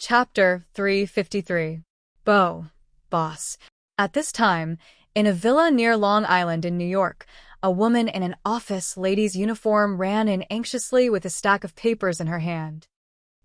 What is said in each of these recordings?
Chapter 353. Boss. At this time, in a villa near Long Island in New York, a woman in an office lady's uniform ran in anxiously with a stack of papers in her hand.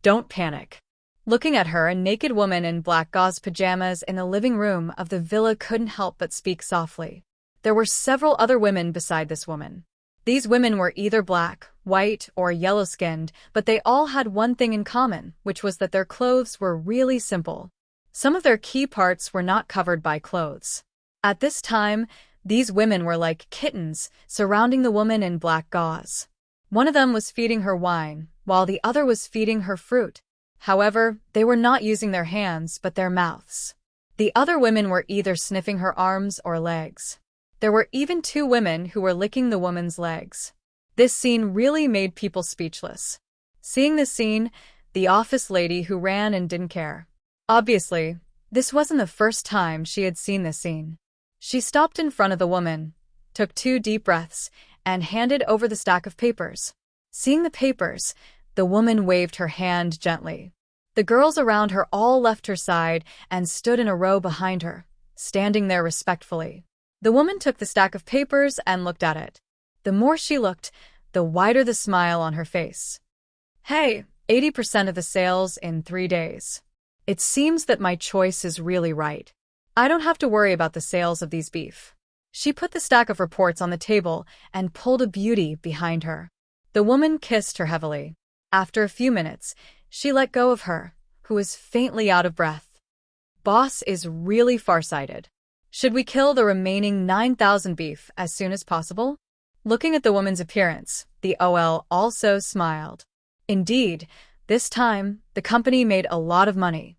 Don't panic. Looking at her, a naked woman in black gauze pajamas in the living room of the villa couldn't help but speak softly. There were several other women beside this woman. These women were either black, white, or yellow-skinned, but they all had one thing in common, which was that their clothes were really simple. Some of their key parts were not covered by clothes. At this time, these women were like kittens, surrounding the woman in black gauze. One of them was feeding her wine, while the other was feeding her fruit. However, they were not using their hands, but their mouths. The other women were either sniffing her arms or legs. There were even two women who were licking the woman's legs. This scene really made people speechless. Seeing this scene, the office lady who ran and didn't care. Obviously, this wasn't the first time she had seen this scene. She stopped in front of the woman, took 2 deep breaths, and handed over the stack of papers. Seeing the papers, the woman waved her hand gently. The girls around her all left her side and stood in a row behind her, standing there respectfully. The woman took the stack of papers and looked at it. The more she looked, the wider the smile on her face. Hey, 80% of the sales in 3 days. It seems that my choice is really right. I don't have to worry about the sales of these beef. She put the stack of reports on the table and pulled a beauty behind her. The woman kissed her heavily. After a few minutes, she let go of her, who was faintly out of breath. Boss is really farsighted. Should we kill the remaining 9,000 beef as soon as possible? Looking at the woman's appearance, the OL also smiled. Indeed, this time, the company made a lot of money.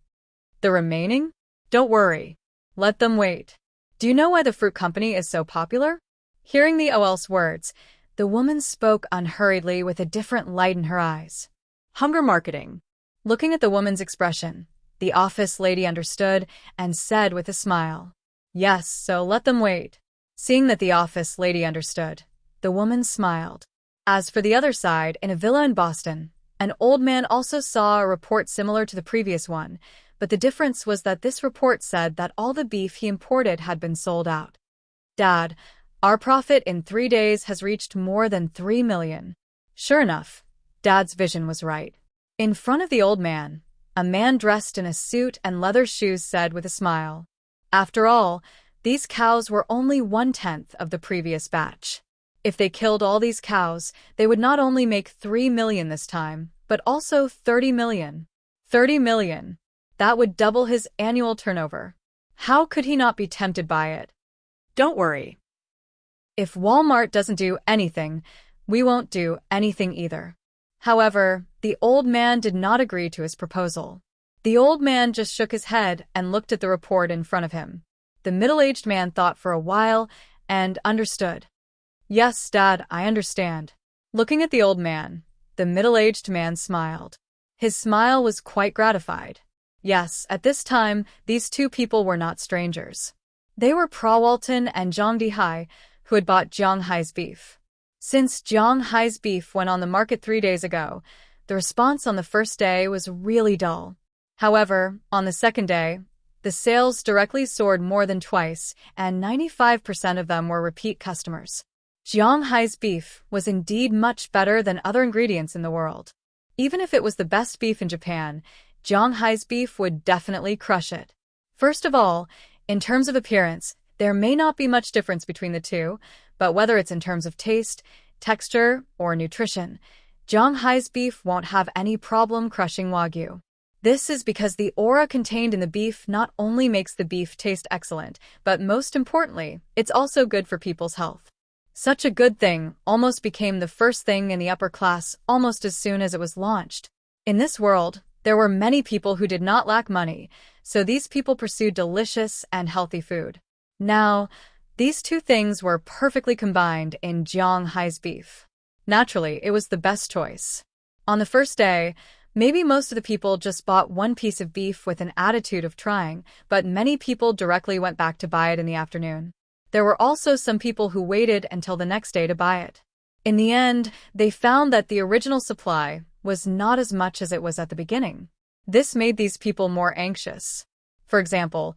The remaining? Don't worry. Let them wait. Do you know why the fruit company is so popular? Hearing the OL's words, the woman spoke unhurriedly with a different light in her eyes. Hunger marketing. Looking at the woman's expression, the office lady understood and said with a smile, Yes, so let them wait. Seeing that the office lady understood, the woman smiled. As for the other side, in a villa in Boston, an old man also saw a report similar to the previous one, but the difference was that this report said that all the beef he imported had been sold out. Dad, our profit in 3 days has reached more than 3 million. Sure enough, Dad's vision was right. In front of the old man, a man dressed in a suit and leather shoes said with a smile, After all, these cows were only 1/10 of the previous batch. If they killed all these cows, they would not only make 3 million this time, but also 30 million. 30 million. That would double his annual turnover. How could he not be tempted by it? Don't worry. If Walmart doesn't do anything, we won't do anything either. However, the old man did not agree to his proposal. The old man just shook his head and looked at the report in front of him. The middle-aged man thought for a while and understood. Yes, Dad, I understand. Looking at the old man, the middle-aged man smiled. His smile was quite gratified. Yes, at this time, these two people were not strangers. They were Prawalton and Zhang Dihai, who had bought Zhang Hai's beef. Since Zhang Hai's beef went on the market 3 days ago, the response on the first day was really dull. However, on the second day, the sales directly soared more than twice, and 95% of them were repeat customers. Zhang Hai's beef was indeed much better than other ingredients in the world. Even if it was the best beef in Japan, Zhang Hai's beef would definitely crush it. First of all, in terms of appearance, there may not be much difference between the two, but whether it's in terms of taste, texture, or nutrition, Zhang Hai's beef won't have any problem crushing Wagyu. This is because the aura contained in the beef not only makes the beef taste excellent, but most importantly, it's also good for people's health. Such a good thing almost became the first thing in the upper class almost as soon as it was launched. In this world, there were many people who did not lack money, so these people pursued delicious and healthy food. Now, these two things were perfectly combined in Zhang Hai's beef. Naturally, it was the best choice. On the first day, maybe most of the people just bought one piece of beef with an attitude of trying, but many people directly went back to buy it in the afternoon. There were also some people who waited until the next day to buy it. In the end, they found that the original supply was not as much as it was at the beginning. This made these people more anxious. For example,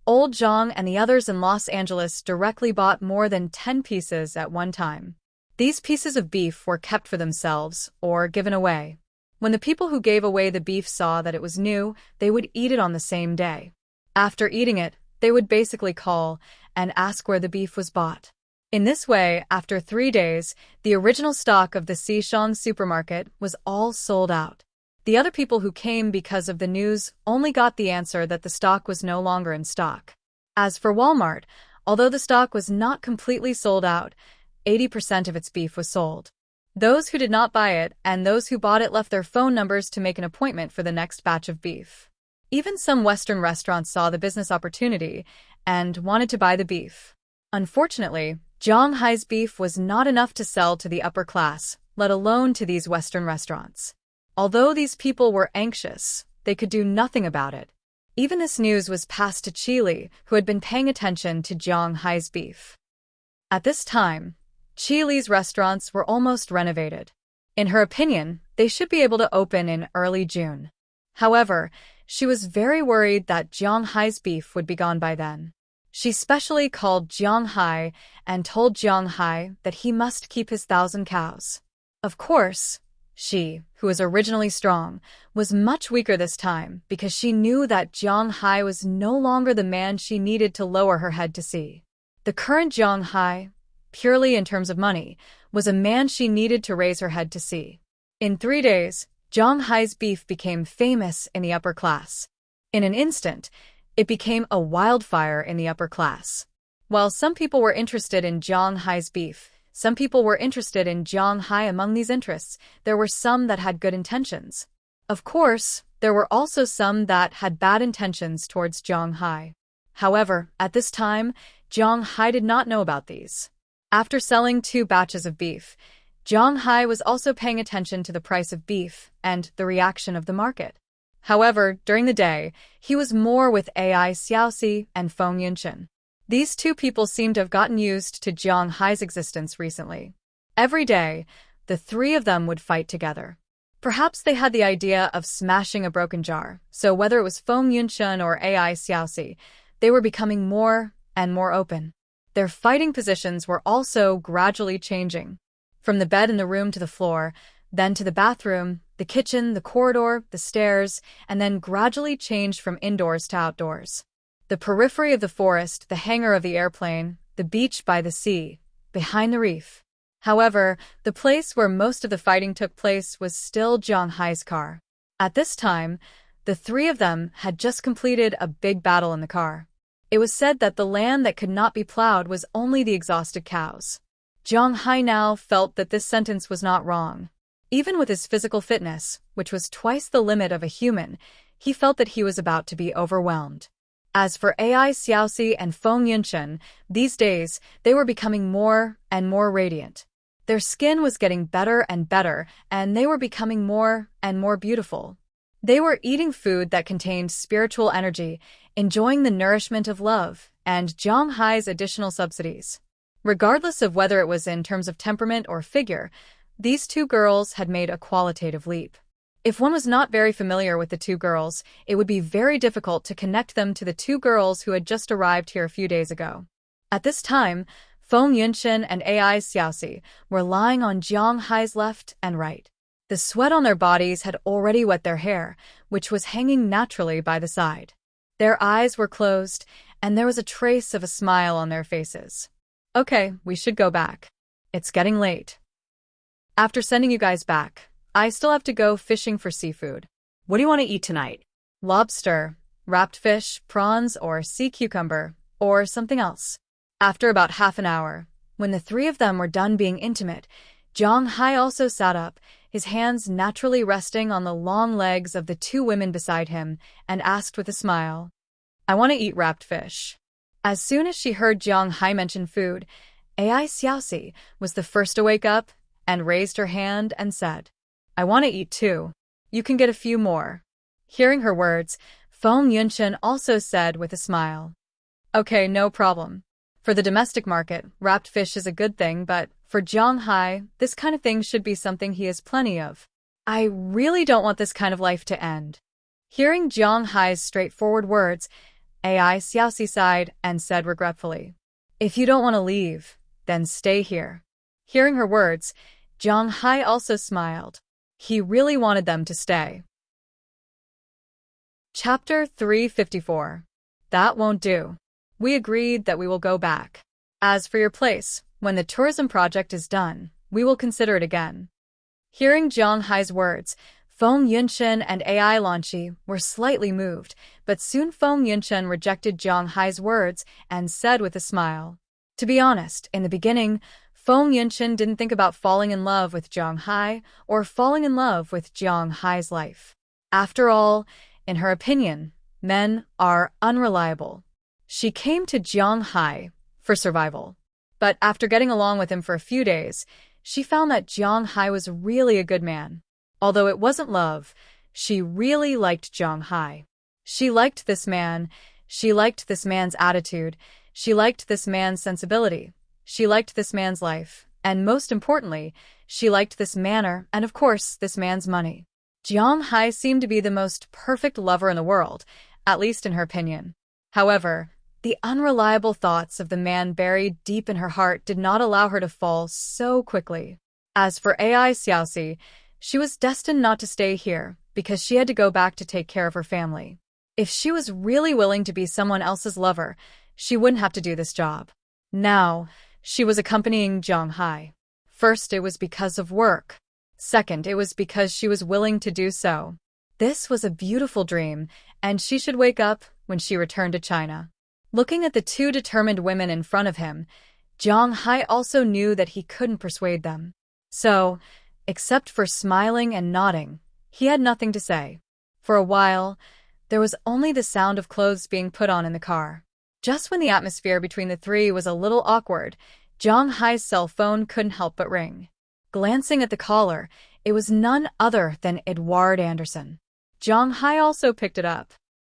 Old Zhang and the others in Los Angeles directly bought more than 10 pieces at one time. These pieces of beef were kept for themselves or given away. When the people who gave away the beef saw that it was new, they would eat it on the same day. After eating it, they would basically call and ask where the beef was bought. In this way, after 3 days, the original stock of the Xishang supermarket was all sold out. The other people who came because of the news only got the answer that the stock was no longer in stock. As for Walmart, although the stock was not completely sold out, 80% of its beef was sold. Those who did not buy it and those who bought it left their phone numbers to make an appointment for the next batch of beef. Even some Western restaurants saw the business opportunity and wanted to buy the beef. Unfortunately, Zhang Hai's beef was not enough to sell to the upper class, let alone to these Western restaurants. Although these people were anxious, they could do nothing about it. Even this news was passed to Qili, who had been paying attention to Zhang Hai's beef. At this time, Qili's restaurants were almost renovated. In her opinion, they should be able to open in early June. However, she was very worried that Zhang Hai's beef would be gone by then. She specially called Zhang Hai and told Zhang Hai that he must keep his 1,000 cows. Of course, she, who was originally strong, was much weaker this time because she knew that Zhang Hai was no longer the man she needed to lower her head to see. The current Zhang Hai, purely in terms of money, was a man she needed to raise her head to see. In 3 days, Zhang Hai's beef became famous in the upper class. In an instant, it became a wildfire in the upper class. While some people were interested in Zhang Hai's beef, some people were interested in Zhang Hai. Among these interests, there were some that had good intentions. Of course, there were also some that had bad intentions towards Zhang Hai. However, at this time, Zhang Hai did not know about these. After selling 2 batches of beef, Zhang Hai was also paying attention to the price of beef and the reaction of the market. However, during the day, he was more with Ai Xiaoxi and Feng Yunshan. These 2 people seemed to have gotten used to Zhang Hai's existence recently. Every day, the 3 of them would fight together. Perhaps they had the idea of smashing a broken jar, so whether it was Feng Yunshan or Ai Xiaoxi, they were becoming more and more open. Their fighting positions were also gradually changing. From the bed in the room to the floor, then to the bathroom, the kitchen, the corridor, the stairs, and then gradually changed from indoors to outdoors. The periphery of the forest, the hangar of the airplane, the beach by the sea, behind the reef. However, the place where most of the fighting took place was still Zhang Hai's car. At this time, the 3 of them had just completed a big battle in the car. It was said that the land that could not be plowed was only the exhausted cows. Zhang Hai now felt that this sentence was not wrong. Even with his physical fitness, which was twice the limit of a human, he felt that he was about to be overwhelmed. As for Ai Xiaoxi and Feng Yunshan, these days, they were becoming more and more radiant. Their skin was getting better and better, and they were becoming more and more beautiful. They were eating food that contained spiritual energy, enjoying the nourishment of love, and Zhang Hai's additional subsidies. Regardless of whether it was in terms of temperament or figure, these 2 girls had made a qualitative leap. If one was not very familiar with the 2 girls, it would be very difficult to connect them to the 2 girls who had just arrived here a few days ago. At this time, Feng Yunshan and Ai Xiaoxi were lying on Zhang Hai's left and right. The sweat on their bodies had already wet their hair, which was hanging naturally by the side. Their eyes were closed, and there was a trace of a smile on their faces. Okay, we should go back. It's getting late. After sending you guys back, I still have to go fishing for seafood. What do you want to eat tonight? Lobster, wrapped fish, prawns, or sea cucumber, or something else. After about half an hour, when the 3 of them were done being intimate, Zhang Hai also sat up, his hands naturally resting on the long legs of the 2 women beside him, and asked with a smile, "I want to eat wrapped fish." As soon as she heard Zhang Hai mention food, Ai Xiaoxi was the first to wake up and raised her hand and said, "I want to eat too. You can get a few more." Hearing her words, Feng Yunshan also said with a smile, "Okay, no problem. For the domestic market, wrapped fish is a good thing, but for Zhang Hai, this kind of thing should be something he has plenty of. I really don't want this kind of life to end." Hearing Jiang Hai's straightforward words, AI Xiaoxi sighed and said regretfully, "If you don't want to leave, then stay here." Hearing her words, Jiang Hai also smiled. He really wanted them to stay. Chapter 354. That won't do. We agreed that we will go back. As for your place, when the tourism project is done, we will consider it again. Hearing Jiang Hai's words, Feng Yunshen and AI Lanqi were slightly moved, but soon Feng Yunshen rejected Jiang Hai's words and said with a smile. To be honest, in the beginning, Feng Yunshen didn't think about falling in love with Jiang Hai or falling in love with Jiang Hai's life. After all, in her opinion, men are unreliable. She came to Jiang Hai for survival. But after getting along with him for a few days, she found that Jiang Hai was really a good man. Although it wasn't love, she really liked Jiang Hai. She liked this man, she liked this man's attitude, she liked this man's sensibility, she liked this man's life, and most importantly, she liked this manner and of course this man's money. Jiang Hai seemed to be the most perfect lover in the world, at least in her opinion. However, the unreliable thoughts of the man buried deep in her heart did not allow her to fall so quickly. As for AI Xiaoxi, she was destined not to stay here because she had to go back to take care of her family. If she was really willing to be someone else's lover, she wouldn't have to do this job. Now, she was accompanying Jiang Hai. First, it was because of work. Second, it was because she was willing to do so. This was a beautiful dream, and she should wake up when she returned to China. Looking at the two determined women in front of him, Jiang Hai also knew that he couldn't persuade them. So, except for smiling and nodding, he had nothing to say. For a while, there was only the sound of clothes being put on in the car. Just when the atmosphere between the three was a little awkward, Jiang Hai's cell phone couldn't help but ring. Glancing at the caller, it was none other than Edouard Anderson. Jiang Hai also picked it up.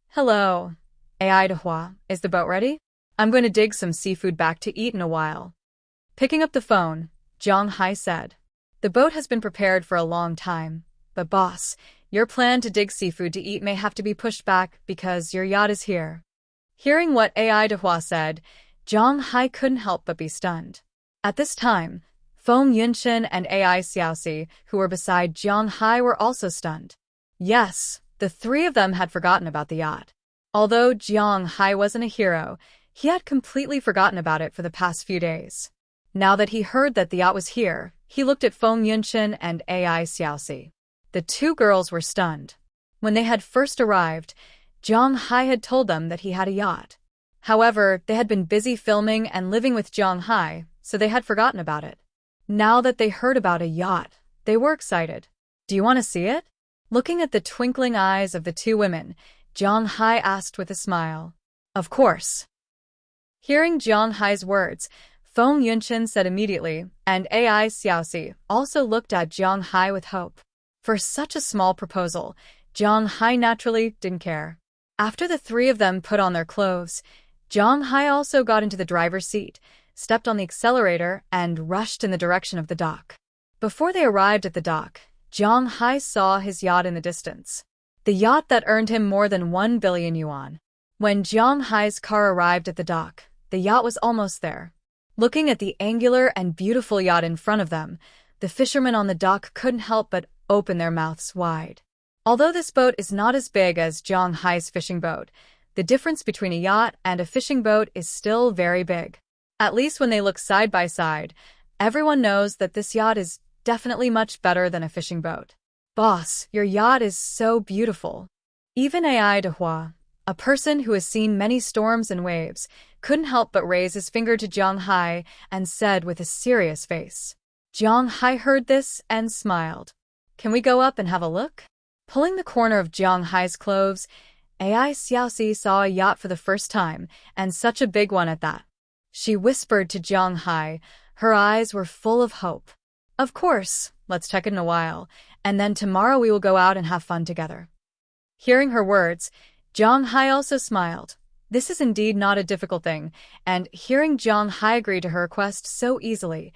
"Hello. AI Dehua, is the boat ready? I'm going to dig some seafood back to eat in a while." Picking up the phone, Jiang Hai said, "The boat has been prepared for a long time, but boss, your plan to dig seafood to eat may have to be pushed back because your yacht is here." Hearing what AI Dehua said, Jiang Hai couldn't help but be stunned. At this time, Feng Yunshen and AI Xiaoxi, who were beside Jiang Hai, were also stunned. Yes, the three of them had forgotten about the yacht. Although Jiang Hai wasn't a hero, he had completely forgotten about it for the past few days. Now that he heard that the yacht was here, he looked at Feng Yunshen and AI Xiaoxi. The two girls were stunned. When they had first arrived, Jiang Hai had told them that he had a yacht. However, they had been busy filming and living with Jiang Hai, so they had forgotten about it. Now that they heard about a yacht, they were excited. "Do you want to see it?" Looking at the twinkling eyes of the two women, Jiang Hai asked with a smile. "Of course." Hearing Jiang Hai's words, Feng Yunshen said immediately, and AI Xiaoxi also looked at Jiang Hai with hope. For such a small proposal, Jiang Hai naturally didn't care. After the three of them put on their clothes, Jiang Hai also got into the driver's seat, stepped on the accelerator, and rushed in the direction of the dock. Before they arrived at the dock, Jiang Hai saw his yacht in the distance. The yacht that earned him more than 1 billion yuan. When Jiang Hai's car arrived at the dock, the yacht was almost there. Looking at the angular and beautiful yacht in front of them, the fishermen on the dock couldn't help but open their mouths wide. Although this boat is not as big as Jiang Hai's fishing boat, the difference between a yacht and a fishing boat is still very big. At least when they look side by side, everyone knows that this yacht is definitely much better than a fishing boat. "Boss, your yacht is so beautiful." Even AI Dehua, a person who has seen many storms and waves, couldn't help but raise his finger to Jiang Hai and said with a serious face. Jiang Hai heard this and smiled. "Can we go up and have a look?" Pulling the corner of Jiang Hai's clothes, AI Xiaoxi saw a yacht for the first time, and such a big one at that. She whispered to Jiang Hai. Her eyes were full of hope. "Of course, let's check it in a while, and then tomorrow we will go out and have fun together." Hearing her words, Jiang Hai also smiled. This is indeed not a difficult thing, and hearing Jiang Hai agree to her request so easily,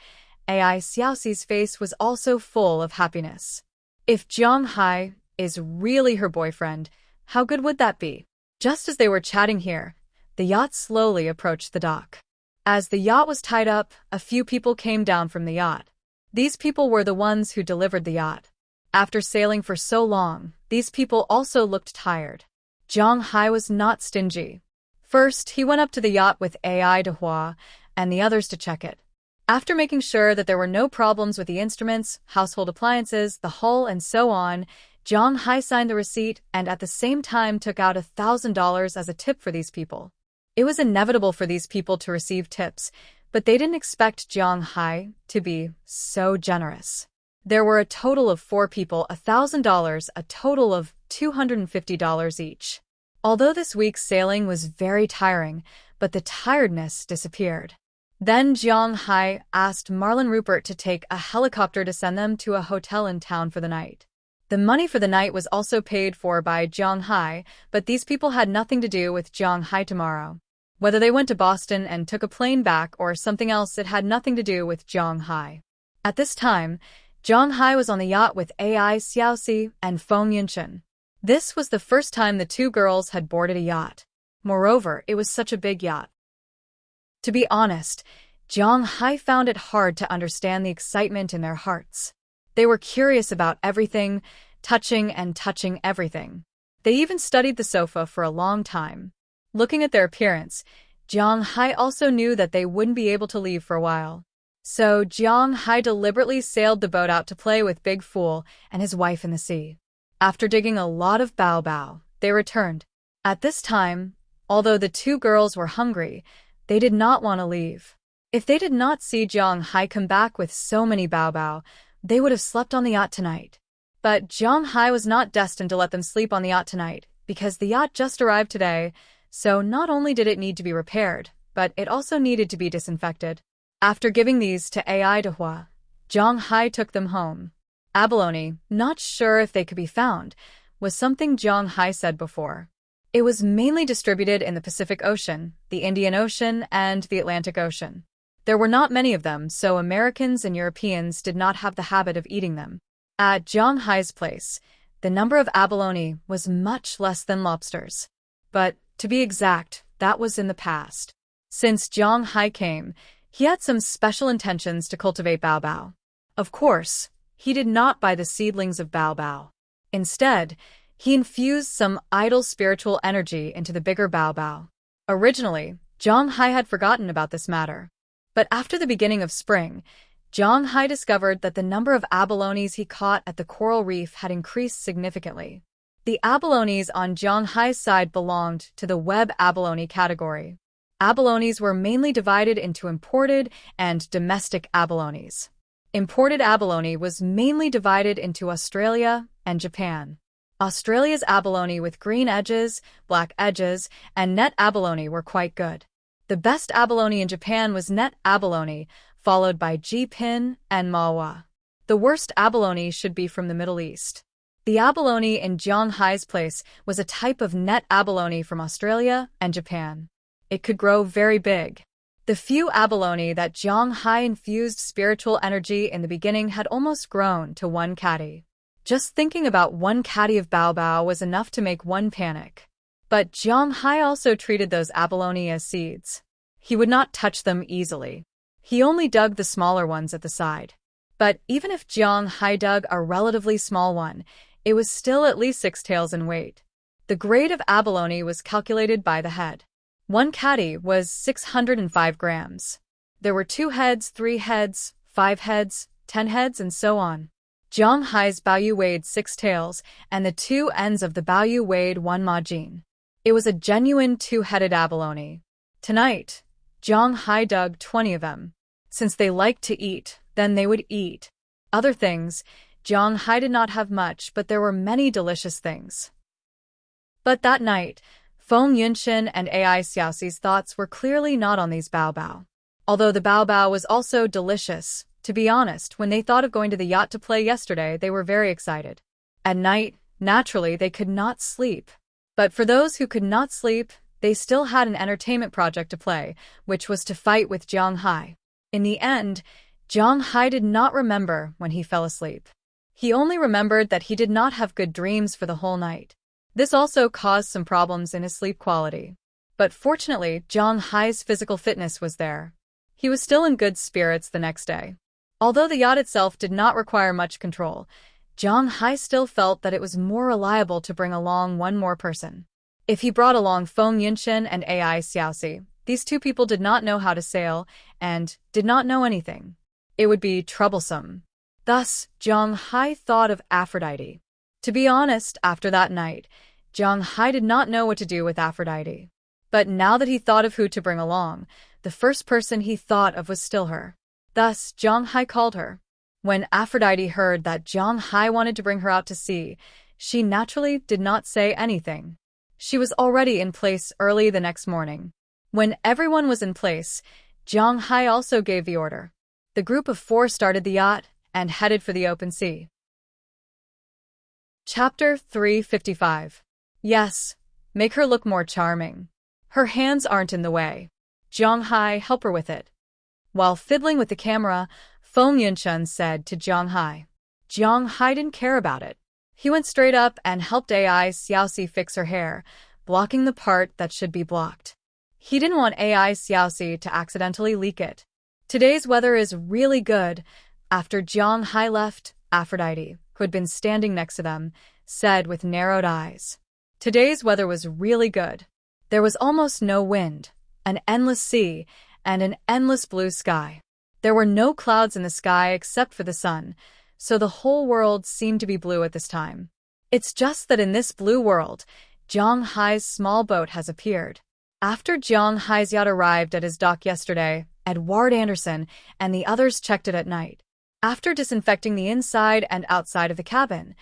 AI Xiaoxi's face was also full of happiness. If Jiang Hai is really her boyfriend, How good would that be? Just as they were chatting here, the yacht slowly approached the dock. As the yacht was tied up, a few people came down from the yacht. These people were the ones who delivered the yacht. After sailing for so long, these people also looked tired. Zhang Hai was not stingy. First, he went up to the yacht with Ai Dehua and the others to check it. After making sure that there were no problems with the instruments, household appliances, the hull, and so on, Zhang Hai signed the receipt and at the same time took out $1,000 as a tip for these people. It was inevitable for these people to receive tips, but they didn't expect Zhang Hai to be so generous. There were a total of 4 people, $1,000, a total of $250 each. Although this week's sailing was very tiring, but the tiredness disappeared. Then Zhang Hai asked Marlon Rupert to take a helicopter to send them to a hotel in town for the night. The money for the night was also paid for by Zhang Hai, but these people had nothing to do with Zhang Hai tomorrow. Whether they went to Boston and took a plane back or something else, it had nothing to do with Zhang Hai. At this time, Zhang Hai was on the yacht with Ai Xiaoxi and Feng Yunshan. This was the first time the 2 girls had boarded a yacht. Moreover, it was such a big yacht. To be honest, Zhang Hai found it hard to understand the excitement in their hearts. They were curious about everything, touching everything. They even studied the sofa for a long time. Looking at their appearance, Zhang Hai also knew that they wouldn't be able to leave for a while. So Zhang Hai deliberately sailed the boat out to play with Big Fool and his wife in the sea. After digging a lot of bao, they returned. At this time, although the 2 girls were hungry, they did not want to leave. If they did not see Zhang Hai come back with so many bao, they would have slept on the yacht tonight. But Zhang Hai was not destined to let them sleep on the yacht tonight, because the yacht just arrived today, so not only did it need to be repaired, but it also needed to be disinfected. After giving these to Ai Dehua, Zhang Hai took them home. Abalone, not sure if they could be found, was something Zhang Hai said before. It was mainly distributed in the Pacific Ocean, the Indian Ocean, and the Atlantic Ocean. There were not many of them, so Americans and Europeans did not have the habit of eating them. At Zhang Hai's place, the number of abalone was much less than lobsters. But, to be exact, that was in the past. Since Zhang Hai came, he had some special intentions to cultivate bao. Of course, he did not buy the seedlings of bao. Instead, he infused some idle spiritual energy into the bigger bao. Originally, Zhang Hai had forgotten about this matter. But after the beginning of spring, Zhang Hai discovered that the number of abalones he caught at the coral reef had increased significantly. The abalones on Zhang Hai's side belonged to the web abalone category. Abalones were mainly divided into imported and domestic abalones. Imported abalone was mainly divided into Australia and Japan. Australia's abalone with green edges, black edges, and net abalone were quite good. The best abalone in Japan was net abalone, followed by G-pin and mawa. The worst abalone should be from the Middle East. The abalone in Zhang Hai's place was a type of net abalone from Australia and Japan. It could grow very big. The few abalone that Zhang Hai infused spiritual energy in the beginning had almost grown to 1 caddy. Just thinking about 1 caddy of bao was enough to make one panic. But Zhang Hai also treated those abalone as seeds. He would not touch them easily. He only dug the smaller ones at the side. But even if Zhang Hai dug a relatively small one, it was still at least 6 taels in weight. The grade of abalone was calculated by the head. 1 caddy was 605 grams. There were 2 heads, 3 heads, 5 heads, 10 heads, and so on. Zhang Hai's baoyu weighed 6 taels, and the 2 ends of the baoyu weighed 1 majin. It was a genuine 2-headed abalone. Tonight, Zhang Hai dug 20 of them. Since they liked to eat, then they would eat. Other things, Zhang Hai did not have much, but there were many delicious things. But that night, Feng Yunshan and Ai Xiaoxi's thoughts were clearly not on these bao. Although the bao was also delicious, to be honest, when they thought of going to the yacht to play yesterday, they were very excited. At night, naturally, they could not sleep. But for those who could not sleep, they still had an entertainment project to play, which was to fight with Zhang Hai. In the end, Zhang Hai did not remember when he fell asleep. He only remembered that he did not have good dreams for the whole night. This also caused some problems in his sleep quality. But fortunately, Zhang Hai's physical fitness was there. He was still in good spirits the next day. Although the yacht itself did not require much control, Zhang Hai still felt that it was more reliable to bring along one more person. If he brought along Feng Yunchen and Ai Xiaoxi, these two people did not know how to sail and did not know anything. It would be troublesome. Thus, Zhang Hai thought of Aphrodite. To be honest, after that night, Zhang Hai did not know what to do with Aphrodite. But now that he thought of who to bring along, the first person he thought of was still her. Thus, Zhang Hai called her. When Aphrodite heard that Zhang Hai wanted to bring her out to sea, she naturally did not say anything. She was already in place early the next morning. When everyone was in place, Zhang Hai also gave the order. The group of 4 started the yacht and headed for the open sea. Chapter 355. Yes, make her look more charming. Her hands aren't in the way. Zhang Hai, help her with it. While fiddling with the camera, Feng Yunchen said to Zhang Hai. Zhang Hai didn't care about it. He went straight up and helped Ai Xiaoxi fix her hair, blocking the part that should be blocked. He didn't want Ai Xiaoxi to accidentally leak it. Today's weather is really good. After Zhang Hai left, Aphrodite, who had been standing next to them, said with narrowed eyes. Today's weather was really good. There was almost no wind, an endless sea, and an endless blue sky. There were no clouds in the sky except for the sun, so the whole world seemed to be blue at this time. It's just that in this blue world, Zhang Hai's small boat has appeared. After Zhang Hai's yacht arrived at his dock yesterday, Edward Anderson and the others checked it at night. After disinfecting the inside and outside of the cabin,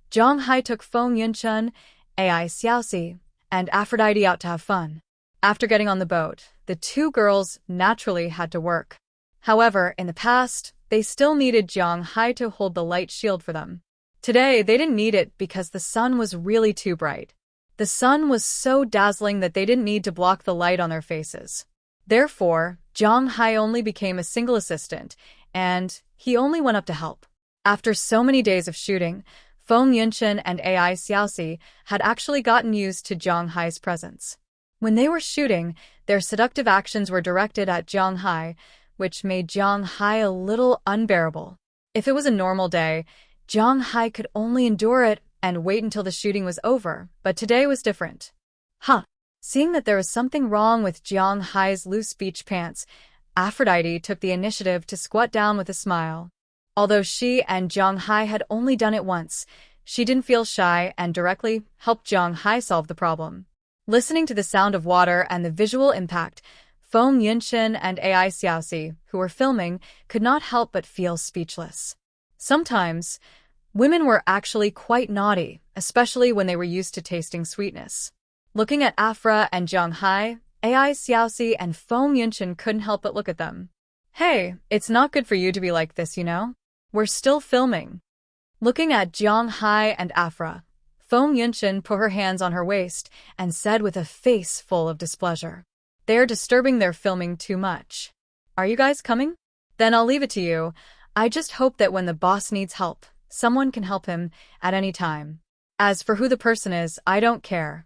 Zhang Hai took Feng Yunchen, Ai Xiaoxi, and Aphrodite out to have fun. After getting on the boat, the 2 girls naturally had to work. However, in the past, they still needed Zhang Hai to hold the light shield for them. Today, they didn't need it because the sun was really too bright. The sun was so dazzling that they didn't need to block the light on their faces. Therefore, Zhang Hai only became a single assistant, and he only went up to help. After so many days of shooting, Feng Yunchen and Ai Xiaoxi had actually gotten used to Zhang Hai's presence. When they were shooting, their seductive actions were directed at Zhang Hai, which made Zhang Hai a little unbearable. If it was a normal day, Zhang Hai could only endure it and wait until the shooting was over, but today was different. Seeing that there was something wrong with Zhang Hai's loose beach pants, Aphrodite took the initiative to squat down with a smile. Although she and Zhang Hai had only done it once, she didn't feel shy and directly helped Zhang Hai solve the problem. Listening to the sound of water and the visual impact, Feng Yunchen and Ai Xiaoxi, who were filming, could not help but feel speechless. Sometimes, women were actually quite naughty, especially when they were used to tasting sweetness. Looking at Aphra and Zhang Hai, Ai Xiaoxi and Feng Yunchen couldn't help but look at them. Hey, it's not good for you to be like this, you know? We're still filming. Looking at Zhang Hai and Aphra, Feng Yunchen put her hands on her waist and said with a face full of displeasure. They're disturbing their filming too much. Are you guys coming? Then I'll leave it to you. I just hope that when the boss needs help, someone can help him at any time. As for who the person is, I don't care.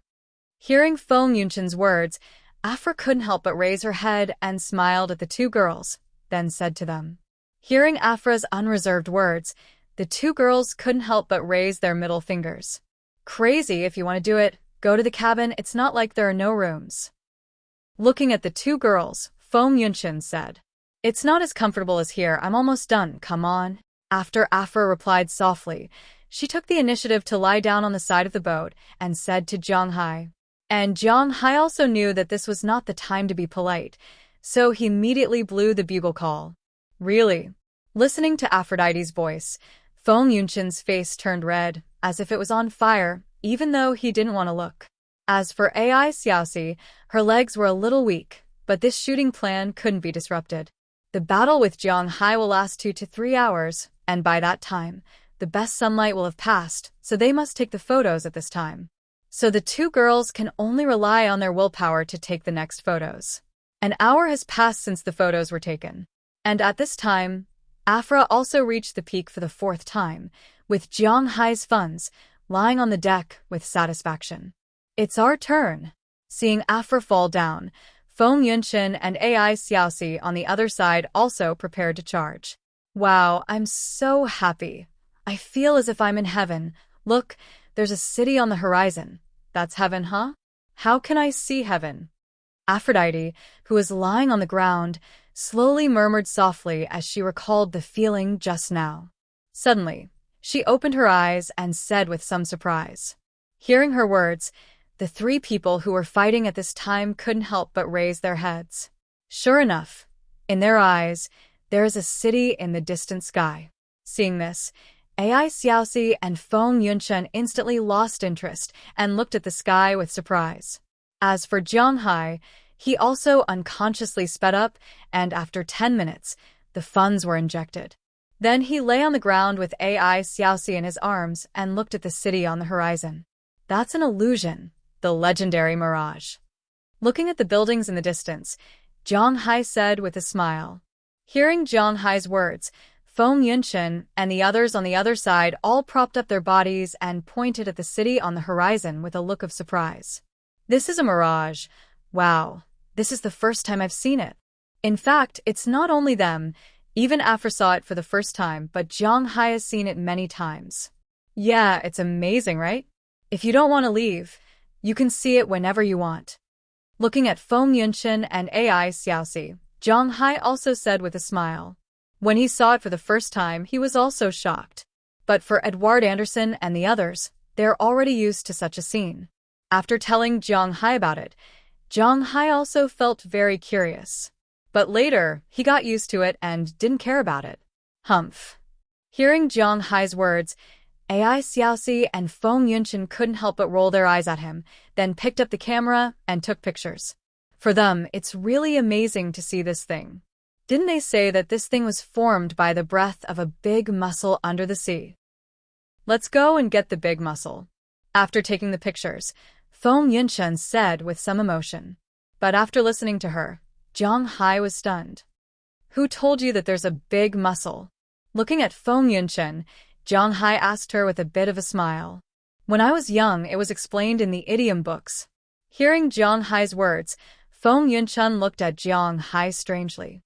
Hearing Feng Yunchen's words, Aphra couldn't help but raise her head and smiled at the 2 girls, then said to them. Hearing Aphra's unreserved words, the 2 girls couldn't help but raise their middle fingers. Crazy, if you want to do it, go to the cabin, it's not like there are no rooms. Looking at the 2 girls, Feng Yunchen said. It's not as comfortable as here, I'm almost done, come on. After Aphra replied softly, she took the initiative to lie down on the side of the boat and said to Zhang Hai. And Zhang Hai also knew that this was not the time to be polite, so he immediately blew the bugle call. Really? Listening to Aphrodite's voice, Feng Yunchen's face turned red, as if it was on fire, even though he didn't want to look. As for Ai Xiaoxi, her legs were a little weak, but this shooting plan couldn't be disrupted. The battle with Zhang Hai will last 2 to 3 hours, and by that time, the best sunlight will have passed, so they must take the photos at this time. So the 2 girls can only rely on their willpower to take the next photos. An hour has passed since the photos were taken. And at this time, Aphra also reached the peak for the 4th time, with Zhang Hai's funds, lying on the deck with satisfaction. It's our turn. Seeing Afra fall down, Feng Yunshan and AI Xiaoxi on the other side also prepared to charge. Wow, I'm so happy. I feel as if I'm in heaven. Look, there's a city on the horizon. That's heaven, huh? How can I see heaven? Aphrodite, who was lying on the ground, slowly murmured softly as she recalled the feeling just now. Suddenly, she opened her eyes and said with some surprise. Hearing her words, the three people who were fighting at this time couldn't help but raise their heads. Sure enough, in their eyes, there is a city in the distant sky. Seeing this, AI Xiaoxi and Feng Yunshan instantly lost interest and looked at the sky with surprise. As for Jiang Hai, he also unconsciously sped up, and after 10 minutes, the funds were injected. Then he lay on the ground with AI Xiaoxi in his arms and looked at the city on the horizon. That's an illusion, the legendary mirage. Looking at the buildings in the distance, Jiang Hai said with a smile. Hearing Jiang Hai's words, Feng Yunshan and the others on the other side all propped up their bodies and pointed at the city on the horizon with a look of surprise. This is a mirage. Wow, this is the first time I've seen it. In fact, it's not only them. Even Afra saw it for the first time, but Jiang Hai has seen it many times. Yeah, it's amazing, right? If you don't want to leave, you can see it whenever you want. Looking at Feng Yunshan and AI Xiaoxi, Jiang Hai also said with a smile. When he saw it for the first time, he was also shocked. But for Edward Anderson and the others, they're already used to such a scene. After telling Jiang Hai about it, Jiang Hai also felt very curious. But later, he got used to it and didn't care about it. Humph. Hearing Jiang Hai's words, AI Xiaoxi and Feng Yunshan couldn't help but roll their eyes at him, then picked up the camera and took pictures. For them, it's really amazing to see this thing. Didn't they say that this thing was formed by the breath of a big mussel under the sea? Let's go and get the big mussel. After taking the pictures, Feng Yunshan said with some emotion. But after listening to her, Jiang Hai was stunned. Who told you that there's a big mussel? Looking at Feng Yunshan, Jiang Hai asked her with a bit of a smile. When I was young, it was explained in the idiom books. Hearing Jiang Hai's words, Feng Yunshan looked at Jiang Hai strangely.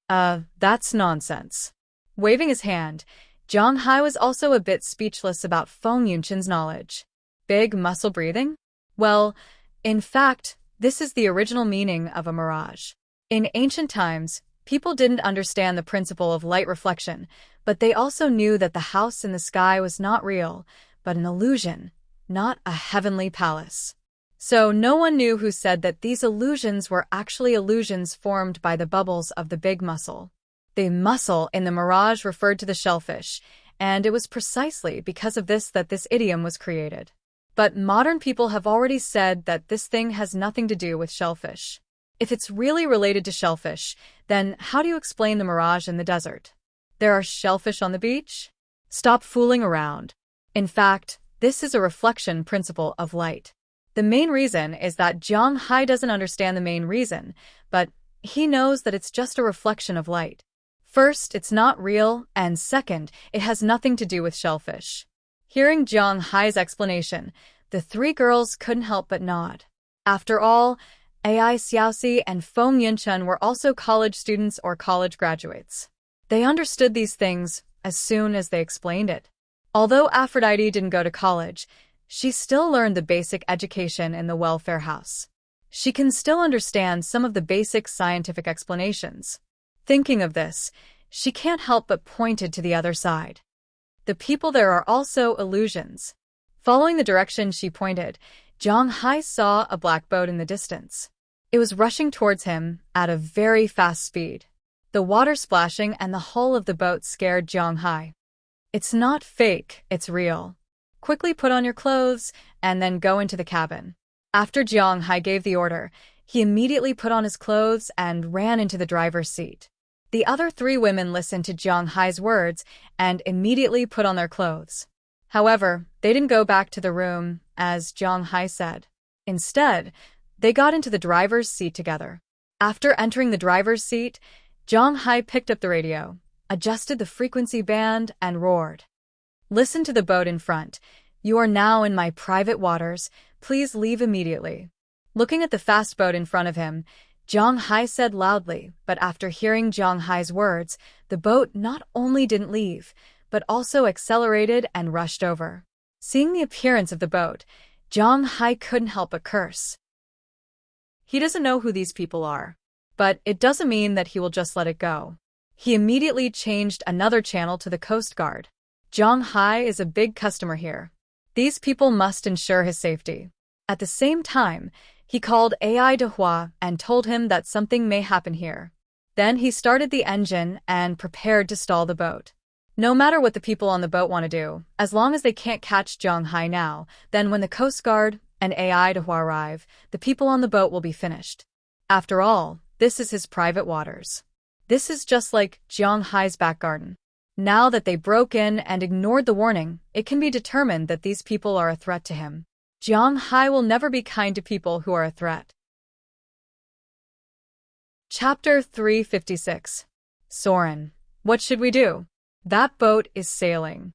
That's nonsense. Waving his hand, Jiang Hai was also a bit speechless about Feng Yunshan's knowledge. Big muscle breathing? Well, in fact, this is the original meaning of a mirage. In ancient times, people didn't understand the principle of light reflection, but they also knew that the house in the sky was not real, but an illusion, not a heavenly palace. So no one knew who said that these illusions were actually illusions formed by the bubbles of the big mussel. The mussel in the mirage referred to the shellfish, and it was precisely because of this that this idiom was created. But modern people have already said that this thing has nothing to do with shellfish. If it's really related to shellfish, then how do you explain the mirage in the desert? There are shellfish on the beach? Stop fooling around. In fact, this is a reflection principle of light. The main reason is that Jiang Hai doesn't understand the main reason, but he knows that it's just a reflection of light. First, it's not real, and second, it has nothing to do with shellfish. Hearing Jiang Hai's explanation, the three girls couldn't help but nod. After all, AI Xiaoxi and Feng Yunshan were also college students or college graduates. They understood these things as soon as they explained it. Although Aphrodite didn't go to college, she still learned the basic education in the welfare house. She can still understand some of the basic scientific explanations. Thinking of this, she can't help but pointed to the other side. The people there are also illusions. Following the direction she pointed, Jiang Hai saw a black boat in the distance. It was rushing towards him at a very fast speed. The water splashing and the hull of the boat scared Jiang Hai. It's not fake, it's real. Quickly put on your clothes and then go into the cabin. After Jiang Hai gave the order, he immediately put on his clothes and ran into the driver's seat. The other three women listened to Jiang Hai's words and immediately put on their clothes. However, they didn't go back to the room, as Jiang Hai said. Instead, they got into the driver's seat together. After entering the driver's seat, Jiang Hai picked up the radio, adjusted the frequency band, and roared. Listen to the boat in front. You are now in my private waters. Please leave immediately. Looking at the fast boat in front of him, Zhang Hai said loudly, but after hearing Zhang Hai's words, the boat not only didn't leave, but also accelerated and rushed over. Seeing the appearance of the boat, Zhang Hai couldn't help but curse. He doesn't know who these people are, but it doesn't mean that he will just let it go. He immediately changed another channel to the Coast Guard. Zhang Hai is a big customer here. These people must ensure his safety. At the same time, he called AI Dehua and told him that something may happen here. Then he started the engine and prepared to stall the boat. No matter what the people on the boat want to do, as long as they can't catch Zhang Hai now, then when the Coast Guard and AI Dehua arrive, the people on the boat will be finished. After all, this is his private waters. This is just like Zhang Hai's back garden. Now that they broke in and ignored the warning, it can be determined that these people are a threat to him. Zhang Hai will never be kind to people who are a threat. Chapter 356. Soren, what should we do? That boat is sailing.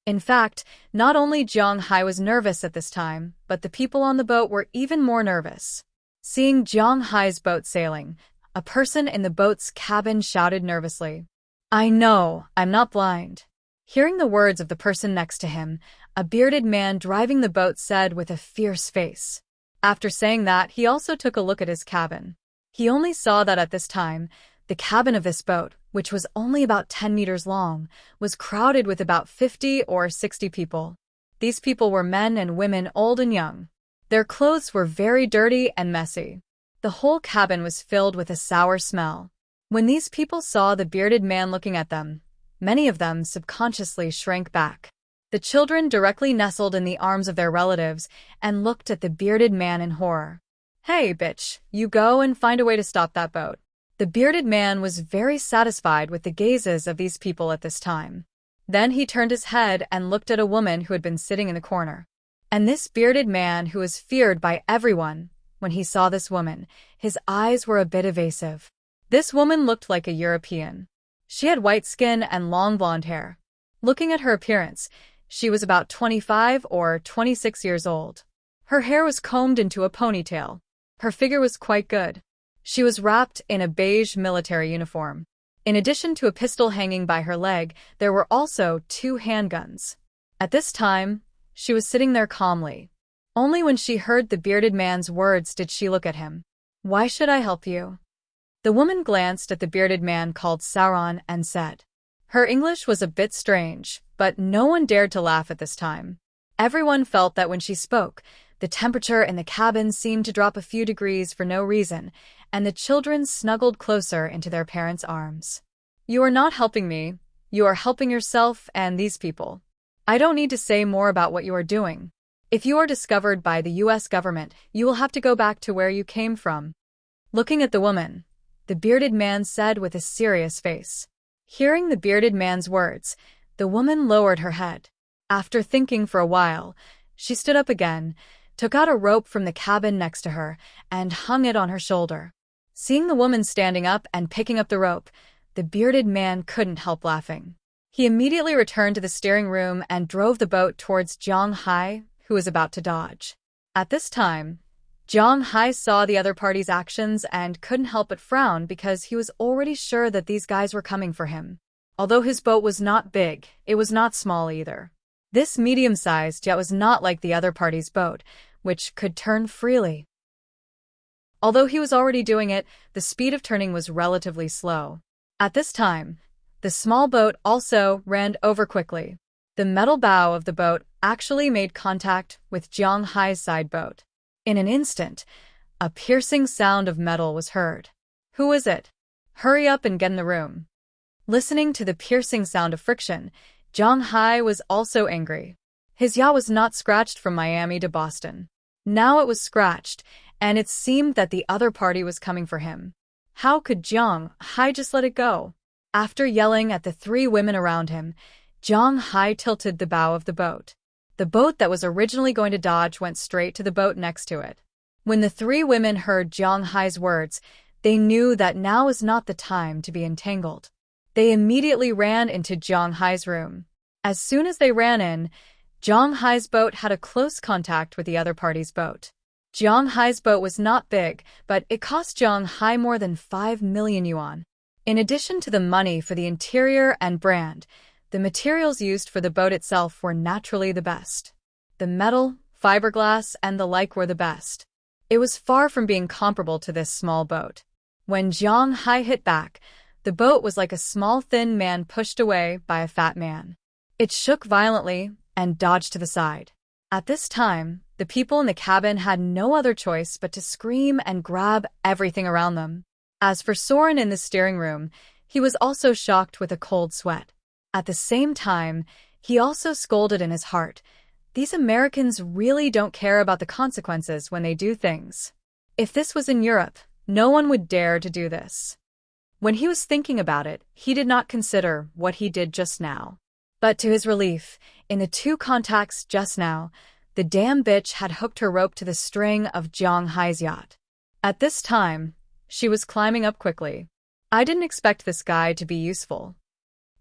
In fact, not only Zhang Hai was nervous at this time, but the people on the boat were even more nervous. Seeing Zhang Hai's boat sailing, a person in the boat's cabin shouted nervously, "I know, I'm not blind." Hearing the words of the person next to him, a bearded man driving the boat said with a fierce face. After saying that, he also took a look at his cabin. He only saw that at this time, the cabin of this boat, which was only about 10 meters long, was crowded with about 50 or 60 people. These people were men and women, old and young. Their clothes were very dirty and messy. The whole cabin was filled with a sour smell. When these people saw the bearded man looking at them, many of them subconsciously shrank back. The children directly nestled in the arms of their relatives and looked at the bearded man in horror. "Hey, bitch, you go and find a way to stop that boat." The bearded man was very satisfied with the gazes of these people at this time. Then he turned his head and looked at a woman who had been sitting in the corner. And this bearded man, who was feared by everyone, when he saw this woman, his eyes were a bit evasive. This woman looked like a European. She had white skin and long blonde hair. Looking at her appearance, she was about 25 or 26 years old. Her hair was combed into a ponytail. Her figure was quite good. She was wrapped in a beige military uniform. In addition to a pistol hanging by her leg, there were also 2 handguns. At this time, she was sitting there calmly. Only when she heard the bearded man's words did she look at him. "Why should I help you?" The woman glanced at the bearded man called Sauron and said. Her English was a bit strange, but no one dared to laugh at this time. Everyone felt that when she spoke, the temperature in the cabin seemed to drop a few degrees for no reason, and the children snuggled closer into their parents' arms. "You are not helping me. You are helping yourself and these people. I don't need to say more about what you are doing. If you are discovered by the U.S. government, you will have to go back to where you came from." Looking at the woman, the bearded man said with a serious face. Hearing the bearded man's words, the woman lowered her head. After thinking for a while, she stood up again, took out a rope from the cabin next to her, and hung it on her shoulder. Seeing the woman standing up and picking up the rope, the bearded man couldn't help laughing. He immediately returned to the steering room and drove the boat towards Zhang Hai, who was about to dodge. At this time, Zhang Hai saw the other party's actions and couldn't help but frown because he was already sure that these guys were coming for him. Although his boat was not big, it was not small either. This medium-sized jet was not like the other party's boat, which could turn freely. Although he was already doing it, the speed of turning was relatively slow. At this time, the small boat also ran over quickly. The metal bow of the boat actually made contact with Zhang Hai's side boat. In an instant, a piercing sound of metal was heard. "Who is it? Hurry up and get in the room." Listening to the piercing sound of friction, Zhang Hai was also angry. His yacht was not scratched from Miami to Boston. Now it was scratched, and it seemed that the other party was coming for him. How could Zhang Hai just let it go? After yelling at the 3 women around him, Zhang Hai tilted the bow of the boat. The boat that was originally going to dodge went straight to the boat next to it. When the 3 women heard Zhang Hai's words, they knew that now was not the time to be entangled. They immediately ran into Zhang Hai's room. As soon as they ran in, Jiang Hai's boat had a close contact with the other party's boat. Jiang Hai's boat was not big, but it cost Jiang Hai more than 5 million yuan. In addition to the money for the interior and brand, the materials used for the boat itself were naturally the best. The metal, fiberglass, and the like were the best. It was far from being comparable to this small boat. When Jiang Hai hit back, the boat was like a small thin man pushed away by a fat man. It shook violently and dodged to the side. At this time, the people in the cabin had no other choice but to scream and grab everything around them. As for Soren in the steering room, he was also shocked with a cold sweat. At the same time, he also scolded in his heart. These Americans really don't care about the consequences when they do things. If this was in Europe, no one would dare to do this. When he was thinking about it, he did not consider what he did just now. But to his relief, in the 2 contacts just now, the damn bitch had hooked her rope to the string of Jiang Hai's yacht. At this time, she was climbing up quickly. I didn't expect this guy to be useful.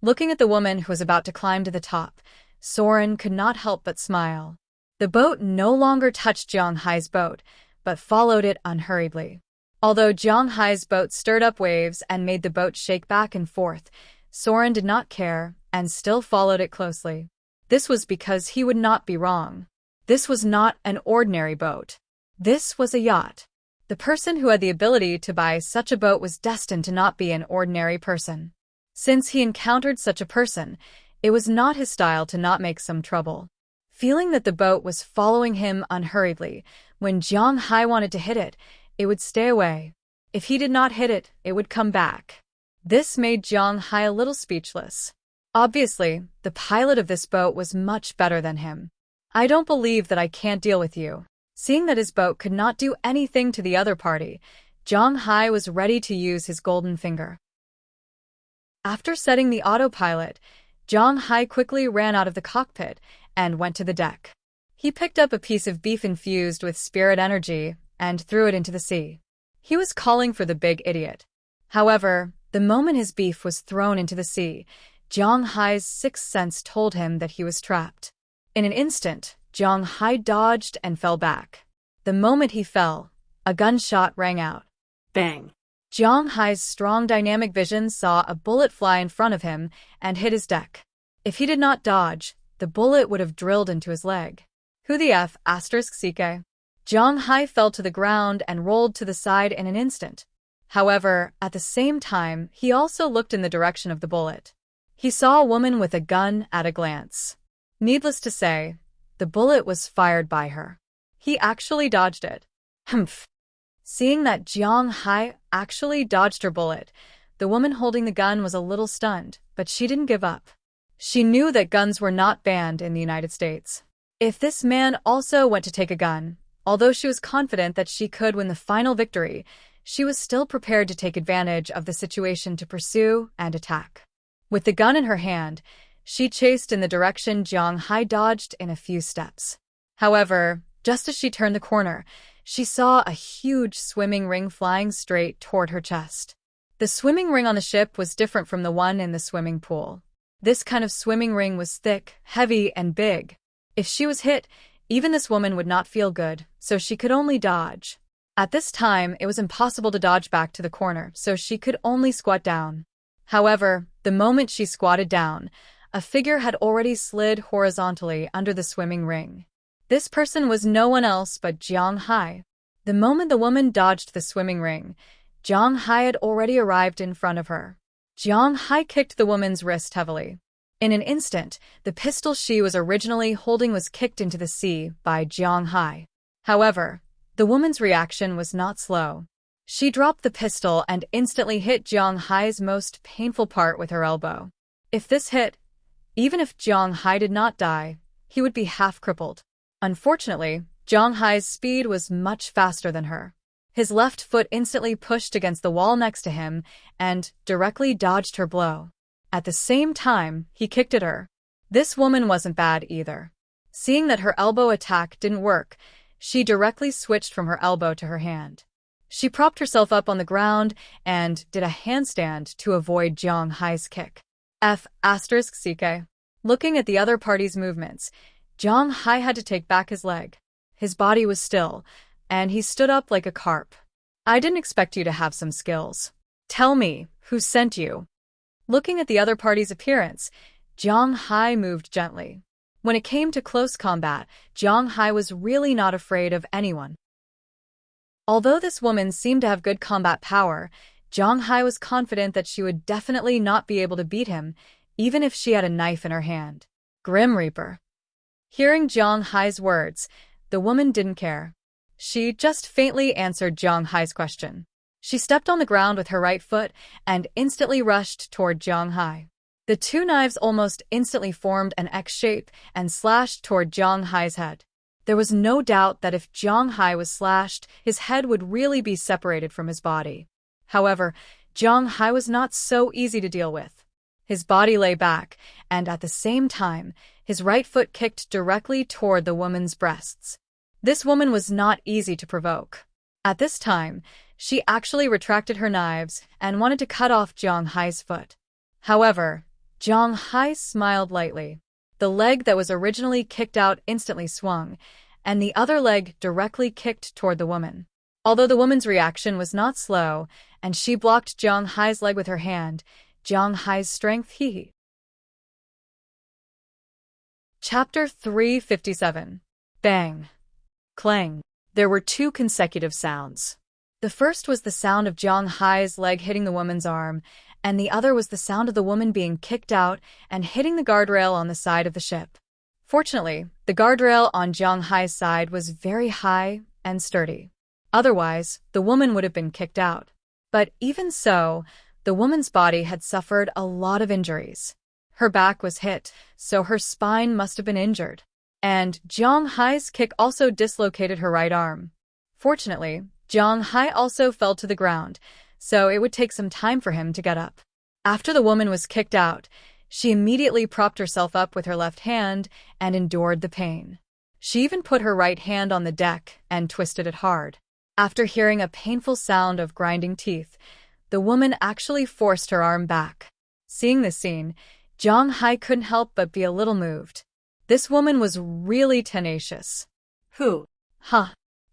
Looking at the woman who was about to climb to the top, Soren could not help but smile. The boat no longer touched Jiang Hai's boat, but followed it unhurriedly. Although Jiang Hai's boat stirred up waves and made the boat shake back and forth, Soren did not care and still followed it closely. This was because he would not be wrong. This was not an ordinary boat. This was a yacht. The person who had the ability to buy such a boat was destined to not be an ordinary person. Since he encountered such a person, it was not his style to not make some trouble. Feeling that the boat was following him unhurriedly, when Jiang Hai wanted to hit it, it would stay away. If he did not hit it, it would come back. This made Jiang Hai a little speechless. Obviously, the pilot of this boat was much better than him. I don't believe that I can't deal with you. Seeing that his boat could not do anything to the other party, Jiang Hai was ready to use his golden finger. After setting the autopilot, Jiang Hai quickly ran out of the cockpit and went to the deck. He picked up a piece of beef infused with spirit energy and threw it into the sea. He was calling for the big idiot. However, the moment his beef was thrown into the sea, Jiang Hai's sixth sense told him that he was trapped. In an instant, Jiang Hai dodged and fell back. The moment he fell, a gunshot rang out. Bang! Jiang Hai's strong dynamic vision saw a bullet fly in front of him and hit his deck. If he did not dodge, the bullet would have drilled into his leg. Who the F***? Jiang Hai fell to the ground and rolled to the side in an instant. However, at the same time, he also looked in the direction of the bullet. He saw a woman with a gun at a glance. Needless to say, the bullet was fired by her. He actually dodged it. Humph. Seeing that Jiang Hai actually dodged her bullet, the woman holding the gun was a little stunned, but she didn't give up. She knew that guns were not banned in the United States. If this man also went to take a gun, although she was confident that she could win the final victory, she was still prepared to take advantage of the situation to pursue and attack. With the gun in her hand, she chased in the direction Jiang Hai dodged in a few steps. However, just as she turned the corner, she saw a huge swimming ring flying straight toward her chest. The swimming ring on the ship was different from the one in the swimming pool. This kind of swimming ring was thick, heavy, and big. If she was hit, even this woman would not feel good, so she could only dodge. At this time, it was impossible to dodge back to the corner, so she could only squat down. However, the moment she squatted down, a figure had already slid horizontally under the swimming ring. This person was no one else but Jiang Hai. The moment the woman dodged the swimming ring, Jiang Hai had already arrived in front of her. Jiang Hai kicked the woman's wrist heavily. In an instant, the pistol she was originally holding was kicked into the sea by Jiang Hai. However, the woman's reaction was not slow. She dropped the pistol and instantly hit Jiang Hai's most painful part with her elbow. If this hit, even if Jiang Hai did not die, he would be half crippled. Unfortunately, Jiang Hai's speed was much faster than her. His left foot instantly pushed against the wall next to him and directly dodged her blow. At the same time, he kicked at her. This woman wasn't bad either. Seeing that her elbow attack didn't work, she directly switched from her elbow to her hand. She propped herself up on the ground and did a handstand to avoid Jiang Hai's kick. Looking at the other party's movements, Jiang Hai had to take back his leg. His body was still, and he stood up like a carp. I didn't expect you to have some skills. Tell me, who sent you? Looking at the other party's appearance, Jiang Hai moved gently. When it came to close combat, Jiang Hai was really not afraid of anyone. Although this woman seemed to have good combat power, Jiang Hai was confident that she would definitely not be able to beat him, even if she had a knife in her hand. Grim Reaper. Hearing Jiang Hai's words, the woman didn't care. She just faintly answered Jiang Hai's question. She stepped on the ground with her right foot and instantly rushed toward Jiang Hai. The two knives almost instantly formed an X shape and slashed toward Jiang Hai's head. There was no doubt that if Jiang Hai was slashed, his head would really be separated from his body. However, Jiang Hai was not so easy to deal with. His body lay back, and at the same time, his right foot kicked directly toward the woman's breasts. This woman was not easy to provoke. At this time, she actually retracted her knives and wanted to cut off Jiang Hai's foot. However, Jiang Hai smiled lightly. The leg that was originally kicked out instantly swung, and the other leg directly kicked toward the woman. Although the woman's reaction was not slow, and she blocked Jiang Hai's leg with her hand, Jiang Hai's strength he. Chapter 357. Bang. Clang. There were two consecutive sounds. The first was the sound of Jiang Hai's leg hitting the woman's arm, and the other was the sound of the woman being kicked out and hitting the guardrail on the side of the ship. Fortunately, the guardrail on Jiang Hai's side was very high and sturdy. Otherwise, the woman would have been kicked out. But even so, the woman's body had suffered a lot of injuries. Her back was hit, so her spine must have been injured. And Jiang Hai's kick also dislocated her right arm. Fortunately, Jiang Hai also fell to the ground, so it would take some time for him to get up. After the woman was kicked out, she immediately propped herself up with her left hand and endured the pain. She even put her right hand on the deck and twisted it hard. After hearing a painful sound of grinding teeth, the woman actually forced her arm back. Seeing this scene, Jiang Hai couldn't help but be a little moved. This woman was really tenacious. Who?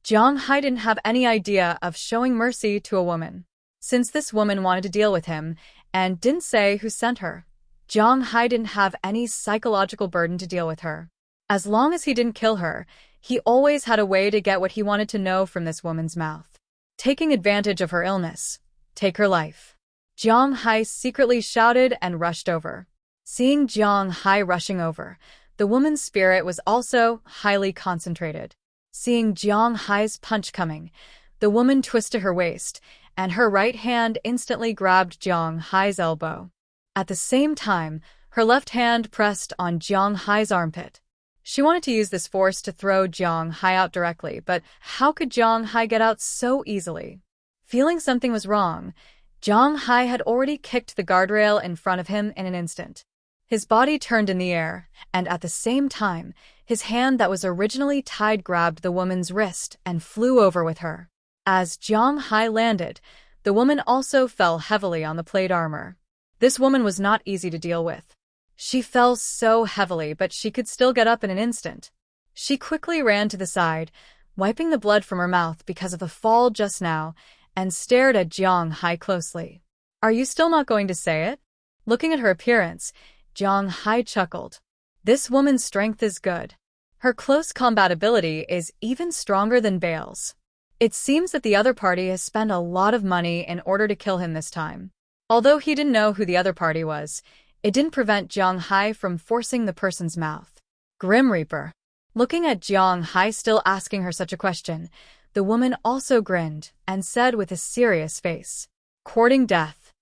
Jiang Hai didn't have any idea of showing mercy to a woman. Since this woman wanted to deal with him and didn't say who sent her, Jiang Hai didn't have any psychological burden to deal with her. As long as he didn't kill her, he always had a way to get what he wanted to know from this woman's mouth. Taking advantage of her illness. Take her life. Jiang Hai secretly shouted and rushed over. Seeing Jiang Hai rushing over, the woman's spirit was also highly concentrated. Seeing Jiang Hai's punch coming, the woman twisted her waist, and her right hand instantly grabbed Jiang Hai's elbow. At the same time, her left hand pressed on Jiang Hai's armpit. She wanted to use this force to throw Jiang Hai out directly, but how could Jiang Hai get out so easily? Feeling something was wrong, Jiang Hai had already kicked the guardrail in front of him in an instant. His body turned in the air, and at the same time, his hand that was originally tied grabbed the woman's wrist and flew over with her. As Jiang Hai landed, the woman also fell heavily on the plate armor. This woman was not easy to deal with. She fell so heavily, but she could still get up in an instant. She quickly ran to the side, wiping the blood from her mouth because of the fall just now, and stared at Jiang Hai closely. Are you still not going to say it? Looking at her appearance, Jiang Hai chuckled. This woman's strength is good. Her close combat ability is even stronger than Bale's. It seems that the other party has spent a lot of money in order to kill him this time. Although he didn't know who the other party was, it didn't prevent Jiang Hai from forcing the person's mouth. Grim Reaper. Looking at Jiang Hai still asking her such a question, the woman also grinned and said with a serious face, "Courting death."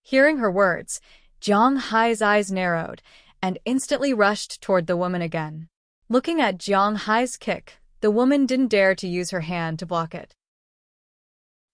Hearing her words, Jiang Hai's eyes narrowed and instantly rushed toward the woman again. Looking at Jiang Hai's kick, the woman didn't dare to use her hand to block it.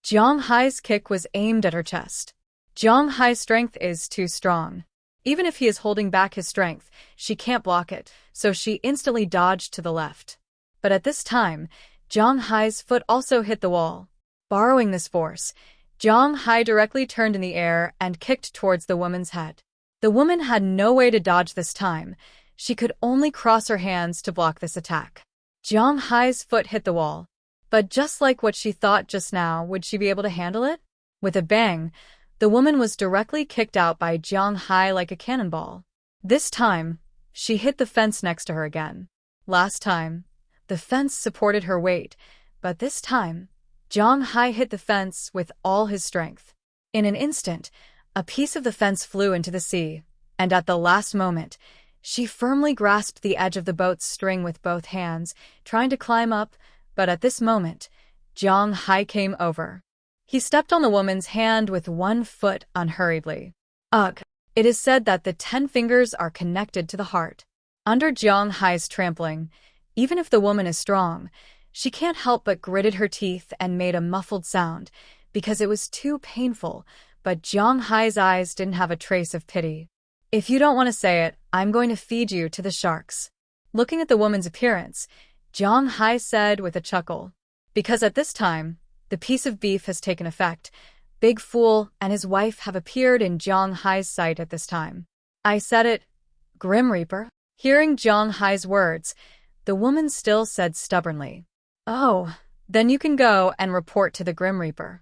Jiang Hai's kick was aimed at her chest. Jiang Hai's strength is too strong. Even if he is holding back his strength, she can't block it, so she instantly dodged to the left. But at this time, Jiang Hai's foot also hit the wall. Borrowing this force, Jiang Hai directly turned in the air and kicked towards the woman's head. The woman had no way to dodge this time. she could only cross her hands to block this attack. Jiang Hai's foot hit the wall. But just like what she thought just now, would she be able to handle it? With a bang, the woman was directly kicked out by Jiang Hai like a cannonball. This time, she hit the fence next to her again. Last time, the fence supported her weight, but this time, Jiang Hai hit the fence with all his strength. In an instant, a piece of the fence flew into the sea, and at the last moment, she firmly grasped the edge of the boat's string with both hands, trying to climb up, but at this moment, Jiang Hai came over. He stepped on the woman's hand with one foot unhurriedly. Ugh! It is said that the 10 fingers are connected to the heart. Under Jiang Hai's trampling, even if the woman is strong, she can't help but gritted her teeth and made a muffled sound, because it was too painful, but Jiang Hai's eyes didn't have a trace of pity. If you don't want to say it, I'm going to feed you to the sharks. Looking at the woman's appearance, Jiang Hai said with a chuckle. Because at this time, the piece of beef has taken effect. Big Fool and his wife have appeared in Jiang Hai's sight at this time. I said it, Grim Reaper. Hearing Jiang Hai's words, the woman still said stubbornly, "Oh, then you can go and report to the Grim Reaper."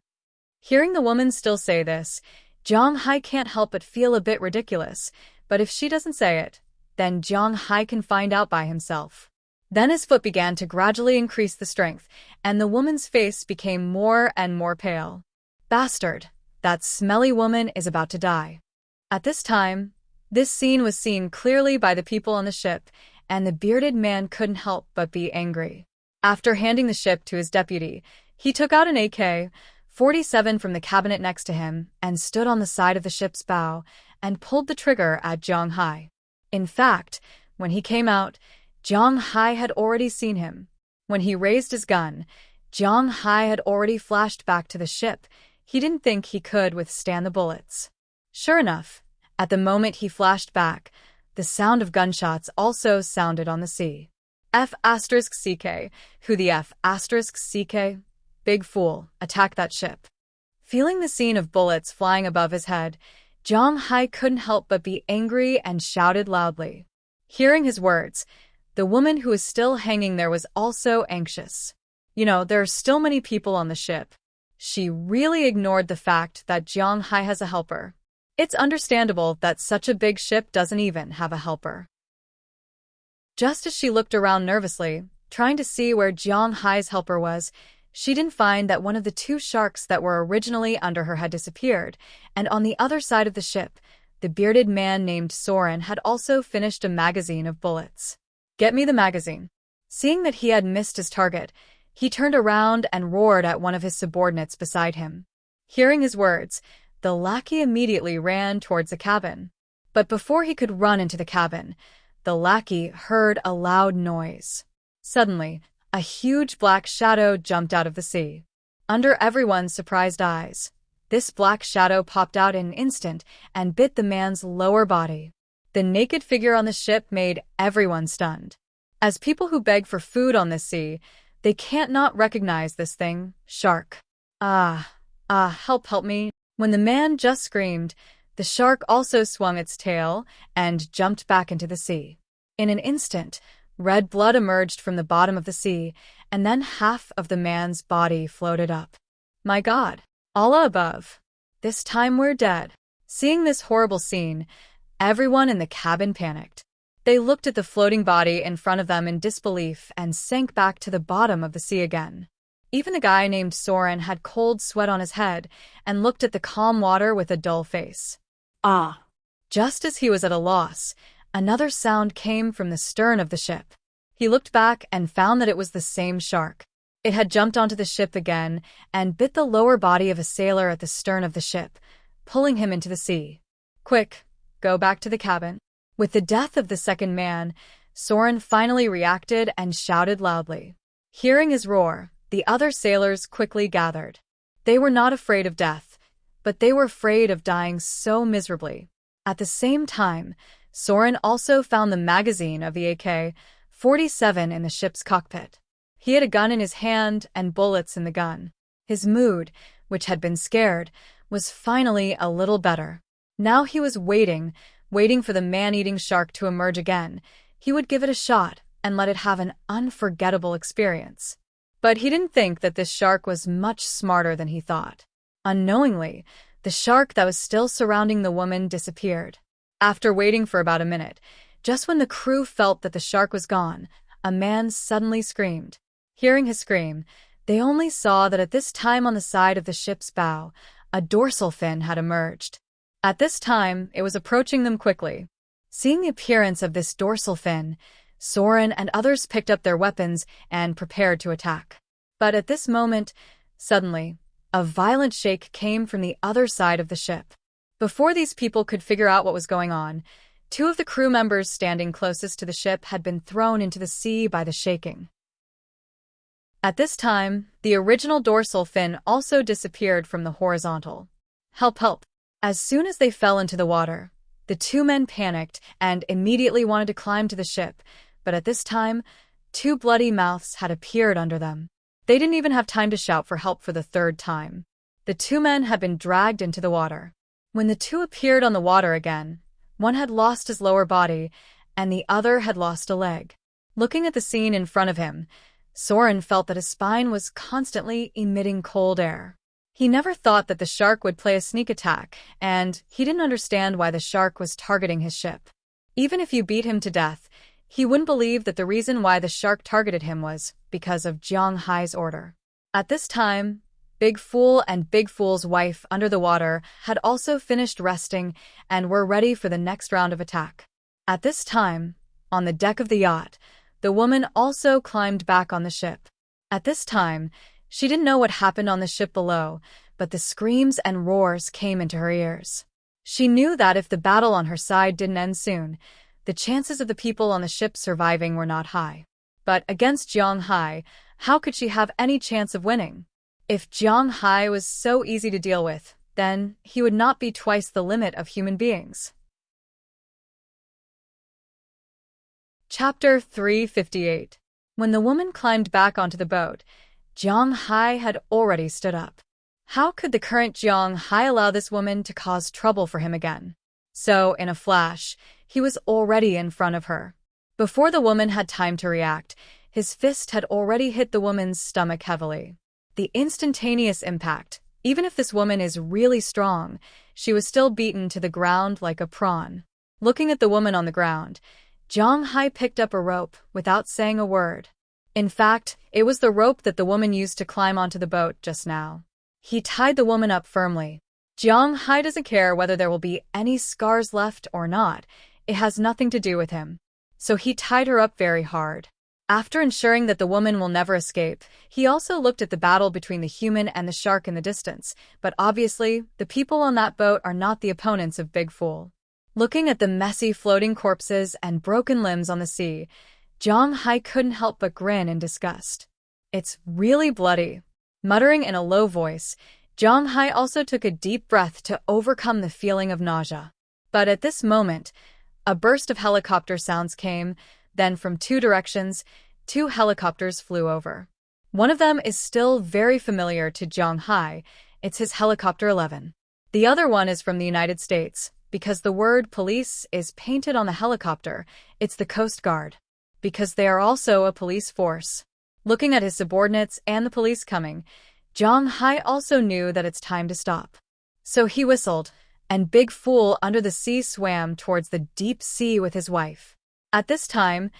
Hearing the woman still say this, Jiang Hai can't help but feel a bit ridiculous, but if she doesn't say it, then Jiang Hai can find out by himself. Then his foot began to gradually increase the strength, and the woman's face became more and more pale. Bastard, that smelly woman is about to die. At this time, this scene was seen clearly by the people on the ship, and the bearded man couldn't help but be angry. After handing the ship to his deputy, he took out an AK-47 from the cabinet next to him and stood on the side of the ship's bow and pulled the trigger at Jiang Hai. In fact, when he came out, Jiang Hai had already seen him. When he raised his gun, Jiang Hai had already flashed back to the ship. He didn't think he could withstand the bullets. Sure enough, at the moment he flashed back, the sound of gunshots also sounded on the sea. F***CK, who the F***CK? Big Fool, attack that ship. Feeling the scene of bullets flying above his head, Jiang Hai couldn't help but be angry and shouted loudly. Hearing his words, the woman who was still hanging there was also anxious. There are still many people on the ship. She really ignored the fact that Jiang Hai has a helper. It's understandable that such a big ship doesn't even have a helper. Just as she looked around nervously, trying to see where Jiang Hai's helper was, she didn't find that one of the 2 sharks that were originally under her had disappeared, and on the other side of the ship, the bearded man named Soren had also finished a magazine of bullets. "Get me the magazine." Seeing that he had missed his target, he turned around and roared at one of his subordinates beside him. Hearing his words, the lackey immediately ran towards the cabin. But before he could run into the cabin, the lackey heard a loud noise. Suddenly, a huge black shadow jumped out of the sea. Under everyone's surprised eyes, this black shadow popped out in an instant and bit the man's lower body. The naked figure on the ship made everyone stunned. As people who beg for food on this sea, they can't not recognize this thing, shark. Help me. When the man just screamed, the shark also swung its tail and jumped back into the sea. In an instant, red blood emerged from the bottom of the sea, and then half of the man's body floated up. My God, Allah above. This time we're dead. Seeing this horrible scene, everyone in the cabin panicked. They looked at the floating body in front of them in disbelief and sank back to the bottom of the sea again. Even the guy named Soren had cold sweat on his head and looked at the calm water with a dull face. Just as he was at a loss, another sound came from the stern of the ship. He looked back and found that it was the same shark. It had jumped onto the ship again and bit the lower body of a sailor at the stern of the ship, pulling him into the sea. Quick, go back to the cabin. With the death of the second man, Soren finally reacted and shouted loudly. Hearing his roar, the other sailors quickly gathered. They were not afraid of death, but they were afraid of dying so miserably. At the same time, Soren also found the magazine of the AK-47 in the ship's cockpit. He had a gun in his hand and bullets in the gun. His mood, which had been scared, was finally a little better. Now he was waiting waiting for the man-eating shark to emerge again. He would give it a shot and let it have an unforgettable experience. But he didn't think that this shark was much smarter than he thought. Unknowingly, the shark that was still surrounding the woman disappeared. After waiting for about a minute, just when the crew felt that the shark was gone, a man suddenly screamed. Hearing his scream, they only saw that at this time on the side of the ship's bow, a dorsal fin had emerged. At this time, it was approaching them quickly. Seeing the appearance of this dorsal fin, Soren and others picked up their weapons and prepared to attack. But at this moment, suddenly, a violent shake came from the other side of the ship. Before these people could figure out what was going on, two of the crew members standing closest to the ship had been thrown into the sea by the shaking. At this time, the original dorsal fin also disappeared from the horizontal. Help, help! As soon as they fell into the water, the two men panicked and immediately wanted to climb to the ship, but at this time, two bloody mouths had appeared under them. They didn't even have time to shout for help for the third time. The two men had been dragged into the water. When the two appeared on the water again, one had lost his lower body, and the other had lost a leg. Looking at the scene in front of him, Soren felt that his spine was constantly emitting cold air. He never thought that the shark would play a sneak attack, and he didn't understand why the shark was targeting his ship. Even if you beat him to death, he wouldn't believe that the reason why the shark targeted him was because of Jiang Hai's order. At this time, Big Fool and Big Fool's wife under the water had also finished resting and were ready for the next round of attack. At this time, on the deck of the yacht, the woman also climbed back on the ship. At this time, she didn't know what happened on the ship below, but the screams and roars came into her ears. She knew that if the battle on her side didn't end soon, the chances of the people on the ship surviving were not high. But against Jiang Hai, how could she have any chance of winning? If Jiang Hai was so easy to deal with, then he would not be twice the limit of human beings. Chapter 358. When the woman climbed back onto the boat, Jiang Hai had already stood up. How could the current Jiang Hai allow this woman to cause trouble for him again? So, in a flash, he was already in front of her. Before the woman had time to react, his fist had already hit the woman's stomach heavily. The instantaneous impact, even if this woman is really strong, she was still beaten to the ground like a prawn. Looking at the woman on the ground, Jiang Hai picked up a rope without saying a word. In fact, it was the rope that the woman used to climb onto the boat just now. He tied the woman up firmly. Jiang Hai doesn't care whether there will be any scars left or not. It has nothing to do with him. So he tied her up very hard. After ensuring that the woman will never escape, he also looked at the battle between the human and the shark in the distance, but obviously, the people on that boat are not the opponents of Big Fool. Looking at the messy floating corpses and broken limbs on the sea, Jiang Hai couldn't help but grin in disgust. It's really bloody. Muttering in a low voice, Jiang Hai also took a deep breath to overcome the feeling of nausea. But at this moment, a burst of helicopter sounds came, then from two directions, two helicopters flew over. One of them is still very familiar to Jiang Hai. It's his Helicopter 11. The other one is from the United States. Because the word police is painted on the helicopter, it's the Coast Guard. Because they are also a police force. Looking at his subordinates and the police coming, Jiang Hai also knew that it's time to stop. So he whistled, and Big Fool under the sea swam towards the deep sea with his wife. At this time,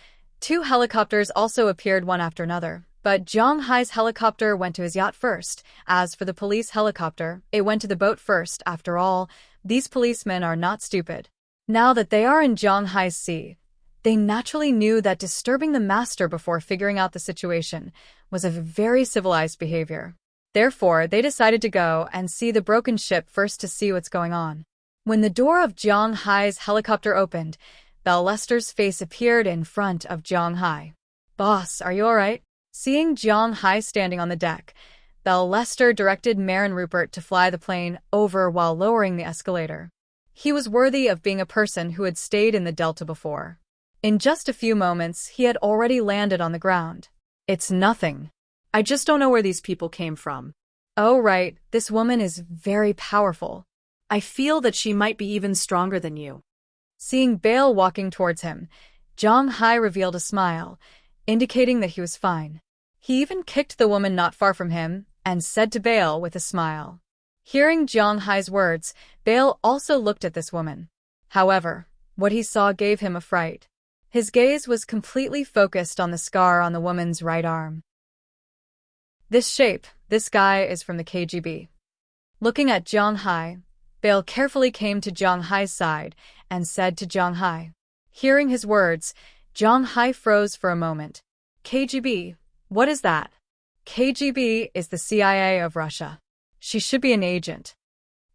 two helicopters also appeared one after another, but Jiang Hai's helicopter went to his yacht first. As for the police helicopter, it went to the boat first. After all, these policemen are not stupid. Now that they are in Jiang Hai's sea, they naturally knew that disturbing the master before figuring out the situation was a very civilized behavior. Therefore, they decided to go and see the broken ship first to see what's going on. When the door of Jiang Hai's helicopter opened, Belle Lester's face appeared in front of Jiang Hai. "Boss, are you alright?" Seeing Jiang Hai standing on the deck, Belle Lester directed Marin Rupert to fly the plane over while lowering the escalator. He was worthy of being a person who had stayed in the Delta before. In just a few moments, he had already landed on the ground. "It's nothing. I just don't know where these people came from." "Oh right, this woman is very powerful. I feel that she might be even stronger than you." Seeing Bale walking towards him, Zhang Hai revealed a smile, indicating that he was fine. He even kicked the woman not far from him and said to Bale with a smile. Hearing Zhang Hai's words, Bale also looked at this woman. However, what he saw gave him a fright. His gaze was completely focused on the scar on the woman's right arm. This guy is from the KGB. Looking at Zhang Hai, Bale carefully came to Zhang Hai's side and said to Zhang Hai. Hearing his words, Zhang Hai froze for a moment. KGB, what is that? KGB is the CIA of Russia. She should be an agent.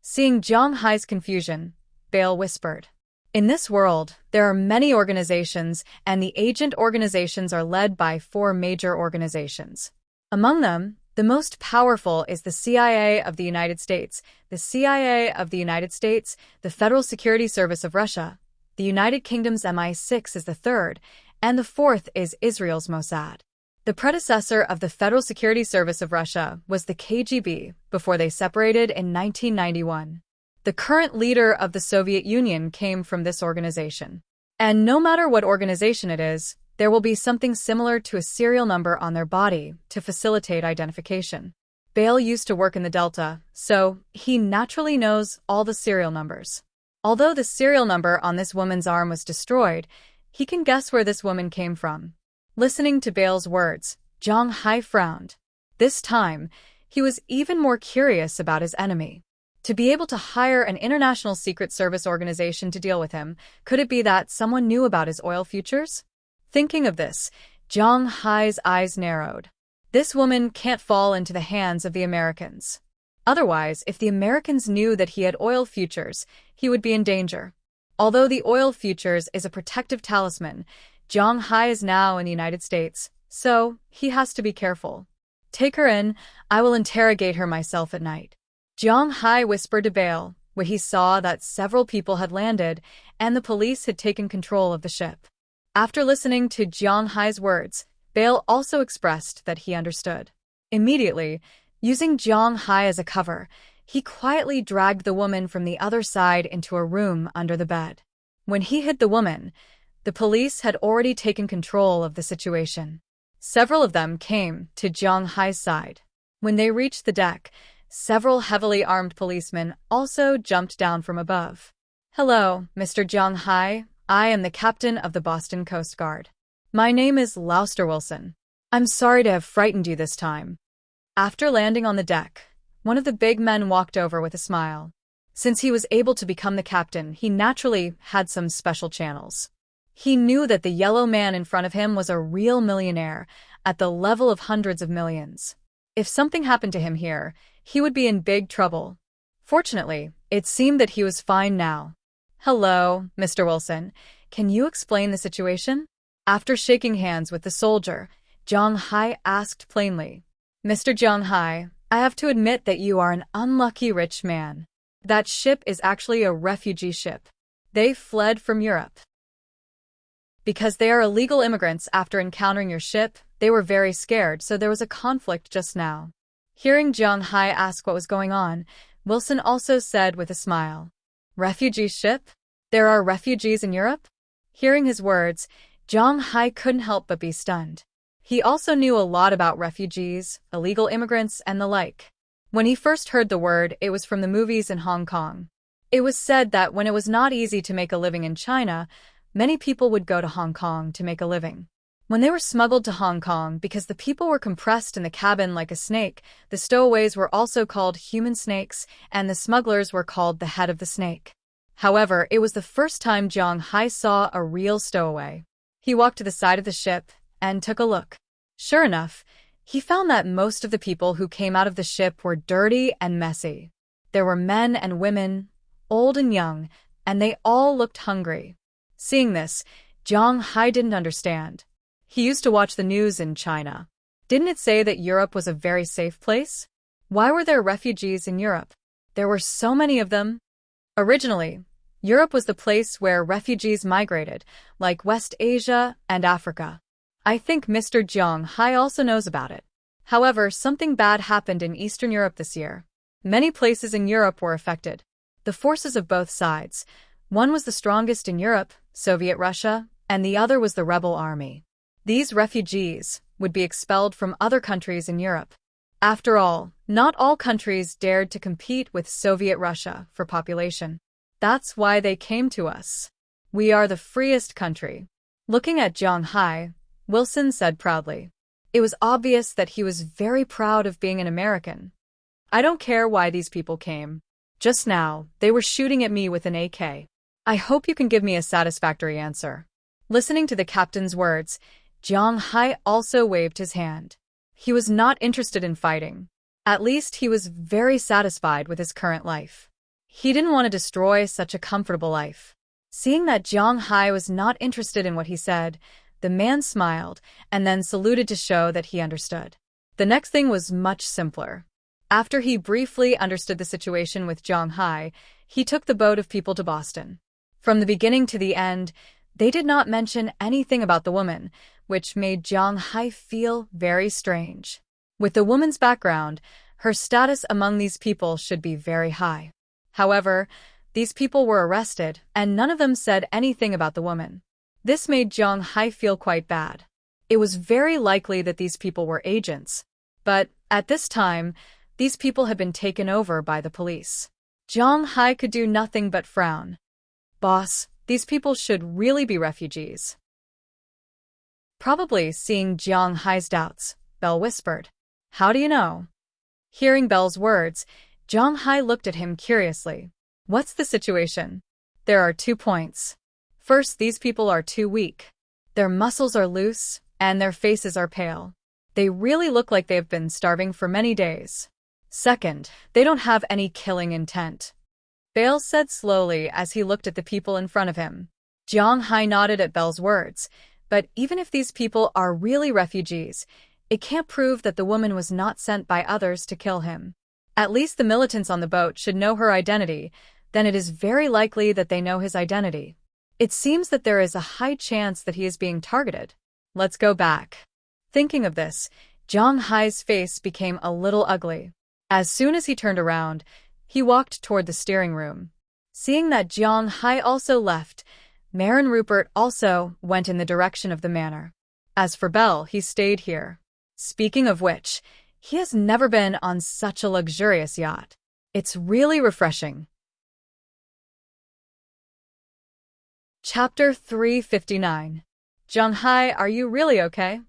Seeing Zhang Hai's confusion, Bale whispered. In this world, there are many organizations, and the agent organizations are led by 4 major organizations. Among them, the most powerful is the CIA of the United States, the CIA of the United States, the Federal Security Service of Russia. The United Kingdom's MI6 is the third, and the fourth is Israel's Mossad. The predecessor of the Federal Security Service of Russia was the KGB before they separated in 1991. The current leader of the Soviet Union came from this organization. And no matter what organization it is, there will be something similar to a serial number on their body to facilitate identification. Bale used to work in the Delta, so he naturally knows all the serial numbers. Although the serial number on this woman's arm was destroyed, he can guess where this woman came from. Listening to Bale's words, Zhang Hai frowned. This time, he was even more curious about his enemy. To be able to hire an international secret service organization to deal with him, could it be that someone knew about his oil futures? Thinking of this, Zhang Hai's eyes narrowed. This woman can't fall into the hands of the Americans. Otherwise, if the Americans knew that he had oil futures, he would be in danger. Although the oil futures is a protective talisman, Zhang Hai is now in the United States, so he has to be careful. Take her in, I will interrogate her myself at night. Zhang Hai whispered to Bale, where he saw that several people had landed and the police had taken control of the ship. After listening to Zhang Hai's words, Bale also expressed that he understood. Immediately, using Zhang Hai as a cover, he quietly dragged the woman from the other side into a room under the bed. When he hid the woman, the police had already taken control of the situation. Several of them came to Zhang Hai's side. When they reached the deck, several heavily armed policemen also jumped down from above. Hello, Mr. Zhang Hai. I am the captain of the Boston Coast Guard. My name is Louster Wilson. I'm sorry to have frightened you this time. After landing on the deck, one of the big men walked over with a smile. Since he was able to become the captain, he naturally had some special channels. He knew that the yellow man in front of him was a real millionaire at the level of hundreds of millions. If something happened to him here, he would be in big trouble. Fortunately, it seemed that he was fine now. Hello, Mr. Wilson. Can you explain the situation? After shaking hands with the soldier, Zhang Hai asked plainly. Mr. Zhang Hai, I have to admit that you are an unlucky rich man. That ship is actually a refugee ship. They fled from Europe. Because they are illegal immigrants after encountering your ship, they were very scared, so there was a conflict just now. Hearing Zhang Hai ask what was going on, Wilson also said with a smile. Refugee ship? There are refugees in Europe? Hearing his words, Zhang Hai couldn't help but be stunned. He also knew a lot about refugees, illegal immigrants, and the like. When he first heard the word, it was from the movies in Hong Kong. It was said that when it was not easy to make a living in China, many people would go to Hong Kong to make a living. When they were smuggled to Hong Kong because the people were compressed in the cabin like a snake, the stowaways were also called human snakes, and the smugglers were called the head of the snake. However, it was the first time Zhang Hai saw a real stowaway. He walked to the side of the ship and took a look. Sure enough, he found that most of the people who came out of the ship were dirty and messy. There were men and women, old and young, and they all looked hungry. Seeing this, Zhang Hai didn't understand. He used to watch the news in China. Didn't it say that Europe was a very safe place? Why were there refugees in Europe? There were so many of them. Originally, Europe was the place where refugees migrated, like West Asia and Africa. I think Mr. Zhang Hai also knows about it. However, something bad happened in Eastern Europe this year. Many places in Europe were affected. The forces of both sides, One was the strongest in Europe, Soviet Russia, and the other was the rebel army. These refugees would be expelled from other countries in Europe. After all, not all countries dared to compete with Soviet Russia for population. That's why they came to us. We are the freest country. Looking at Jiang Hai, Wilson said proudly. It was obvious that he was very proud of being an American. I don't care why these people came. Just now, they were shooting at me with an AK. I hope you can give me a satisfactory answer. Listening to the captain's words, Jiang Hai also waved his hand. He was not interested in fighting. At least he was very satisfied with his current life. He didn't want to destroy such a comfortable life. Seeing that Jiang Hai was not interested in what he said, the man smiled and then saluted to show that he understood. The next thing was much simpler. After he briefly understood the situation with Jiang Hai, he took the boat of people to Boston. From the beginning to the end, they did not mention anything about the woman, which made Jiang Hai feel very strange. With the woman's background, her status among these people should be very high. However, these people were arrested, and none of them said anything about the woman. This made Jiang Hai feel quite bad. It was very likely that these people were agents. But, at this time, these people had been taken over by the police. Jiang Hai could do nothing but frown. Boss, these people should really be refugees. Probably seeing Jiang Hai's doubts, Belle whispered. How do you know? Hearing Belle's words, Jiang Hai looked at him curiously. What's the situation? There are 2 points. First, these people are too weak. Their muscles are loose, and their faces are pale. They really look like they've been starving for many days. Second, they don't have any killing intent. Bale said slowly as he looked at the people in front of him. Jiang Hai nodded at Belle's words, but even if these people are really refugees, it can't prove that the woman was not sent by others to kill him. At least the militants on the boat should know her identity, then it is very likely that they know his identity. It seems that there is a high chance that he is being targeted. Let's go back. Thinking of this, Jiang Hai's face became a little ugly. As soon as he turned around, he walked toward the steering room. Seeing that Jiang Hai also left, Marin Rupert also went in the direction of the manor. As for Belle, he stayed here. Speaking of which, he has never been on such a luxurious yacht. It's really refreshing. Chapter 359. Jiang Hai, are you really okay?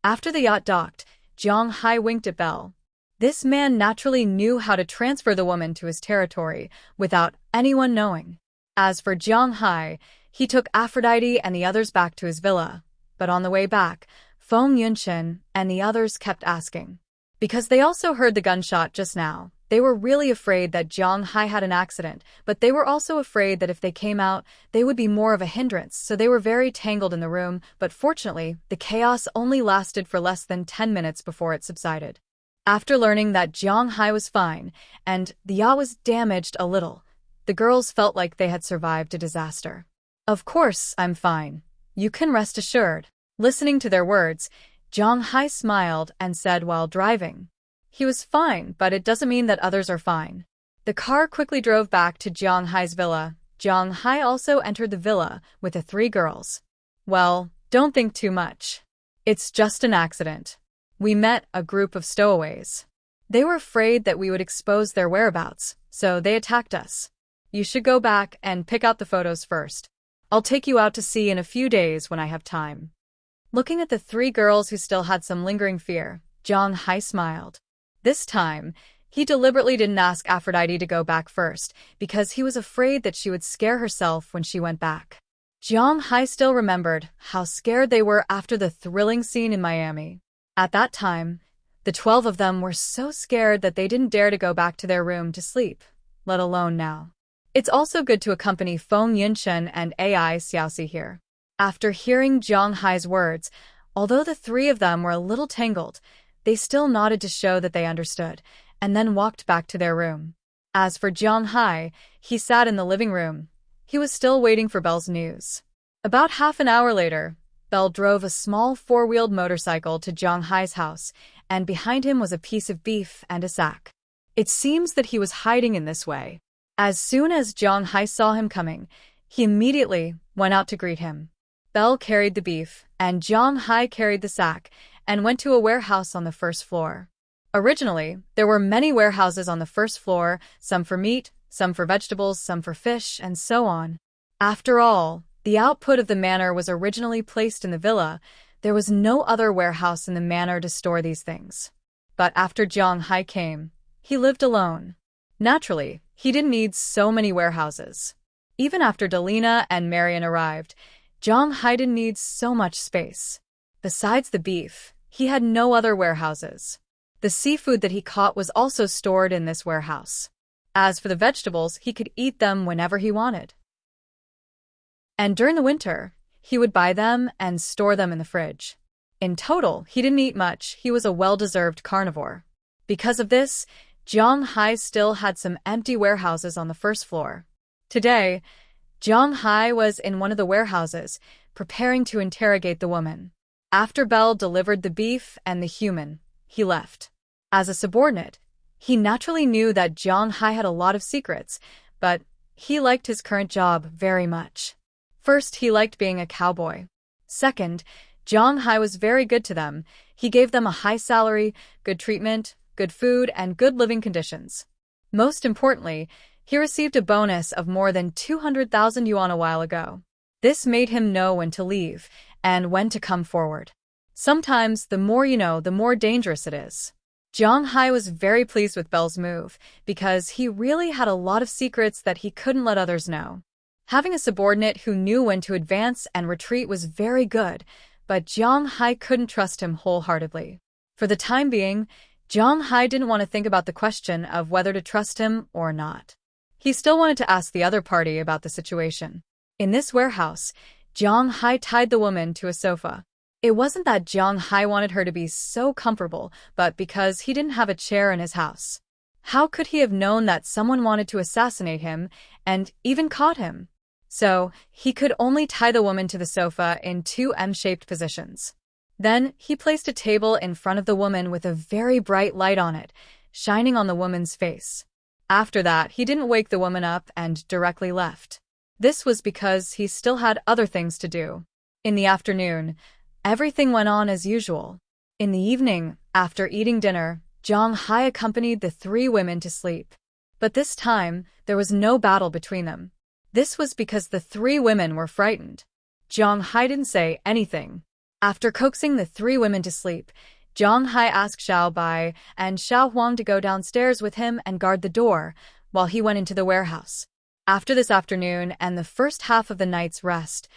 After the yacht docked, Jiang Hai winked at Belle. This man naturally knew how to transfer the woman to his territory without anyone knowing. As for Jiang Hai, he took Aphrodite and the others back to his villa, but on the way back, Feng Yunshen and the others kept asking. Because they also heard the gunshot just now, they were really afraid that Jiang Hai had an accident, but they were also afraid that if they came out, they would be more of a hindrance, so they were very tangled in the room, but fortunately, the chaos only lasted for less than 10 minutes before it subsided. After learning that Jiang Hai was fine, and the yacht was damaged a little, the girls felt like they had survived a disaster. Of course, I'm fine. You can rest assured. Listening to their words, Jiang Hai smiled and said while driving. He was fine, but it doesn't mean that others are fine. The car quickly drove back to Jiang Hai's villa. Jiang Hai also entered the villa with the 3 girls. Well, don't think too much. It's just an accident. We met a group of stowaways. They were afraid that we would expose their whereabouts, so they attacked us. You should go back and pick out the photos first. I'll take you out to sea in a few days when I have time. Looking at the 3 girls who still had some lingering fear, Jiang Hai smiled. This time, he deliberately didn't ask Aphrodite to go back first, because he was afraid that she would scare herself when she went back. Jiang Hai still remembered how scared they were after the thrilling scene in Miami. At that time, the 12 of them were so scared that they didn't dare to go back to their room to sleep, let alone now. It's also good to accompany Feng Yunshen and Ai Xiaoxi here. After hearing Jiang Hai's words, although the 3 of them were a little tangled, they still nodded to show that they understood, and then walked back to their room. As for Jiang Hai, he sat in the living room. He was still waiting for Belle's news. About half an hour later, Belle drove a small 4-wheeled motorcycle to Jiang Hai's house, and behind him was a piece of beef and a sack. It seems that he was hiding in this way. As soon as Jiang Hai saw him coming, he immediately went out to greet him. Belle carried the beef, and Jiang Hai carried the sack, and went to a warehouse on the first floor. Originally, there were many warehouses on the first floor, some for meat, some for vegetables, some for fish, and so on. After all, the output of the manor was originally placed in the villa. There was no other warehouse in the manor to store these things. But after Jiang Hai came, he lived alone. Naturally, he didn't need so many warehouses. Even after Delina and Marion arrived, Jiang Hai didn't need so much space. Besides the beef, he had no other warehouses. The seafood that he caught was also stored in this warehouse. As for the vegetables, he could eat them whenever he wanted. And during the winter, he would buy them and store them in the fridge. In total, he didn't eat much. He was a well-deserved carnivore. Because of this, Jiang Hai still had some empty warehouses on the first floor. Today, Jiang Hai was in one of the warehouses, preparing to interrogate the woman. After Belle delivered the beef and the human, he left. As a subordinate, he naturally knew that Jiang Hai had a lot of secrets, but he liked his current job very much. First, he liked being a cowboy. Second, Jiang Hai was very good to them. He gave them a high salary, good treatment, good food, and good living conditions. Most importantly, he received a bonus of more than 200,000 yuan a while ago. This made him know when to leave and when to come forward. Sometimes, the more you know, the more dangerous it is. Jiang Hai was very pleased with Belle's move because he really had a lot of secrets that he couldn't let others know. Having a subordinate who knew when to advance and retreat was very good, but Jiang Hai couldn't trust him wholeheartedly. For the time being, Jiang Hai didn't want to think about the question of whether to trust him or not. He still wanted to ask the other party about the situation. In this warehouse, Jiang Hai tied the woman to a sofa. It wasn't that Jiang Hai wanted her to be so comfortable, but because he didn't have a chair in his house. How could he have known that someone wanted to assassinate him and even caught him? So, he could only tie the woman to the sofa in two M-shaped positions. Then, he placed a table in front of the woman with a very bright light on it, shining on the woman's face. After that, he didn't wake the woman up and directly left. This was because he still had other things to do. In the afternoon, everything went on as usual. In the evening, after eating dinner, Jiang Hai accompanied the three women to sleep. But this time, there was no battle between them. This was because the three women were frightened. Jiang Hai didn't say anything. After coaxing the three women to sleep, Jiang Hai asked Xiao Bai and Xiao Huang to go downstairs with him and guard the door while he went into the warehouse. After this afternoon and the first half of the night's rest,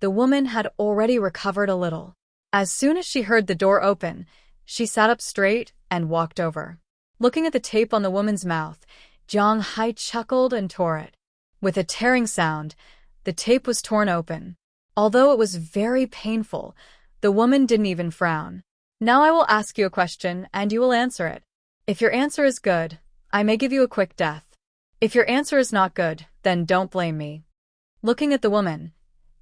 the woman had already recovered a little. As soon as she heard the door open, she sat up straight and walked over. Looking at the tape on the woman's mouth, Jiang Hai chuckled and tore it. With a tearing sound, the tape was torn open. Although it was very painful, the woman didn't even frown. Now I will ask you a question and you will answer it. If your answer is good, I may give you a quick death. If your answer is not good, then don't blame me. Looking at the woman,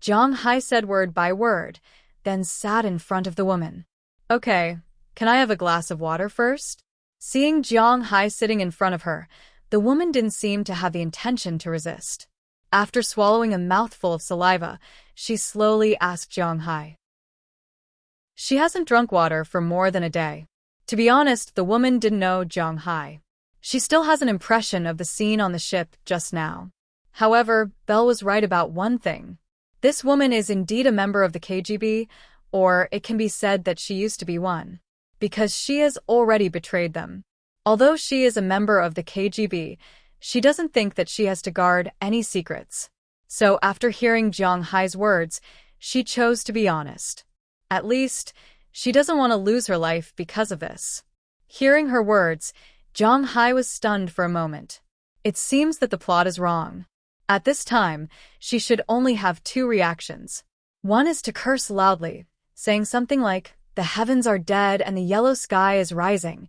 Jiang Hai said word by word, then sat in front of the woman. Okay, can I have a glass of water first? Seeing Jiang Hai sitting in front of her, the woman didn't seem to have the intention to resist. After swallowing a mouthful of saliva, she slowly asked Jiang Hai. She hasn't drunk water for more than a day. To be honest, the woman didn't know Jiang Hai. She still has an impression of the scene on the ship just now. However, Belle was right about one thing. This woman is indeed a member of the KGB, or it can be said that she used to be one, because she has already betrayed them. Although she is a member of the KGB, she doesn't think that she has to guard any secrets. So after hearing Jiang Hai's words, she chose to be honest. At least, she doesn't want to lose her life because of this. Hearing her words, Jiang Hai was stunned for a moment. It seems that the plot is wrong. At this time, she should only have two reactions. One is to curse loudly, saying something like, "The heavens are dead and the yellow sky is rising,"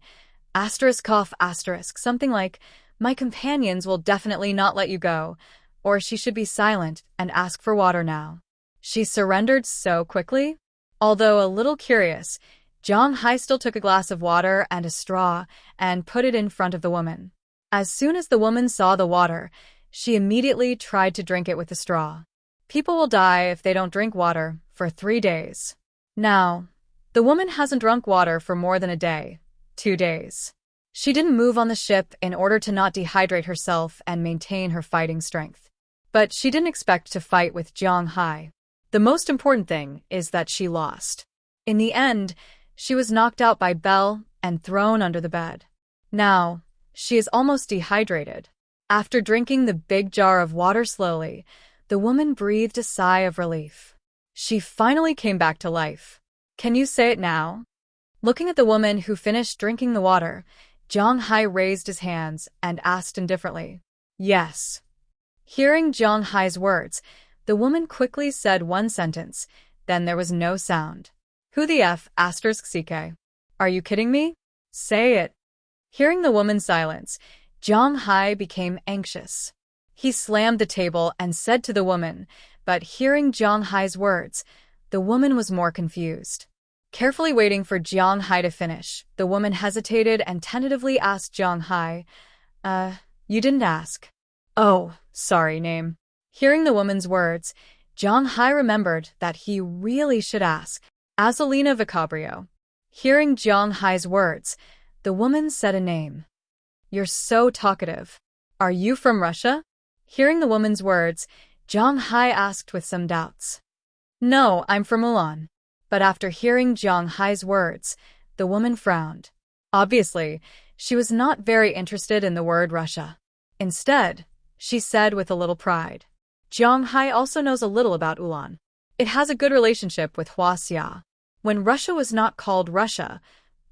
something like, "My companions will definitely not let you go," or she should be silent and ask for water now. She surrendered so quickly. Although a little curious, Jiang Hai still took a glass of water and a straw and put it in front of the woman. As soon as the woman saw the water, She immediately tried to drink it with a straw. People will die if they don't drink water for 3 days. Now, the woman hasn't drunk water for more than a day, 2 days. She didn't move on the ship in order to not dehydrate herself and maintain her fighting strength. But she didn't expect to fight with Jiang Hai. The most important thing is that she lost. In the end, she was knocked out by Belle and thrown under the bed. Now, she is almost dehydrated. After drinking the big jar of water slowly, the woman breathed a sigh of relief. She finally came back to life. Can you say it now? Looking at the woman who finished drinking the water, Jiang Hai raised his hands and asked indifferently, "Yes." Hearing Jiang Hai's words, the woman quickly said one sentence, then there was no sound. "Who the F*** CK? Are you kidding me? Say it." Hearing the woman's silence, Jiang Hai became anxious. He slammed the table and said to the woman, but hearing Jiang Hai's words, the woman was more confused. Carefully waiting for Jiang Hai to finish, the woman hesitated and tentatively asked Jiang Hai, you didn't ask." "Oh, sorry, name." Hearing the woman's words, Jiang Hai remembered that he really should ask. Azalina Vicabrio. Hearing Jiang Hai's words, the woman said a name. "You're so talkative. Are you from Russia?" Hearing the woman's words, Jiang Hai asked with some doubts. "No, I'm from Ulan." But after hearing Jiang Hai's words, the woman frowned. Obviously, she was not very interested in the word Russia. Instead, she said with a little pride, "Jiang Hai also knows a little about Ulan. It has a good relationship with Huaxia. When Russia was not called Russia,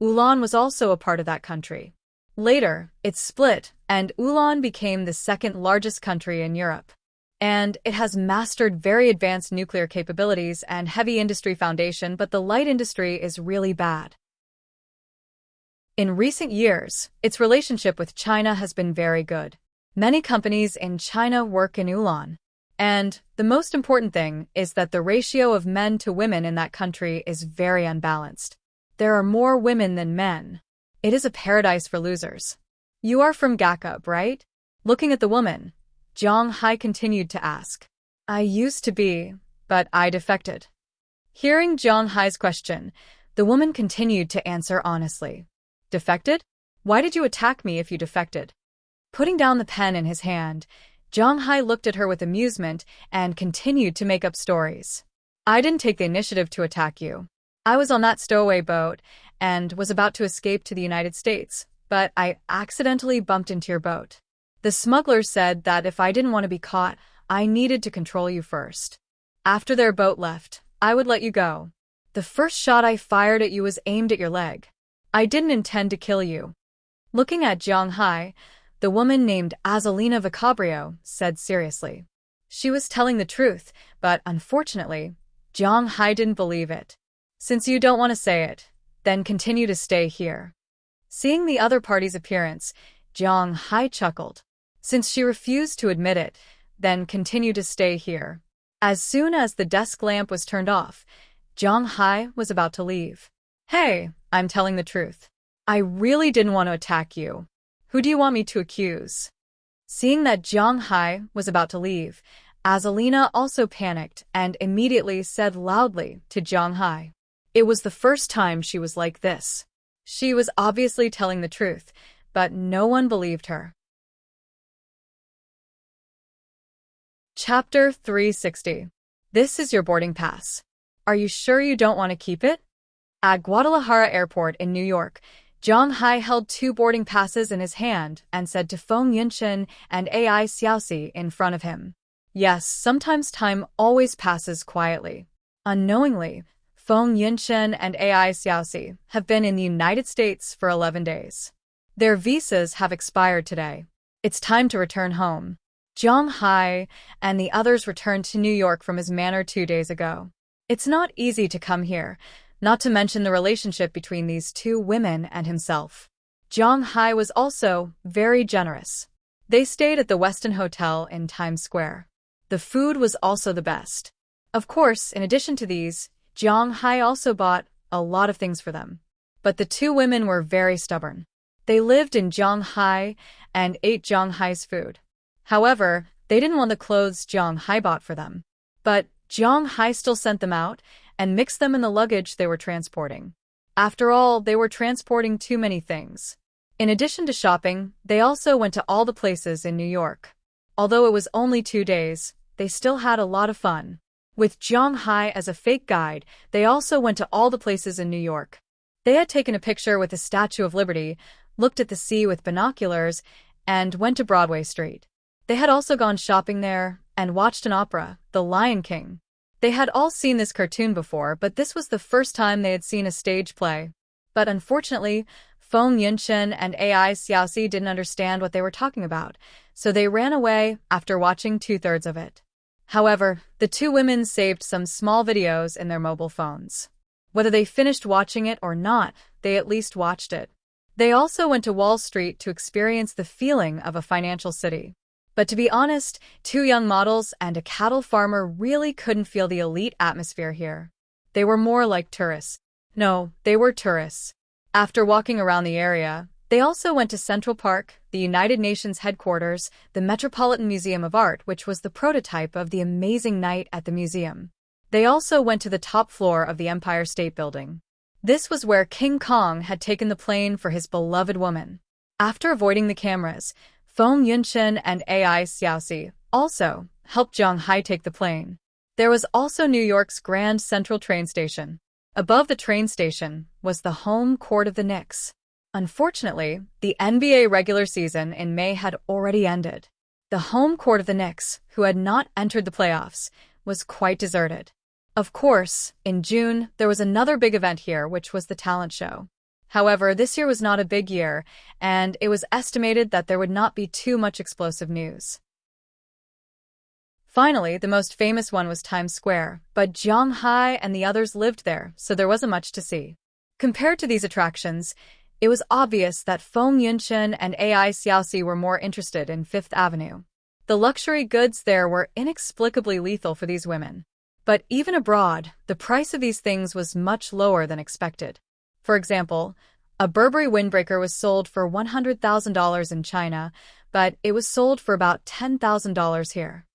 Ulan was also a part of that country. Later, it split, and Ulan became the second largest country in Europe. And it has mastered very advanced nuclear capabilities and heavy industry foundation, but the light industry is really bad. In recent years, its relationship with China has been very good. Many companies in China work in Ulan. And the most important thing is that the ratio of men to women in that country is very unbalanced. There are more women than men. It is a paradise for losers. You are from Gakub, right?" Looking at the woman, Jiang Hai continued to ask. "I used to be, but I defected." Hearing Jiang Hai's question, the woman continued to answer honestly. "Defected? Why did you attack me if you defected?" Putting down the pen in his hand, Jiang Hai looked at her with amusement and continued to make up stories. "I didn't take the initiative to attack you. I was on that stowaway boat and was about to escape to the United States, but I accidentally bumped into your boat. The smugglers said that if I didn't want to be caught, I needed to control you first. After their boat left, I would let you go. The first shot I fired at you was aimed at your leg. I didn't intend to kill you." Looking at Jiang Hai, the woman named Azalina Vicabrio said seriously. She was telling the truth, but unfortunately, Jiang Hai didn't believe it. "Since you don't want to say it, then continue to stay here." Seeing the other party's appearance, Jiang Hai chuckled. Since she refused to admit it, then continue to stay here. As soon as the desk lamp was turned off, Jiang Hai was about to leave. "Hey, I'm telling the truth. I really didn't want to attack you. Who do you want me to accuse?" Seeing that Jiang Hai was about to leave, Azalina also panicked and immediately said loudly to Jiang Hai. It was the first time she was like this. She was obviously telling the truth, but no one believed her. Chapter 360. This is your boarding pass. Are you sure you don't want to keep it? At Guadalajara Airport in New York, Jiang Hai held 2 boarding passes in his hand and said to Feng Yunchen and Ai Xiaoxi in front of him. Yes, sometimes time always passes quietly. Unknowingly, Feng Yunchen and Ai Xiaoxi have been in the United States for 11 days. Their visas have expired today. It's time to return home. Jiang Hai and the others returned to New York from his manor 2 days ago. It's not easy to come here, not to mention the relationship between these 2 women and himself. Jiang Hai was also very generous. They stayed at the Westin Hotel in Times Square. The food was also the best. Of course, in addition to these, Jiang Hai also bought a lot of things for them. But the 2 women were very stubborn. They lived in Jiang Hai and ate Jiang Hai's food. However, They didn't want the clothes Zhang Hai bought for them. But Zhang Hai still sent them out and mixed them in the luggage they were transporting. After all, they were transporting too many things. In addition to shopping, they also went to all the places in New York. Although it was only 2 days, they still had a lot of fun. With Zhang Hai as a fake guide, they also went to all the places in New York. They had taken a picture with the Statue of Liberty, looked at the sea with binoculars, and went to Broadway Street. They had also gone shopping there and watched an opera, The Lion King. They had all seen this cartoon before, but this was the first time they had seen a stage play. But unfortunately, Feng Yunchen and AI Xiaoxi didn't understand what they were talking about, so they ran away after watching 2/3 of it. However, the two women saved some small videos in their mobile phones. Whether they finished watching it or not, they at least watched it. They also went to Wall Street to experience the feeling of a financial city. But to be honest, 2 young models and a cattle farmer really couldn't feel the elite atmosphere here. They were more like tourists. No, they were tourists. After walking around the area, they also went to Central Park, the United Nations headquarters, the Metropolitan Museum of Art, which was the prototype of the amazing night at the museum. They also went to the top floor of the Empire State Building. This was where King Kong had taken the plane for his beloved woman. After avoiding the cameras, Feng Yunchen and AI Xiaoxi also helped Zhang Hai take the plane. There was also New York's Grand Central train station. Above the train station was the home court of the Knicks. Unfortunately, the NBA regular season in May had already ended. The home court of the Knicks, who had not entered the playoffs, was quite deserted. Of course, in June, there was another big event here, which was the talent show. However, this year was not a big year, and it was estimated that there would not be too much explosive news. Finally, the most famous one was Times Square, but Zhang Hai and the others lived there, so there wasn't much to see. Compared to these attractions, it was obvious that Feng Yunchen and AI Xiaoxi were more interested in Fifth Avenue. The luxury goods there were inexplicably lethal for these women. But even abroad, the price of these things was much lower than expected. For example, a Burberry windbreaker was sold for $100,000 in China, but it was sold for about $10,000 here.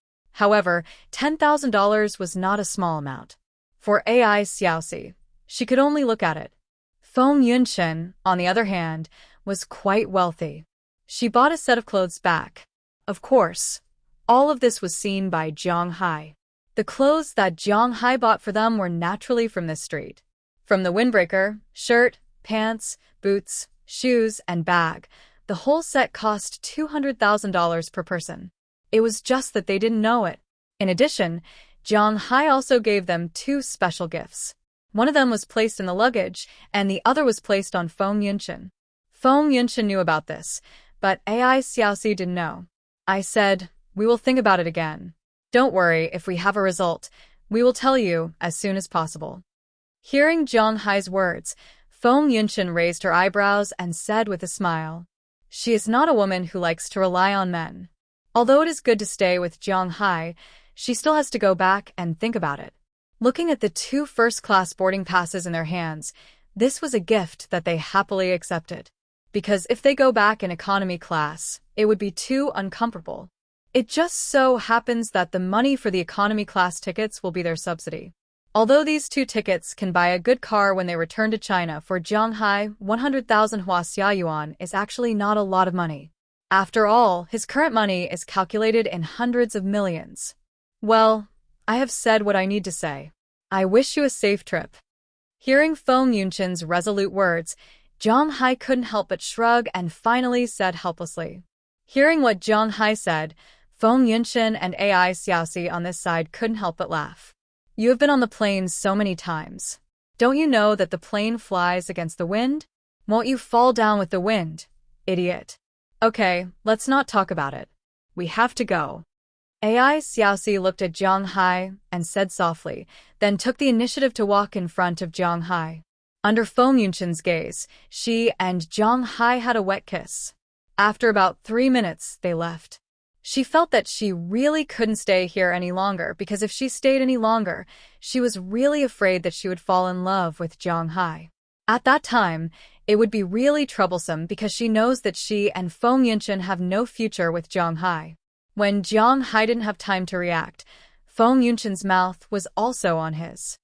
However, $10,000 was not a small amount. For AI Xiaoxi, she could only look at it. Feng Yunchen, on the other hand, was quite wealthy. She bought a set of clothes back. Of course, all of this was seen by Zhang Hai. The clothes that Zhang Hai bought for them were naturally from this street. From the windbreaker, shirt, pants, boots, shoes, and bag, the whole set cost $200,000 per person. It was just that they didn't know it. In addition, Zhang Hai also gave them 2 special gifts. One of them was placed in the luggage, and the other was placed on Feng Yunchen. Feng Yunchen knew about this, but AI Xiaoxi didn't know. I said, "We will think about it again. Don't worry, if we have a result, we will tell you as soon as possible." Hearing Zhang Hai's words, Feng Yunchen raised her eyebrows and said with a smile, "She is not a woman who likes to rely on men. Although it is good to stay with Zhang Hai, she still has to go back and think about it." Looking at the 2 first-class boarding passes in their hands, this was a gift that they happily accepted. Because if they go back in economy class, it would be too uncomfortable. It just so happens that the money for the economy class tickets will be their subsidy. Although these 2 tickets can buy a good car when they return to China, for Zhang Hai, 100,000 Huaxia yuan is actually not a lot of money. After all, his current money is calculated in hundreds of millions. Well, I have said what I need to say. I wish you a safe trip. Hearing Feng Yunchen's resolute words, Zhang Hai couldn't help but shrug and finally said helplessly. Hearing what Zhang Hai said, Feng Yunchen and AI Xiaoxi on this side couldn't help but laugh. "You have been on the plane so many times. Don't you know that the plane flies against the wind? Won't you fall down with the wind, idiot? Okay, let's not talk about it. We have to go." AI Xiaoxi looked at Zhang Hai and said softly, then took the initiative to walk in front of Zhang Hai. Under Feng Yunchen's gaze, she and Zhang Hai had a wet kiss. After about 3 minutes, they left. She felt that she really couldn't stay here any longer because if she stayed any longer, she was really afraid that she would fall in love with Zhang Hai. At that time, it would be really troublesome because she knows that she and Feng Yunchen have no future with Zhang Hai. When Jiang Hai didn't have time to react, Feng Yunshen's mouth was also on his.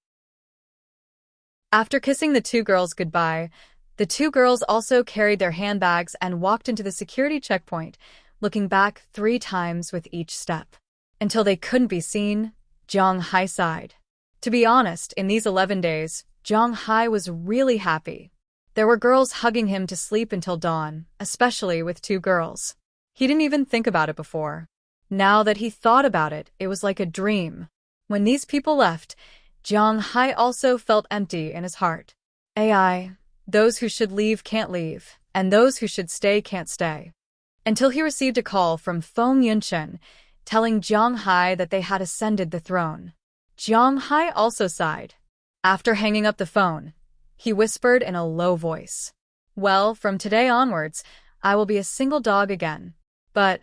After kissing the two girls goodbye, the two girls also carried their handbags and walked into the security checkpoint, looking back 3 times with each step. Until they couldn't be seen, Jiang Hai sighed. To be honest, in these 11 days, Jiang Hai was really happy. There were girls hugging him to sleep until dawn, especially with 2 girls. He didn't even think about it before. Now that he thought about it, it was like a dream. When these people left, Jiang Hai also felt empty in his heart. AI, those who should leave can't leave, and those who should stay can't stay. Until he received a call from Feng Yunshen, telling Jiang Hai that they had ascended the throne. Jiang Hai also sighed. After hanging up the phone, he whispered in a low voice, "Well, from today onwards, I will be a single dog again. But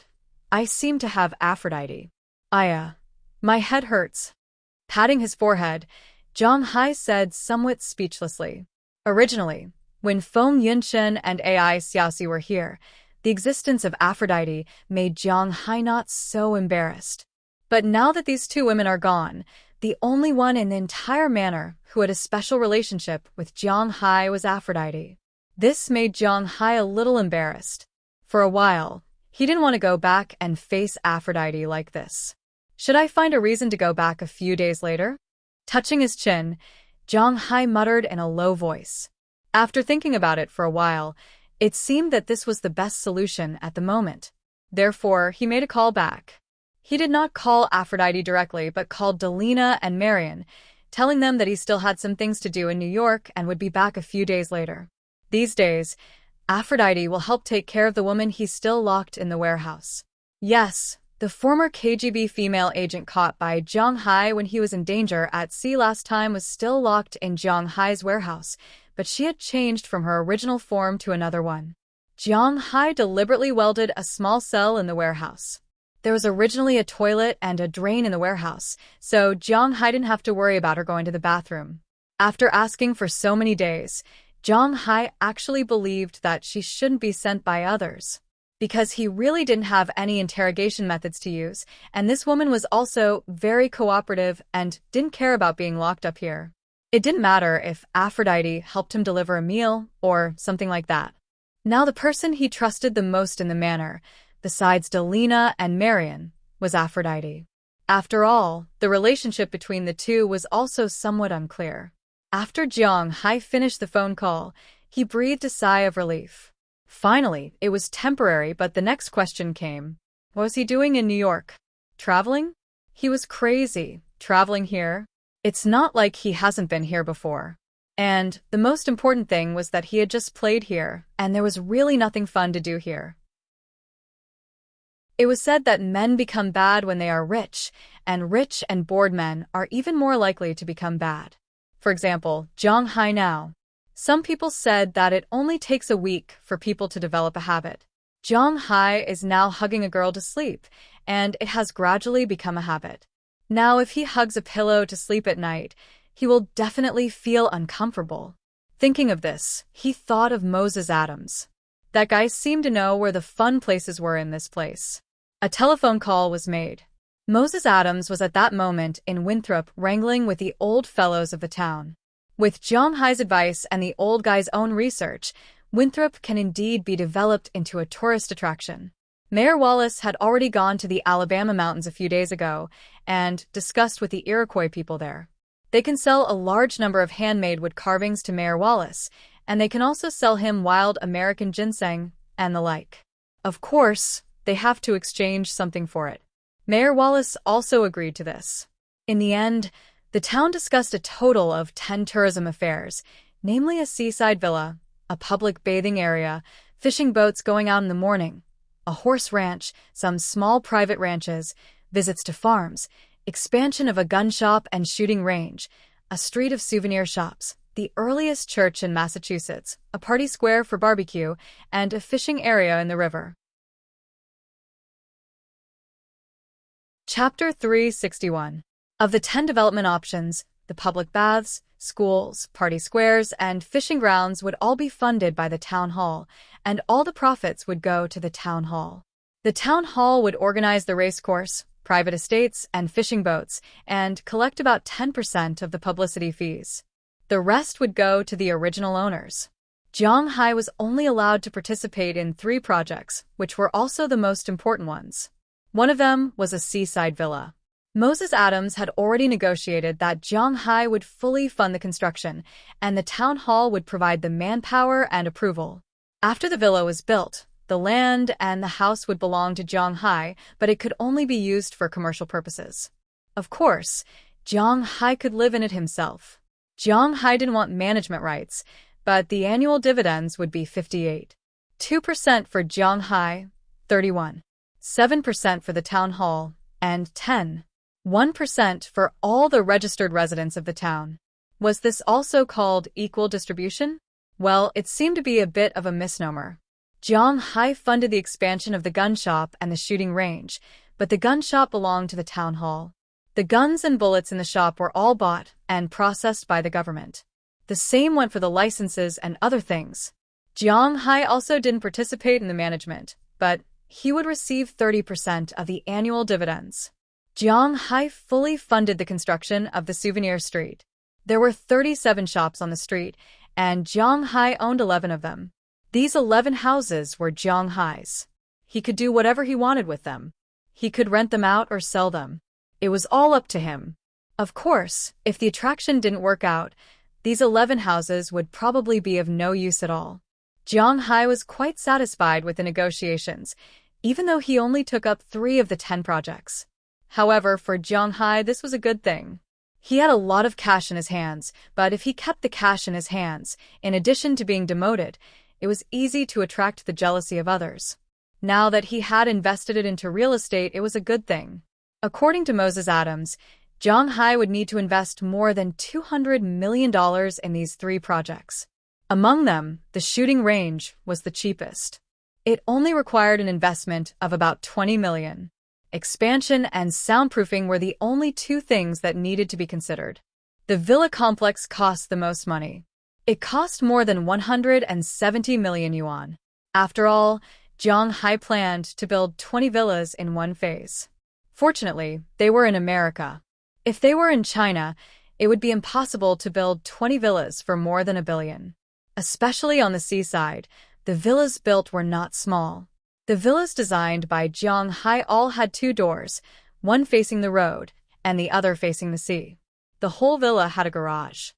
I seem to have Aphrodite. My head hurts." Patting his forehead, Jiang Hai said somewhat speechlessly. Originally, when Feng Yunshen and AI Xiaoxi were here, the existence of Aphrodite made Jiang Hai not so embarrassed. But now that these 2 women are gone, the only one in the entire manor who had a special relationship with Jiang Hai was Aphrodite. This made Jiang Hai a little embarrassed. For a while, he didn't want to go back and face Aphrodite like this. Should I find a reason to go back a few days later? Touching his chin, Jiang Hai muttered in a low voice. After thinking about it for a while, it seemed that this was the best solution at the moment. Therefore, he made a call back. He did not call Aphrodite directly, but called Delina and Marion, telling them that he still had some things to do in New York and would be back a few days later. These days, Aphrodite will help take care of the woman he still locked in the warehouse. Yes, the former KGB female agent caught by Jiang Hai when he was in danger at sea last time was still locked in Jiang Hai's warehouse, but she had changed from her original form to another one. Jiang Hai deliberately welded a small cell in the warehouse. There was originally a toilet and a drain in the warehouse, so Jiang Hai didn't have to worry about her going to the bathroom. After asking for so many days, Jiang Hai actually believed that she shouldn't be sent by others, because he really didn't have any interrogation methods to use, and this woman was also very cooperative and didn't care about being locked up here. It didn't matter if Aphrodite helped him deliver a meal or something like that. Now the person he trusted the most in the manor, besides Delina and Marion, was Aphrodite. After all, the relationship between the two was also somewhat unclear. After Jiang Hai finished the phone call, he breathed a sigh of relief. Finally, it was temporary, but the next question came. What was he doing in New York? Traveling? He was crazy. Traveling here? It's not like he hasn't been here before. And the most important thing was that he had just played here, and there was really nothing fun to do here. It was said that men become bad when they are rich and bored men are even more likely to become bad. For example, Jiang Hai now. Some people said that it only takes a week for people to develop a habit. Jiang Hai is now hugging a girl to sleep, and it has gradually become a habit. Now if he hugs a pillow to sleep at night, he will definitely feel uncomfortable. Thinking of this, he thought of Moses Adams. That guy seemed to know where the fun places were in this place. A telephone call was made. Moses Adams was at that moment in Winthrop wrangling with the old fellows of the town. With Jiang Hai's advice and the old guy's own research, Winthrop can indeed be developed into a tourist attraction. Mayor Wallace had already gone to the Alabama mountains a few days ago and discussed with the Iroquois people there. They can sell a large number of handmade wood carvings to Mayor Wallace, and they can also sell him wild American ginseng and the like. Of course, they have to exchange something for it. Mayor Wallace also agreed to this. In the end, the town discussed a total of 10 tourism affairs, namely a seaside villa, a public bathing area, fishing boats going out in the morning, a horse ranch, some small private ranches, visits to farms, expansion of a gun shop and shooting range, a street of souvenir shops, the earliest church in Massachusetts, a party square for barbecue, and a fishing area in the river. Chapter 361. Of the 10 development options, the public baths, schools, party squares, and fishing grounds would all be funded by the town hall, and all the profits would go to the town hall. The town hall would organize the racecourse, private estates, and fishing boats, and collect about 10% of the publicity fees. The rest would go to the original owners. Zhang Hai was only allowed to participate in 3 projects, which were also the most important ones. One of them was a seaside villa. Moses Adams had already negotiated that Zhang Hai would fully fund the construction, and the town hall would provide the manpower and approval. After the villa was built, the land and the house would belong to Zhang Hai, but it could only be used for commercial purposes. Of course, Zhang Hai could live in it himself. Zhang Hai didn't want management rights, but the annual dividends would be 58.2% for Zhang Hai, 31.7% for the town hall, and 10.1% for all the registered residents of the town. Was this also called equal distribution? Well, it seemed to be a bit of a misnomer. Zhang Hai funded the expansion of the gun shop and the shooting range, but the gun shop belonged to the town hall. The guns and bullets in the shop were all bought and processed by the government. The same went for the licenses and other things. Zhang Hai also didn't participate in the management, but he would receive 30% of the annual dividends. Zhang Hai fully funded the construction of the souvenir street. There were 37 shops on the street, and Zhang Hai owned 11 of them. These 11 houses were Zhang Hai's. He could do whatever he wanted with them. He could rent them out or sell them. It was all up to him. Of course, if the attraction didn't work out, these 11 houses would probably be of no use at all. Zhang Hai was quite satisfied with the negotiations, even though he only took up 3 of the 10 projects. However, for Zhang Hai, this was a good thing. He had a lot of cash in his hands, but if he kept the cash in his hands, in addition to being demoted, it was easy to attract the jealousy of others. Now that he had invested it into real estate, it was a good thing. According to Moses Adams, Zhang Hai would need to invest more than $200 million in these 3 projects. Among them, the shooting range was the cheapest. It only required an investment of about $20 million. Expansion and soundproofing were the only 2 things that needed to be considered. The villa complex cost the most money. It cost more than 170 million yuan. After all, Zhang Hai planned to build 20 villas in one phase. Fortunately, they were in America. If they were in China, it would be impossible to build 20 villas for more than $1 billion. Especially on the seaside, the villas built were not small. The villas designed by Zhang Hai all had 2 doors, one facing the road and the other facing the sea. The whole villa had a garage.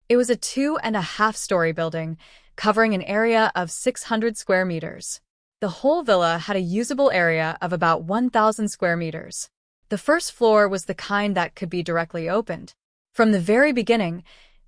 It was a 2.5-story building, covering an area of 600 square meters. The whole villa had a usable area of about 1,000 square meters. The first floor was the kind that could be directly opened. From the very beginning,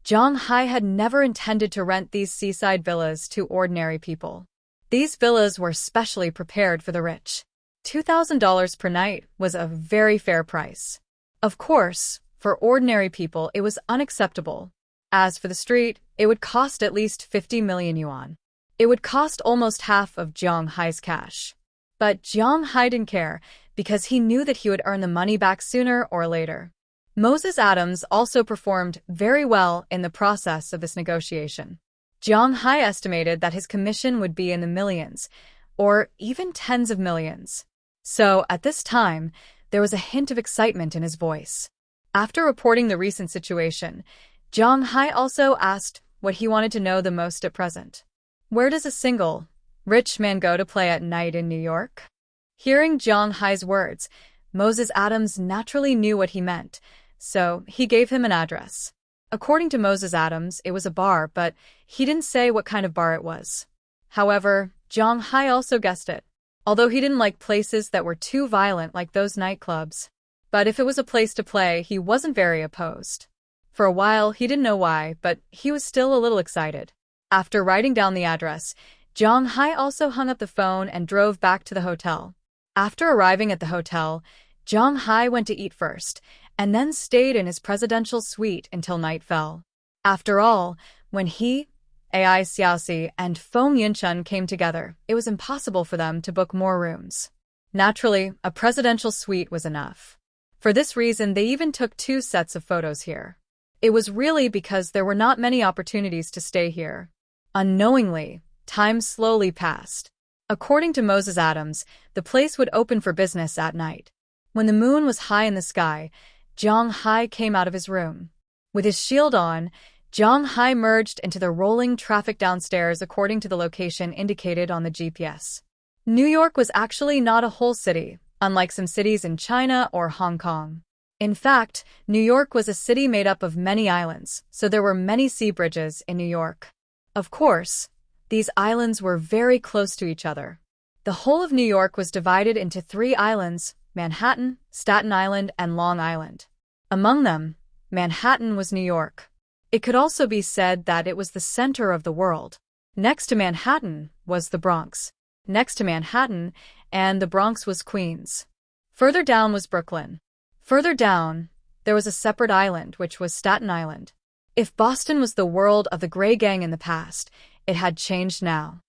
Zhang Hai had never intended to rent these seaside villas to ordinary people. These villas were specially prepared for the rich. $2,000 per night was a very fair price. Of course, for ordinary people it was unacceptable. As for the street, it would cost at least 50 million yuan. It would cost almost half of Zhang Hai's cash. But Zhang Hai didn't care, because he knew that he would earn the money back sooner or later. Moses Adams also performed very well in the process of this negotiation. Zhang Hai estimated that his commission would be in the millions, or even tens of millions. So, at this time, there was a hint of excitement in his voice. After reporting the recent situation, Zhang Hai also asked what he wanted to know the most at present. Where does a single, rich man go to play at night in New York? Hearing Zhang Hai's words, Moses Adams naturally knew what he meant, so he gave him an address. According to Moses Adams, it was a bar, but he didn't say what kind of bar it was. However, Zhang Hai also guessed it, although he didn't like places that were too violent like those nightclubs. But if it was a place to play, he wasn't very opposed. For a while, he didn't know why, but he was still a little excited. After writing down the address, Zhang Hai also hung up the phone and drove back to the hotel. After arriving at the hotel, Zhang Hai went to eat first, and then stayed in his presidential suite until night fell. After all, when he, Ai Xiaoxi, and Feng Yinchun came together, it was impossible for them to book more rooms. Naturally, a presidential suite was enough. For this reason, they even took 2 sets of photos here. It was really because there were not many opportunities to stay here. Unknowingly, time slowly passed. According to Moses Adams, the place would open for business at night. When the moon was high in the sky, Zhang Hai came out of his room. With his shield on, Zhang Hai merged into the rolling traffic downstairs according to the location indicated on the GPS. New York was actually not a whole city, unlike some cities in China or Hong Kong. In fact, New York was a city made up of many islands, so there were many sea bridges in New York. Of course, these islands were very close to each other. The whole of New York was divided into 3 islands: Manhattan, Staten Island, and Long Island. Among them, Manhattan was New York. It could also be said that it was the center of the world. Next to Manhattan was the Bronx. Next to Manhattan and the Bronx was Queens. Further down was Brooklyn. Further down, there was a separate island, which was Staten Island. If Boston was the world of the Gray Gang in the past, it had changed now.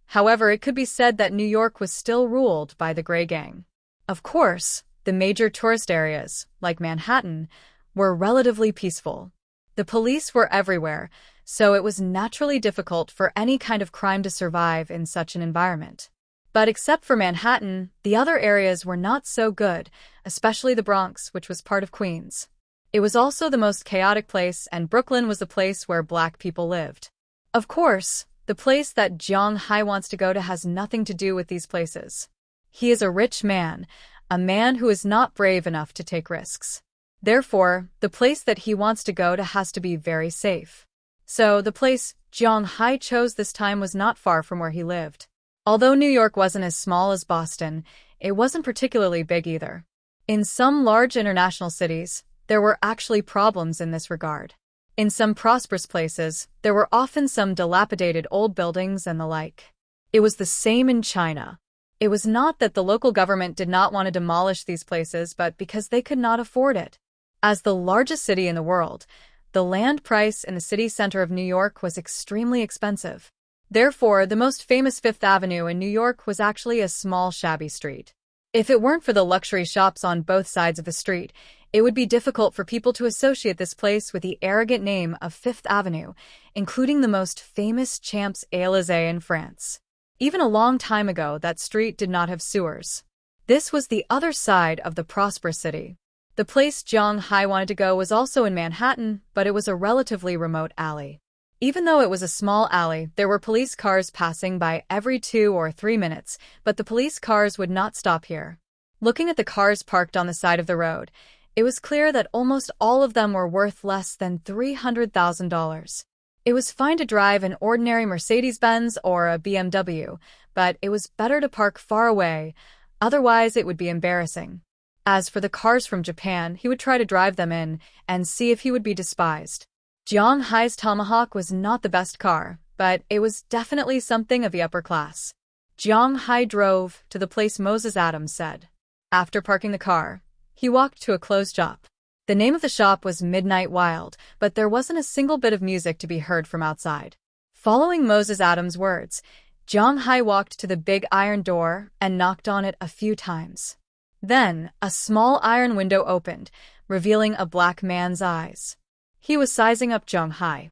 However, it could be said that New York was still ruled by the Gray Gang. Of course, the major tourist areas, like Manhattan, were relatively peaceful. The police were everywhere, so it was naturally difficult for any kind of crime to survive in such an environment. But except for Manhattan, the other areas were not so good, especially the Bronx, which was part of Queens. It was also the most chaotic place, and Brooklyn was the place where black people lived. Of course, the place that Zhang Hai wants to go to has nothing to do with these places. He is a rich man, a man who is not brave enough to take risks. Therefore, the place that he wants to go to has to be very safe. So, the place Zhang Hai chose this time was not far from where he lived. Although New York wasn't as small as Boston, it wasn't particularly big either. In some large international cities, there were actually problems in this regard. In some prosperous places, there were often some dilapidated old buildings and the like. It was the same in China. It was not that the local government did not want to demolish these places, but because they could not afford it. As the largest city in the world, the land price in the city center of New York was extremely expensive. Therefore, the most famous Fifth Avenue in New York was actually a small, shabby street. If it weren't for the luxury shops on both sides of the street, it would be difficult for people to associate this place with the arrogant name of Fifth Avenue, including the most famous Champs-Élysées in France. Even a long time ago, that street did not have sewers. This was the other side of the prosperous city. The place Zhang Hai wanted to go was also in Manhattan, but it was a relatively remote alley. Even though it was a small alley, there were police cars passing by every 2 or 3 minutes, but the police cars would not stop here. Looking at the cars parked on the side of the road, it was clear that almost all of them were worth less than $300,000. It was fine to drive an ordinary Mercedes-Benz or a BMW, but it was better to park far away, otherwise it would be embarrassing. As for the cars from Japan, he would try to drive them in and see if he would be despised. Zhang Hai's Tomahawk was not the best car, but it was definitely something of the upper class. Zhang Hai drove to the place Moses Adams said. After parking the car, he walked to a closed shop. The name of the shop was Midnight Wild, but there wasn't a single bit of music to be heard from outside. Following Moses Adams' words, Zhang Hai walked to the big iron door and knocked on it a few times. Then, a small iron window opened, revealing a black man's eyes. He was sizing up Zhang Hai.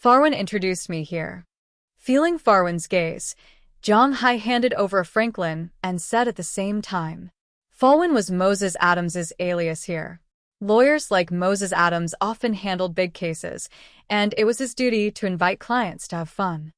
Farwan introduced me here. Feeling Farwan's gaze, Zhang Hai handed over a Franklin and said at the same time. Farwan was Moses Adams's alias here. Lawyers like Moses Adams often handled big cases, and it was his duty to invite clients to have fun.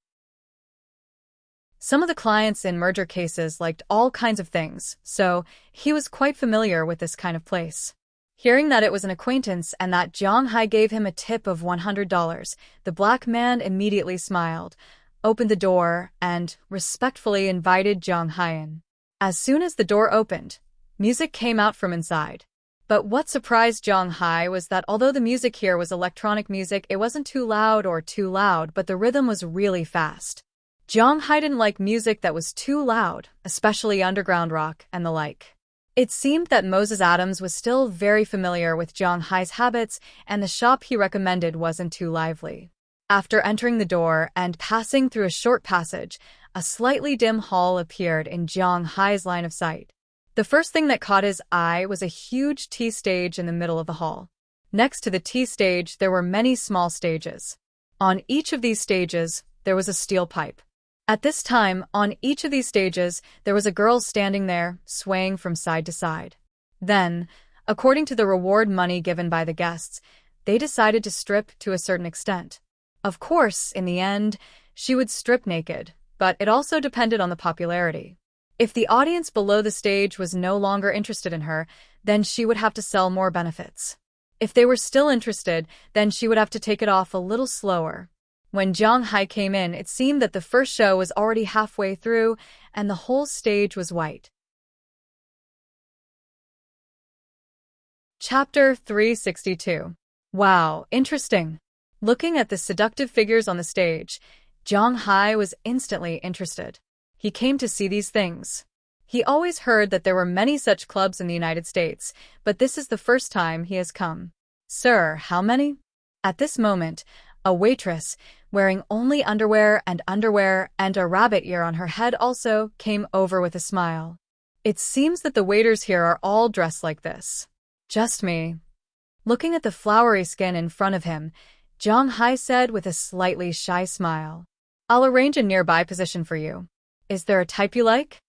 Some of the clients in merger cases liked all kinds of things, so he was quite familiar with this kind of place. Hearing that it was an acquaintance and that Zhang Hai gave him a tip of $100, the black man immediately smiled, opened the door, and respectfully invited Zhang Hai in. As soon as the door opened, music came out from inside. But what surprised Zhang Hai was that although the music here was electronic music, it wasn't too loud, but the rhythm was really fast. Zhang Hai didn't like music that was too loud, especially underground rock and the like. It seemed that Moses Adams was still very familiar with Zhang Hai's habits, and the shop he recommended wasn't too lively. After entering the door and passing through a short passage, a slightly dim hall appeared in Zhang Hai's line of sight. The first thing that caught his eye was a huge tea stage in the middle of the hall. Next to the tea stage, there were many small stages. On each of these stages, there was a steel pipe. At this time, on each of these stages, there was a girl standing there, swaying from side to side. Then, according to the reward money given by the guests, they decided to strip to a certain extent. Of course, in the end, she would strip naked, but it also depended on the popularity. If the audience below the stage was no longer interested in her, then she would have to sell more benefits. If they were still interested, then she would have to take it off a little slower. When Jiang Hai came in, it seemed that the first show was already halfway through, and the whole stage was white. Chapter 362. Wow, interesting. Looking at the seductive figures on the stage, Jiang Hai was instantly interested. He came to see these things. He always heard that there were many such clubs in the United States, but this is the first time he has come. Sir, how many? At this moment, a waitress, wearing only underwear and a rabbit ear on her head also, came over with a smile. It seems that the waiters here are all dressed like this. Just me. Looking at the flowery skin in front of him, Jiang Hai said with a slightly shy smile, I'll arrange a nearby position for you. Is there a type you like?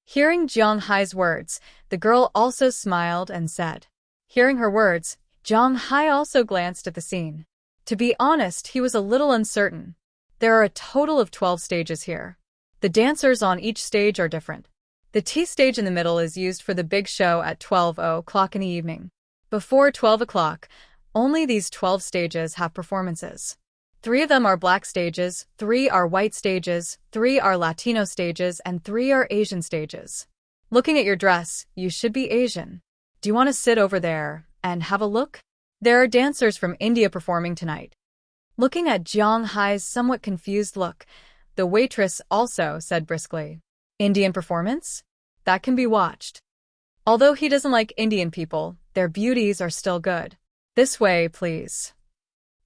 Hearing Jiang Hai's words, the girl also smiled and said. Hearing her words, Jiang Hai also glanced at the scene. To be honest, he was a little uncertain. There are a total of 12 stages here. The dancers on each stage are different. The T stage in the middle is used for the big show at 12 o'clock in the evening. Before 12 o'clock, only these 12 stages have performances. 3 of them are black stages, 3 are white stages, 3 are Latino stages, and 3 are Asian stages. Looking at your dress, you should be Asian. Do you want to sit over there and have a look? There are dancers from India performing tonight. Looking at Jiang Hai's somewhat confused look, the waitress also said briskly, Indian performance? That can be watched. Although he doesn't like Indian people, their beauties are still good. This way, please.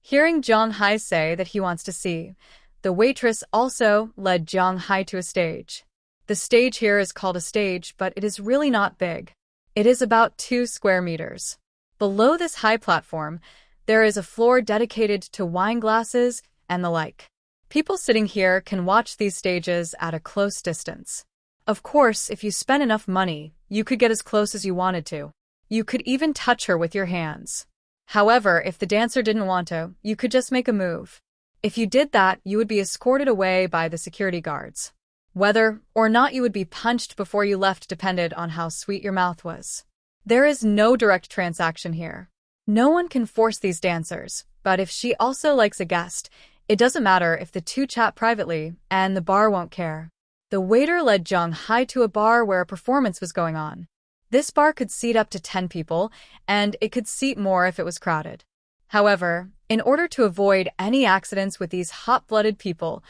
Hearing Jiang Hai say that he wants to see, the waitress also led Jiang Hai to a stage. The stage here is called a stage, but it is really not big. It is about 2 square meters. Below this high platform, there is a floor dedicated to wine glasses and the like. People sitting here can watch these stages at a close distance. Of course, if you spend enough money, you could get as close as you wanted to. You could even touch her with your hands. However, if the dancer didn't want to, you could just make a move. If you did that, you would be escorted away by the security guards. Whether or not you would be punched before you left depended on how sweet your mouth was. There is no direct transaction here. No one can force these dancers, but if she also likes a guest, it doesn't matter if the two chat privately, and the bar won't care. The waiter led Jiang Hai to a bar where a performance was going on. This bar could seat up to 10 people, and it could seat more if it was crowded. However, in order to avoid any accidents with these hot-blooded people,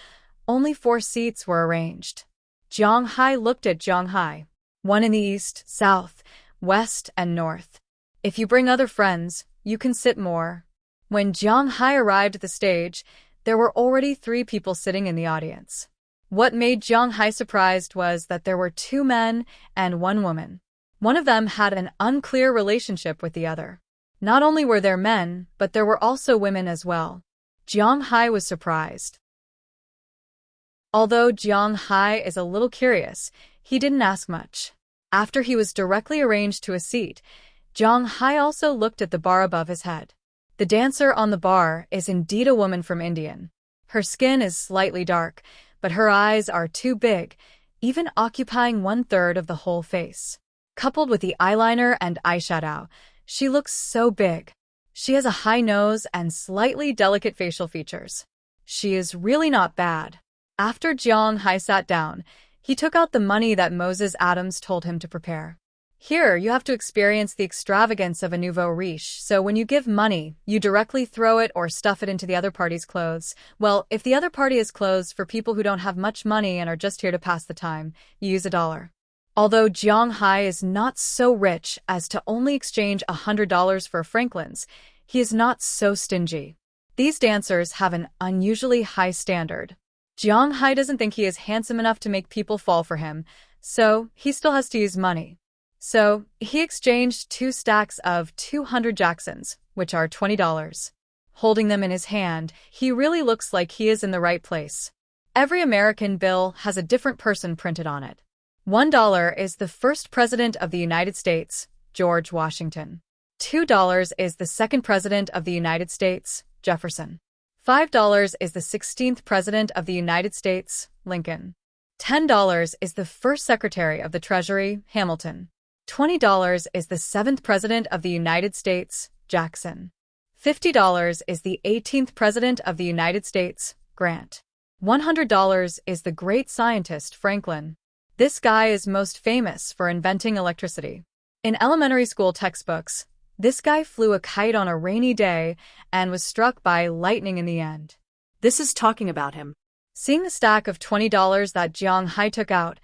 only 4 seats were arranged. Jiang Hai looked at Jiang Hai. 1 in the east, south, west, and north. If you bring other friends, you can sit more. When Jiang Hai arrived at the stage, there were already 3 people sitting in the audience. What made Jiang Hai surprised was that there were 2 men and 1 woman. One of them had an unclear relationship with the other. Not only were there men, but there were also women as well. Jiang Hai was surprised. Although Jiang Hai is a little curious, he didn't ask much. After he was directly arranged to a seat, Jiang Hai also looked at the bar above his head. The dancer on the bar is indeed a woman from India. Her skin is slightly dark, but her eyes are too big, even occupying 1/3 of the whole face. Coupled with the eyeliner and eyeshadow, she looks so big. She has a high nose and slightly delicate facial features. She is really not bad. After Jiang Hai sat down, he took out the money that Moses Adams told him to prepare. Here, you have to experience the extravagance of a nouveau riche, so when you give money, you directly throw it or stuff it into the other party's clothes. Well, if the other party is clothes for people who don't have much money and are just here to pass the time, you use $1. Although Jiang Hai is not so rich as to only exchange $100 for Franklin's, he is not so stingy. These dancers have an unusually high standard. Jiang Hai doesn't think he is handsome enough to make people fall for him, so he still has to use money. So, he exchanged 2 stacks of 200 Jacksons, which are $20. Holding them in his hand, he really looks like he is in the right place. Every American bill has a different person printed on it. $1 is the first president of the United States, George Washington. $2 is the second president of the United States, Jefferson. $5 is the 16th president of the United States, Lincoln. $10 is the first secretary of the Treasury, Hamilton. $20 is the 7th president of the United States, Jackson. $50 is the 18th president of the United States, Grant. $100 is the great scientist, Franklin. This guy is most famous for inventing electricity. In elementary school textbooks, this guy flew a kite on a rainy day and was struck by lightning in the end. This is talking about him. Seeing the stack of $20 that Jiang Hai took out,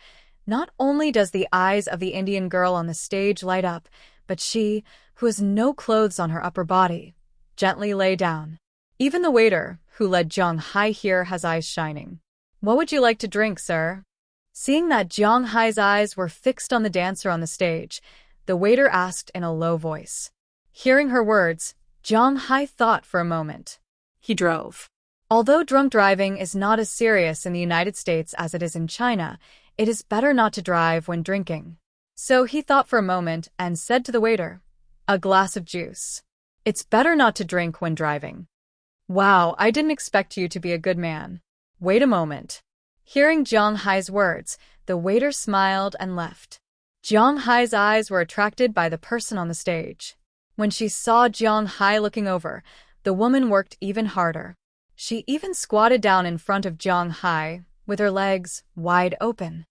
not only does the eyes of the Indian girl on the stage light up, but she, who has no clothes on her upper body, gently lay down. Even the waiter, who led Jiang Hai here, has eyes shining. "What would you like to drink, sir?" Seeing that Jiang Hai's eyes were fixed on the dancer on the stage, the waiter asked in a low voice. Hearing her words, Jiang Hai thought for a moment. He drove. Although drunk driving is not as serious in the United States as it is in China, it is better not to drive when drinking. So he thought for a moment and said to the waiter, "A glass of juice. It's better not to drink when driving." "Wow, I didn't expect you to be a good man. Wait a moment." Hearing Jiang Hai's words, the waiter smiled and left. Jiang Hai's eyes were attracted by the person on the stage. When she saw Jiang Hai looking over, the woman worked even harder. She even squatted down in front of Jiang Hai, with her legs wide open.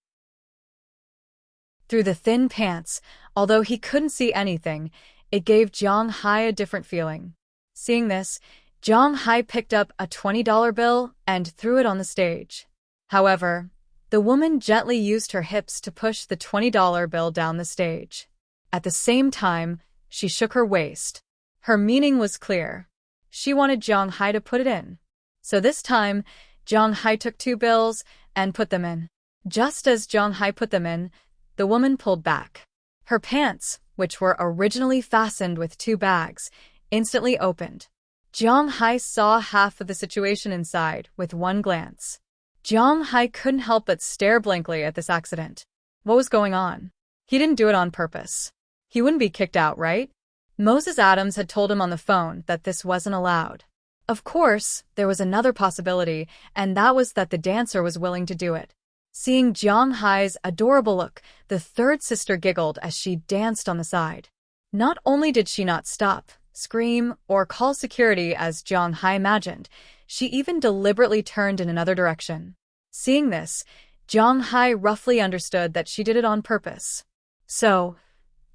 Through the thin pants, although he couldn't see anything, it gave Jiang Hai a different feeling. Seeing this, Jiang Hai picked up a $20 bill and threw it on the stage. However, the woman gently used her hips to push the $20 bill down the stage. At the same time, she shook her waist. Her meaning was clear. She wanted Jiang Hai to put it in. So this time, Jiang Hai took 2 bills and put them in. Just as Jiang Hai put them in, the woman pulled back. Her pants, which were originally fastened with 2 bags, instantly opened. Jiang Hai saw half of the situation inside with one glance. Jiang Hai couldn't help but stare blankly at this accident. What was going on? He didn't do it on purpose. He wouldn't be kicked out, right? Moses Adams had told him on the phone that this wasn't allowed. Of course, there was another possibility, and that was that the dancer was willing to do it. Seeing Jiang Hai's adorable look, the third sister giggled as she danced on the side. Not only did she not stop, scream, or call security as Jiang Hai imagined, she even deliberately turned in another direction. Seeing this, Jiang Hai roughly understood that she did it on purpose. So,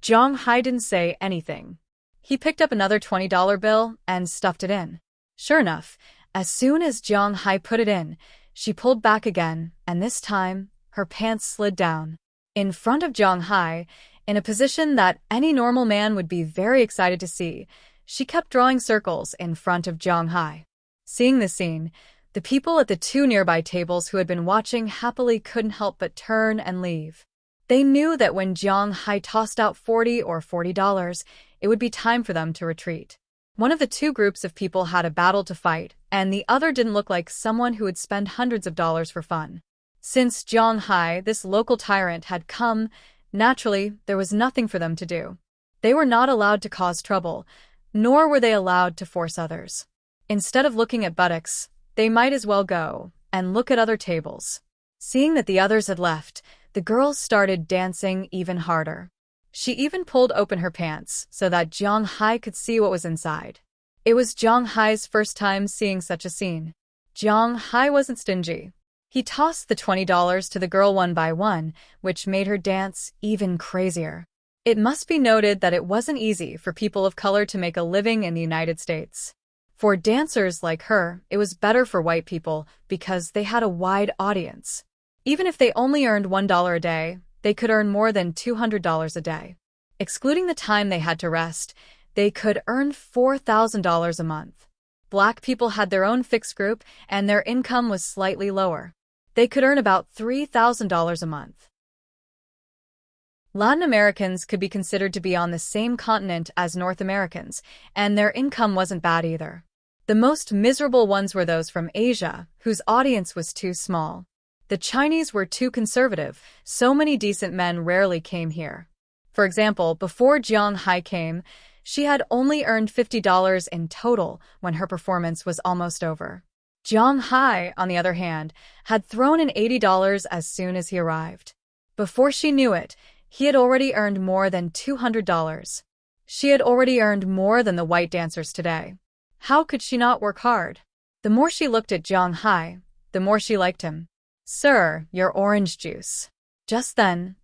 Jiang Hai didn't say anything. He picked up another $20 bill and stuffed it in. Sure enough, as soon as Jiang Hai put it in, she pulled back again, and this time, her pants slid down. In front of Jiang Hai, in a position that any normal man would be very excited to see, she kept drawing circles in front of Jiang Hai. Seeing this scene, the people at the 2 nearby tables who had been watching happily couldn't help but turn and leave. They knew that when Jiang Hai tossed out $40, it would be time for them to retreat. One of the 2 groups of people had a battle to fight, and the other didn't look like someone who would spend hundreds of dollars for fun. Since Jiang Hai, this local tyrant, had come, naturally, there was nothing for them to do. They were not allowed to cause trouble, nor were they allowed to force others. Instead of looking at buttocks, they might as well go and look at other tables. Seeing that the others had left, the girl started dancing even harder. She even pulled open her pants so that Jiang Hai could see what was inside. It was Jiang Hai's first time seeing such a scene. Jiang Hai wasn't stingy. He tossed the $20 to the girl one by one, which made her dance even crazier. It must be noted that it wasn't easy for people of color to make a living in the United States. For dancers like her, it was better for white people because they had a wide audience. Even if they only earned $1 a day, they could earn more than $200 a day. Excluding the time they had to rest, they could earn $4,000 a month. Black people had their own fixed group, and their income was slightly lower. They could earn about $3,000 a month. Latin Americans could be considered to be on the same continent as North Americans, and their income wasn't bad either. The most miserable ones were those from Asia, whose audience was too small. The Chinese were too conservative, so many decent men rarely came here. For example, before Jiang Hai came, she had only earned $50 in total when her performance was almost over. Jiang Hai, on the other hand, had thrown in $80 as soon as he arrived. Before she knew it, he had already earned more than $200. She had already earned more than the white dancers today. How could she not work hard? The more she looked at Jiang Hai, the more she liked him. "Sir, your orange juice." Just then,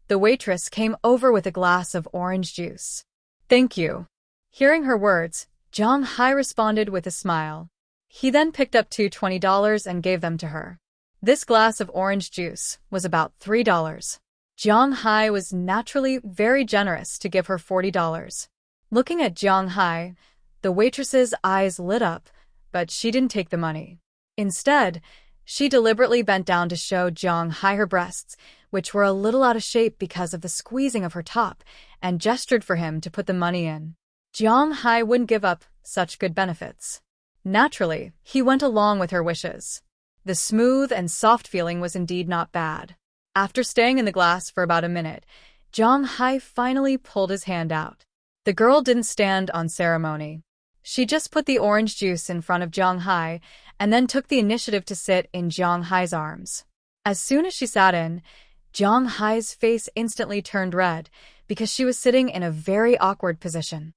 the waitress came over with a glass of orange juice. "Thank you." Hearing her words, Jiang Hai responded with a smile. He then picked up two $20 and gave them to her. This glass of orange juice was about $3. Jiang Hai was naturally very generous to give her $40. Looking at Jiang Hai, the waitress's eyes lit up, but she didn't take the money. Instead, she deliberately bent down to show Jiang Hai her breasts, which were a little out of shape because of the squeezing of her top, and gestured for him to put the money in. Jiang Hai wouldn't give up such good benefits. Naturally, he went along with her wishes. The smooth and soft feeling was indeed not bad. After staying in the glass for about a minute, Jiang Hai finally pulled his hand out. The girl didn't stand on ceremony. She just put the orange juice in front of Jiang Hai and then took the initiative to sit in Jiang Hai's arms. As soon as she sat in, Jiang Hai's face instantly turned red because she was sitting in a very awkward position.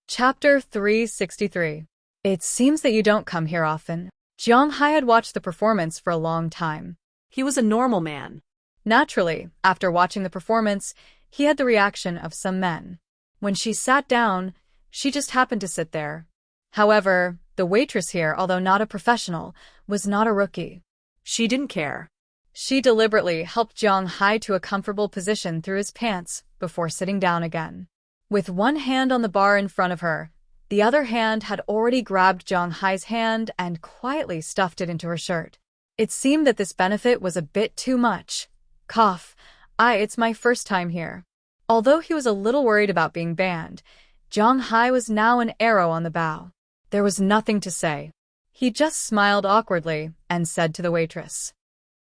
Chapter 363. It seems that you don't come here often. Jiang Hai had watched the performance for a long time. He was a normal man. Naturally, after watching the performance, he had the reaction of some men. When she sat down, she just happened to sit there. However, the waitress here, although not a professional, was not a rookie. She didn't care. She deliberately helped Jiang Hai to a comfortable position through his pants before sitting down again. With one hand on the bar in front of her, the other hand had already grabbed Jiang Hai's hand and quietly stuffed it into her shirt. It seemed that this benefit was a bit too much. Cough. It's my first time here. Although he was a little worried about being banned, Jiang Hai was now an arrow on the bow. There was nothing to say. He just smiled awkwardly and said to the waitress,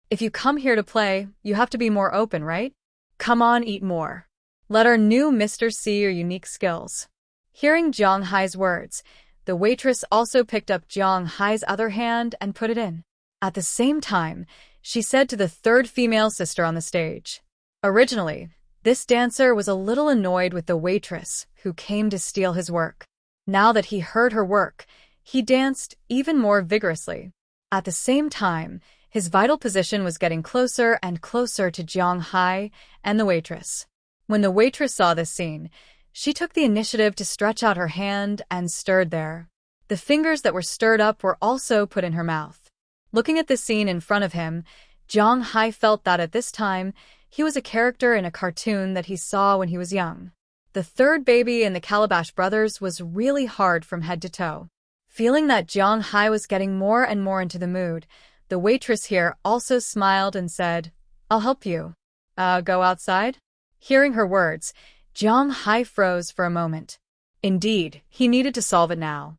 "If you come here to play, you have to be more open, right? Come on, eat more. Let our new mister see your unique skills." Hearing Jiang Hai's words, the waitress also picked up Jiang Hai's other hand and put it in. At the same time, she said to the third female sister on the stage. Originally, this dancer was a little annoyed with the waitress who came to steal his work. Now that he heard her work, he danced even more vigorously. At the same time, his vital position was getting closer and closer to Jiang Hai and the waitress. When the waitress saw this scene, she took the initiative to stretch out her hand and stirred there. The fingers that were stirred up were also put in her mouth. Looking at the scene in front of him, Jiang Hai felt that at this time, he was a character in a cartoon that he saw when he was young. The third baby in the Calabash Brothers was really hard from head to toe. Feeling that Jiang Hai was getting more and more into the mood, the waitress here also smiled and said, "I'll help you. Go outside?" Hearing her words, Jiang Hai froze for a moment. Indeed, he needed to solve it now.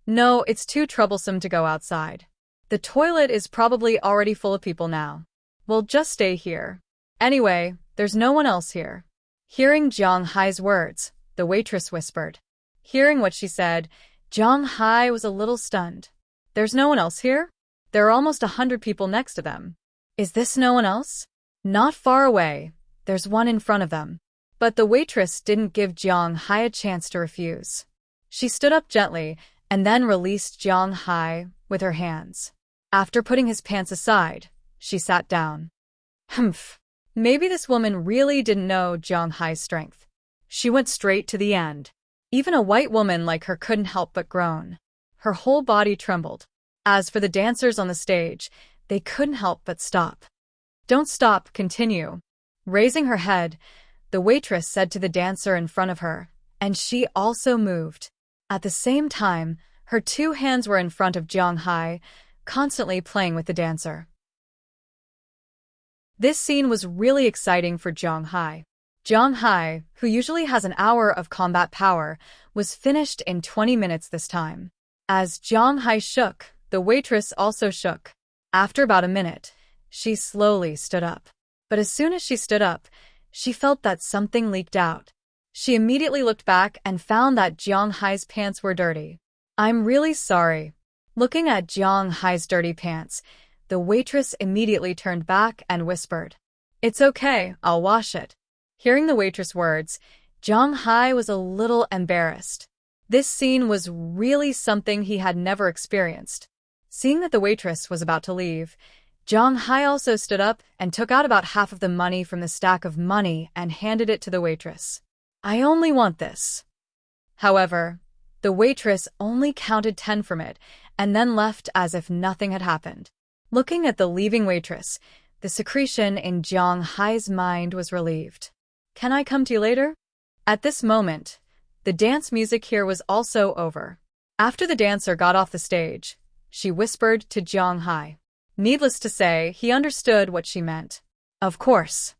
"No, it's too troublesome to go outside. The toilet is probably already full of people now. We'll just stay here. Anyway, there's no one else here." Hearing Jiang Hai's words, the waitress whispered. Hearing what she said, Jiang Hai was a little stunned. "There's no one else here? There are almost 100 people next to them. Is this no one else?" "Not far away. There's one in front of them." But the waitress didn't give Jiang Hai a chance to refuse. She stood up gently and then released Jiang Hai with her hands. After putting his pants aside, she sat down. Humph. Maybe this woman really didn't know Jiang Hai's strength. She went straight to the end. Even a white woman like her couldn't help but groan. Her whole body trembled. As for the dancers on the stage, they couldn't help but stop. "Don't stop, continue." Raising her head, the waitress said to the dancer in front of her, and she also moved. At the same time, her two hands were in front of Jiang Hai, constantly playing with the dancer. This scene was really exciting for Jiang Hai. Jiang Hai, who usually has an hour of combat power, was finished in 20 minutes this time. As Jiang Hai shook, the waitress also shook. After about a minute, she slowly stood up. But as soon as she stood up, she felt that something leaked out. She immediately looked back and found that Jiang Hai's pants were dirty. "I'm really sorry." Looking at Jiang Hai's dirty pants, the waitress immediately turned back and whispered, "It's okay, I'll wash it." Hearing the waitress' words, Jiang Hai was a little embarrassed. This scene was really something he had never experienced. Seeing that the waitress was about to leave, Jiang Hai also stood up and took out about half of the money from the stack of money and handed it to the waitress. "I only want this." However, the waitress only counted 10 from it and then left as if nothing had happened. Looking at the leaving waitress, the secretion in Jiang Hai's mind was relieved. "Can I come to you later?" At this moment, the dance music here was also over. After the dancer got off the stage, she whispered to Jiang Hai. Needless to say, he understood what she meant. Of course.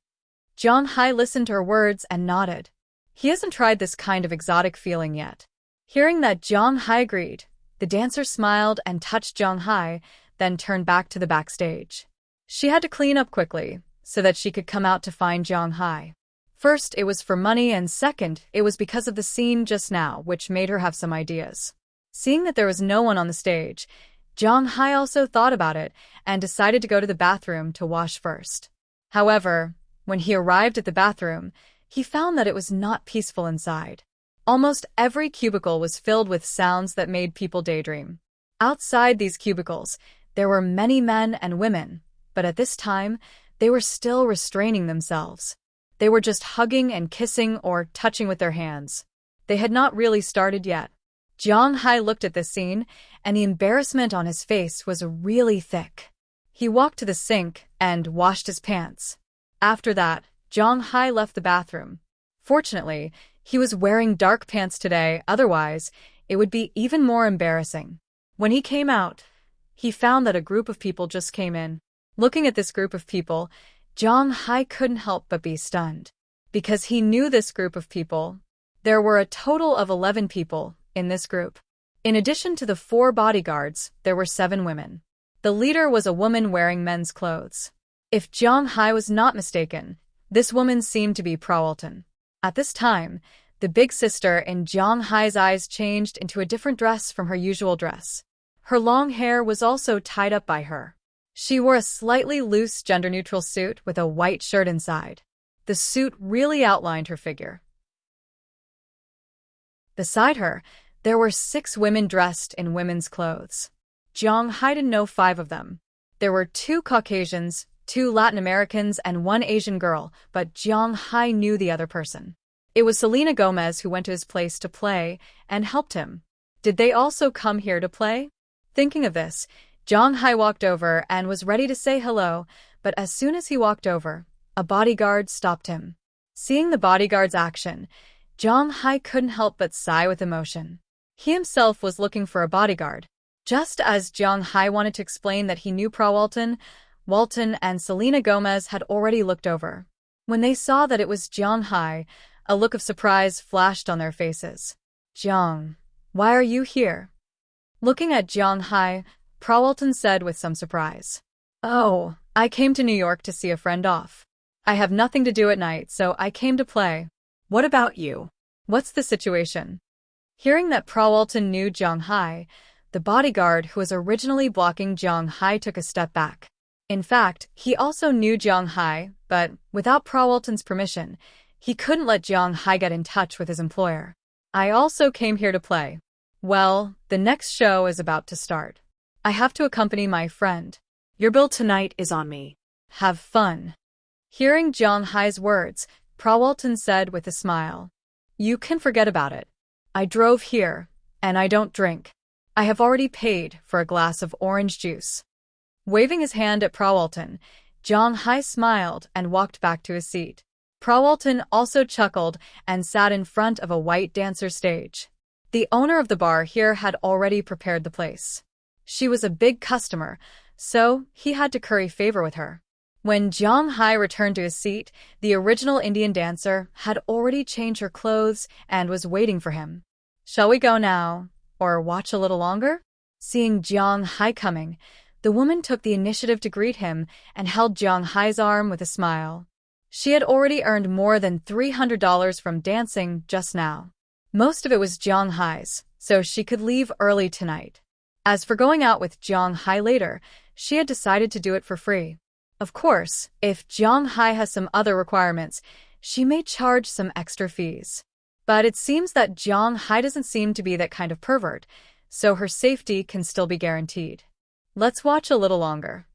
Jiang Hai listened to her words and nodded. He hasn't tried this kind of exotic feeling yet. Hearing that Jiang Hai agreed, the dancer smiled and touched Jiang Hai, then turned back to the backstage. She had to clean up quickly, so that she could come out to find Jiang Hai. First, it was for money, and second, it was because of the scene just now, which made her have some ideas. Seeing that there was no one on the stage, Jiang Hai also thought about it and decided to go to the bathroom to wash first. However, when he arrived at the bathroom, he found that it was not peaceful inside. Almost every cubicle was filled with sounds that made people daydream. Outside these cubicles, there were many men and women, but at this time, they were still restraining themselves. They were just hugging and kissing or touching with their hands. They had not really started yet. Jiang Hai looked at this scene, and the embarrassment on his face was really thick. He walked to the sink and washed his pants. After that, Jiang Hai left the bathroom. Fortunately, he was wearing dark pants today, otherwise, it would be even more embarrassing. When he came out, he found that a group of people just came in. Looking at this group of people, Jiang Hai couldn't help but be stunned. Because he knew this group of people, there were a total of 11 people in this group. In addition to the 4 bodyguards, there were 7 women. The leader was a woman wearing men's clothes. If Jiang Hai was not mistaken, this woman seemed to be Prawalton. At this time, the big sister in Jiang Hai's eyes changed into a different dress from her usual dress. Her long hair was also tied up by her. She wore a slightly loose gender-neutral suit with a white shirt inside. The suit really outlined her figure. Beside her, there were 6 women dressed in women's clothes. Jiang Hai didn't know 5 of them. There were 2 Caucasians, 2 Latin Americans, and 1 Asian girl, but Jiang Hai knew the other person. It was Selena Gomez who went to his place to play and helped him. Did they also come here to play? Thinking of this, Jiang Hai walked over and was ready to say hello, but as soon as he walked over, a bodyguard stopped him. Seeing the bodyguard's action, Jiang Hai couldn't help but sigh with emotion. He himself was looking for a bodyguard. Just as Jiang Hai wanted to explain that he knew Walton and Selena Gomez had already looked over. When they saw that it was Jiang Hai, a look of surprise flashed on their faces. "Jiang, why are you here?" Looking at Jiang Hai, Walton said with some surprise. "Oh, I came to New York to see a friend off. I have nothing to do at night, so I came to play." What about you? "What's the situation?" Hearing that Walton knew Jiang Hai, the bodyguard who was originally blocking Jiang Hai took a step back. In fact, he also knew Jiang Hai, but without Walton's permission, he couldn't let Jiang Hai get in touch with his employer. "I also came here to play. Well, the next show is about to start. I have to accompany my friend. Your bill tonight is on me. Have fun." Hearing Jiang Hai's words, Walton said with a smile, "You can forget about it. I drove here, and I don't drink. I have already paid for a glass of orange juice." Waving his hand at Walton, Jiang Hai smiled and walked back to his seat. Walton also chuckled and sat in front of a white dancer stage. The owner of the bar here had already prepared the place. She was a big customer, so he had to curry favor with her. When Jiang Hai returned to his seat, the original Indian dancer had already changed her clothes and was waiting for him. "Shall we go now, or watch a little longer?" Seeing Jiang Hai coming, the woman took the initiative to greet him and held Jiang Hai's arm with a smile. She had already earned more than $300 from dancing just now. Most of it was Jiang Hai's, so she could leave early tonight. As for going out with Jiang Hai later, she had decided to do it for free. Of course, if Jiang Hai has some other requirements, she may charge some extra fees. But it seems that Jiang Hai doesn't seem to be that kind of pervert, so her safety can still be guaranteed. Let's watch a little longer.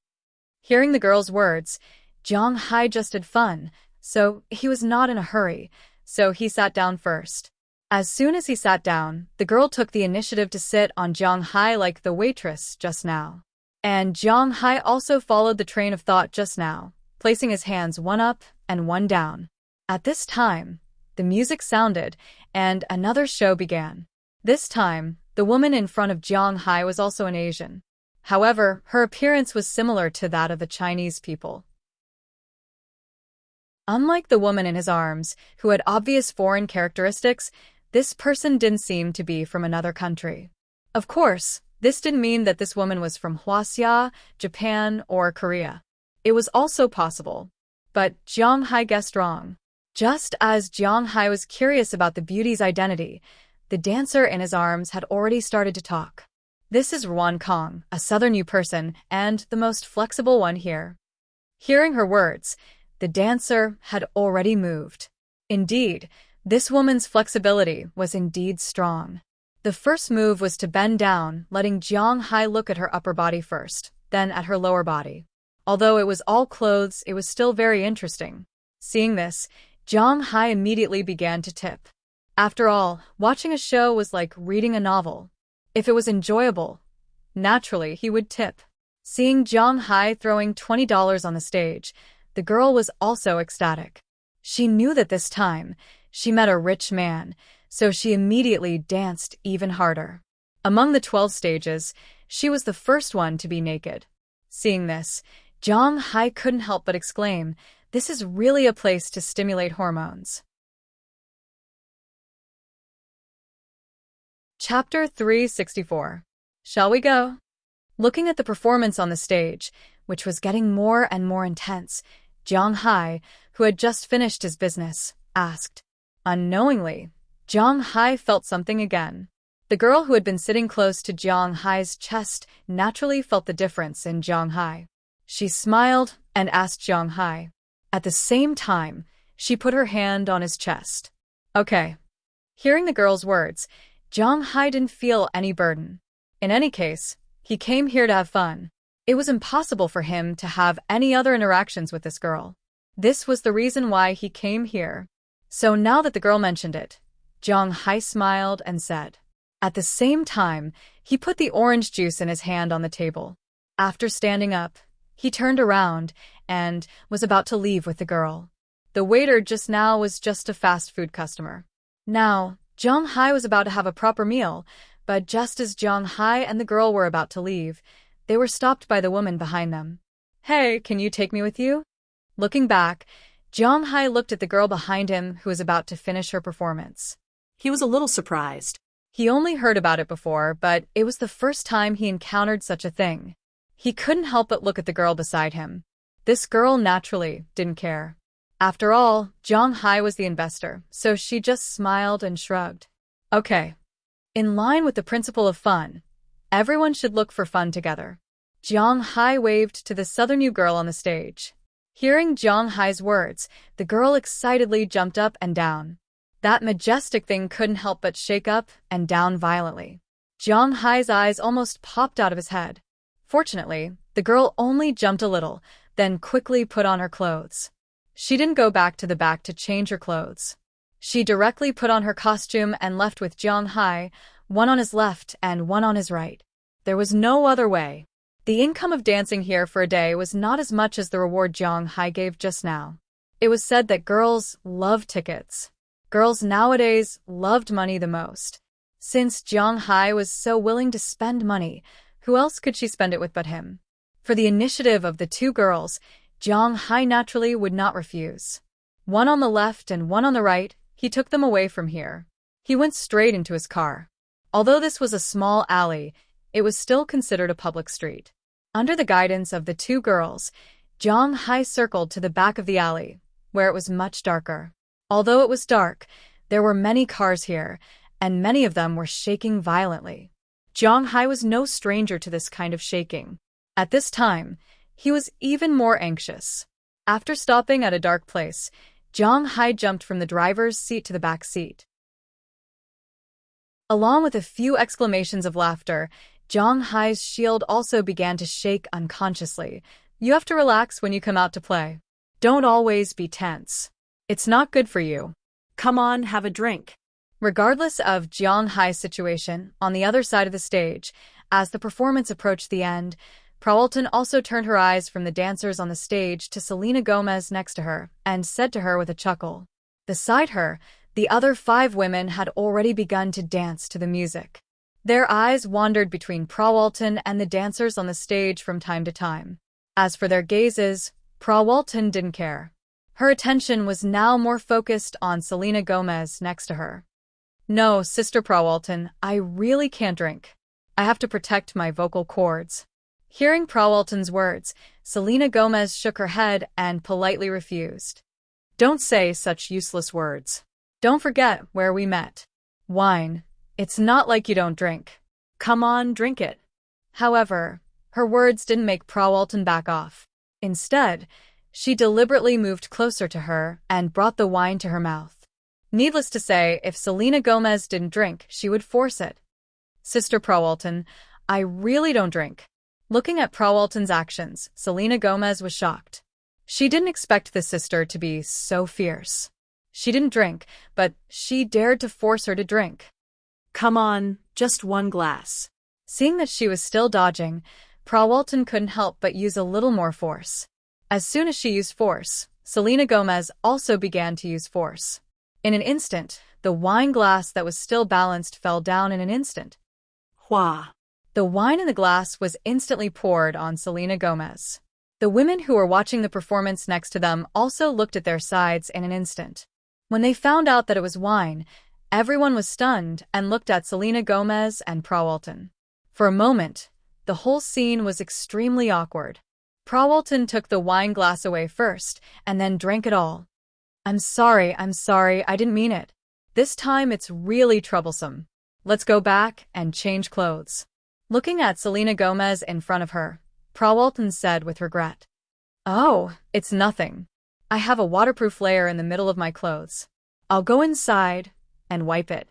Hearing the girl's words, Jiang Hai just had fun, so he was not in a hurry, so he sat down first. As soon as he sat down, the girl took the initiative to sit on Jiang Hai like the waitress just now. And Jiang Hai also followed the train of thought just now, placing his hands one up and one down. At this time, the music sounded, and another show began. This time, the woman in front of Jiang Hai was also an Asian. However, her appearance was similar to that of the Chinese people. Unlike the woman in his arms, who had obvious foreign characteristics, this person didn't seem to be from another country. Of course, this didn't mean that this woman was from Huaxia, Japan, or Korea. It was also possible. But Jiang Hai guessed wrong. Just as Jiang Hai was curious about the beauty's identity, the dancer in his arms had already started to talk. "This is Ruan Kong, a southern new person, and the most flexible one here." Hearing her words, the dancer had already moved. Indeed, this woman's flexibility was indeed strong. The first move was to bend down, letting Jiang Hai look at her upper body first, then at her lower body. Although it was all clothes, it was still very interesting. Seeing this, Jiang Hai immediately began to tip. After all, watching a show was like reading a novel. If it was enjoyable, naturally he would tip. Seeing Jiang Hai throwing $20 on the stage, the girl was also ecstatic. She knew that this time, she met a rich man, so she immediately danced even harder. Among the 12 stages, she was the first one to be naked. Seeing this, Jiang Hai couldn't help but exclaim, "This is really a place to stimulate hormones." Chapter 364. Shall we go? Looking at the performance on the stage, which was getting more and more intense, Jiang Hai, who had just finished his business, asked. Unknowingly, Jiang Hai felt something again. The girl who had been sitting close to Jiang Hai's chest naturally felt the difference in Jiang Hai. She smiled and asked Jiang Hai. At the same time, she put her hand on his chest. "Okay." Hearing the girl's words, Jiang Hai didn't feel any burden. In any case, he came here to have fun. It was impossible for him to have any other interactions with this girl. This was the reason why he came here. So now that the girl mentioned it, Jiang Hai smiled and said. At the same time, he put the orange juice in his hand on the table. After standing up, he turned around and was about to leave with the girl. The waiter just now was just a fast food customer. Now, Jiang Hai was about to have a proper meal, but just as Jiang Hai and the girl were about to leave, they were stopped by the woman behind them. "Hey, can you take me with you?" Looking back, Jiang Hai looked at the girl behind him who was about to finish her performance. He was a little surprised. He only heard about it before, but it was the first time he encountered such a thing. He couldn't help but look at the girl beside him. This girl naturally didn't care. After all, Jiang Hai was the investor, so she just smiled and shrugged. Okay. In line with the principle of fun, everyone should look for fun together. Jiang Hai waved to the southern new girl on the stage. Hearing Jiang Hai's words, the girl excitedly jumped up and down. That majestic thing couldn't help but shake up and down violently. Jiang Hai's eyes almost popped out of his head. Fortunately, the girl only jumped a little, then quickly put on her clothes. She didn't go back to the back to change her clothes. She directly put on her costume and left with Jiang Hai, one on his left and one on his right. There was no other way. The income of dancing here for a day was not as much as the reward Jiang Hai gave just now. It was said that girls love tickets. Girls nowadays loved money the most. Since Jiang Hai was so willing to spend money, who else could she spend it with but him? For the initiative of the two girls, Jiang Hai naturally would not refuse. One on the left and one on the right, he took them away from here. He went straight into his car. Although this was a small alley, it was still considered a public street. Under the guidance of the two girls, Jiang Hai circled to the back of the alley, where it was much darker. Although it was dark, there were many cars here, and many of them were shaking violently. Jiang Hai was no stranger to this kind of shaking. At this time, he was even more anxious. After stopping at a dark place, Jiang Hai jumped from the driver's seat to the back seat. Along with a few exclamations of laughter, Jiang Hai's shield also began to shake unconsciously. You have to relax when you come out to play. Don't always be tense. It's not good for you. Come on, have a drink. Regardless of Jiang Hai's situation, on the other side of the stage, as the performance approached the end, Prawalton also turned her eyes from the dancers on the stage to Selena Gomez next to her and said to her with a chuckle. Beside her, the other 5 women had already begun to dance to the music. Their eyes wandered between Prawalton and the dancers on the stage from time to time. As for their gazes, Prawalton didn't care. Her attention was now more focused on Selena Gomez next to her. No, Sister Prawalton, I really can't drink. I have to protect my vocal cords. Hearing Prawalton's words, Selena Gomez shook her head and politely refused. Don't say such useless words. Don't forget where we met. Wine. It's not like you don't drink. Come on, drink it. However, her words didn't make Prawalton back off. Instead, she deliberately moved closer to her and brought the wine to her mouth. Needless to say, if Selena Gomez didn't drink, she would force it. Sister Prawalton, I really don't drink. Looking at Prawalton's actions, Selena Gomez was shocked. She didn't expect the sister to be so fierce. She didn't drink, but she dared to force her to drink. Come on, just one glass. Seeing that she was still dodging, Prawalton couldn't help but use a little more force. As soon as she used force, Selena Gomez also began to use force. In an instant, the wine glass that was still balanced fell down in an instant. Hua! The wine in the glass was instantly poured on Selena Gomez. The women who were watching the performance next to them also looked at their sides in an instant. When they found out that it was wine, everyone was stunned and looked at Selena Gomez and Prawalton. For a moment, the whole scene was extremely awkward. Prawalton took the wine glass away first and then drank it all. I'm sorry, I didn't mean it. This time it's really troublesome. Let's go back and change clothes. Looking at Selena Gomez in front of her, Prawalton said with regret. Oh, it's nothing. I have a waterproof layer in the middle of my clothes. I'll go inside and wipe it.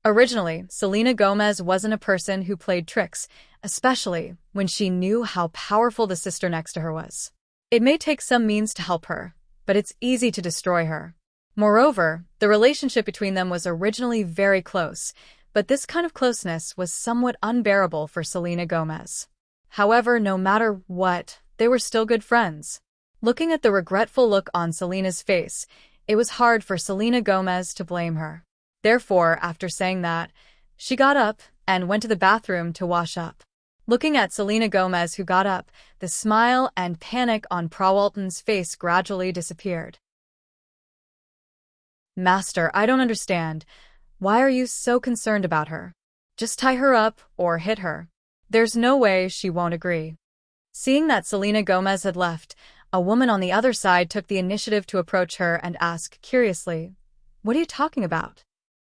Originally, Selena Gomez wasn't a person who played tricks, especially when she knew how powerful the sister next to her was. It may take some means to help her, but it's easy to destroy her. Moreover, the relationship between them was originally very close, but this kind of closeness was somewhat unbearable for Selena Gomez. However, no matter what, they were still good friends. Looking at the regretful look on Selena's face, it was hard for Selena Gomez to blame her. Therefore, after saying that, she got up and went to the bathroom to wash up. Looking at Selena Gomez, who got up, the smile and panic on Prawalton's face gradually disappeared. Master, I don't understand. Why are you so concerned about her? Just tie her up or hit her. There's no way she won't agree. Seeing that Selena Gomez had left, a woman on the other side took the initiative to approach her and ask curiously, "What are you talking about?"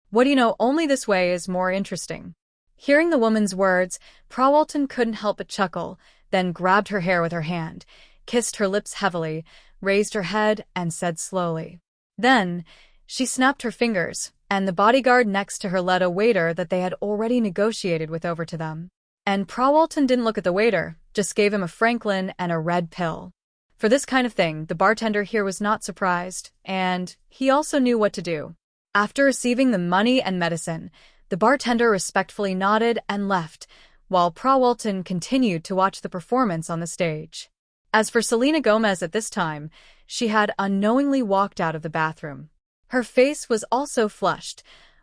"What do you know? Only this way is more interesting." Hearing the woman's words, Prawalton couldn't help but chuckle, then grabbed her hair with her hand, kissed her lips heavily, raised her head, and said slowly. Then, she snapped her fingers, and the bodyguard next to her led a waiter that they had already negotiated with over to them. And Prawalton didn't look at the waiter, just gave him a Franklin and a red pill. For this kind of thing, the bartender here was not surprised, and he also knew what to do. After receiving the money and medicine, the bartender respectfully nodded and left, while Prawalton continued to watch the performance on the stage. As for Selena Gomez at this time, she had unknowingly walked out of the bathroom. Her face was also flushed,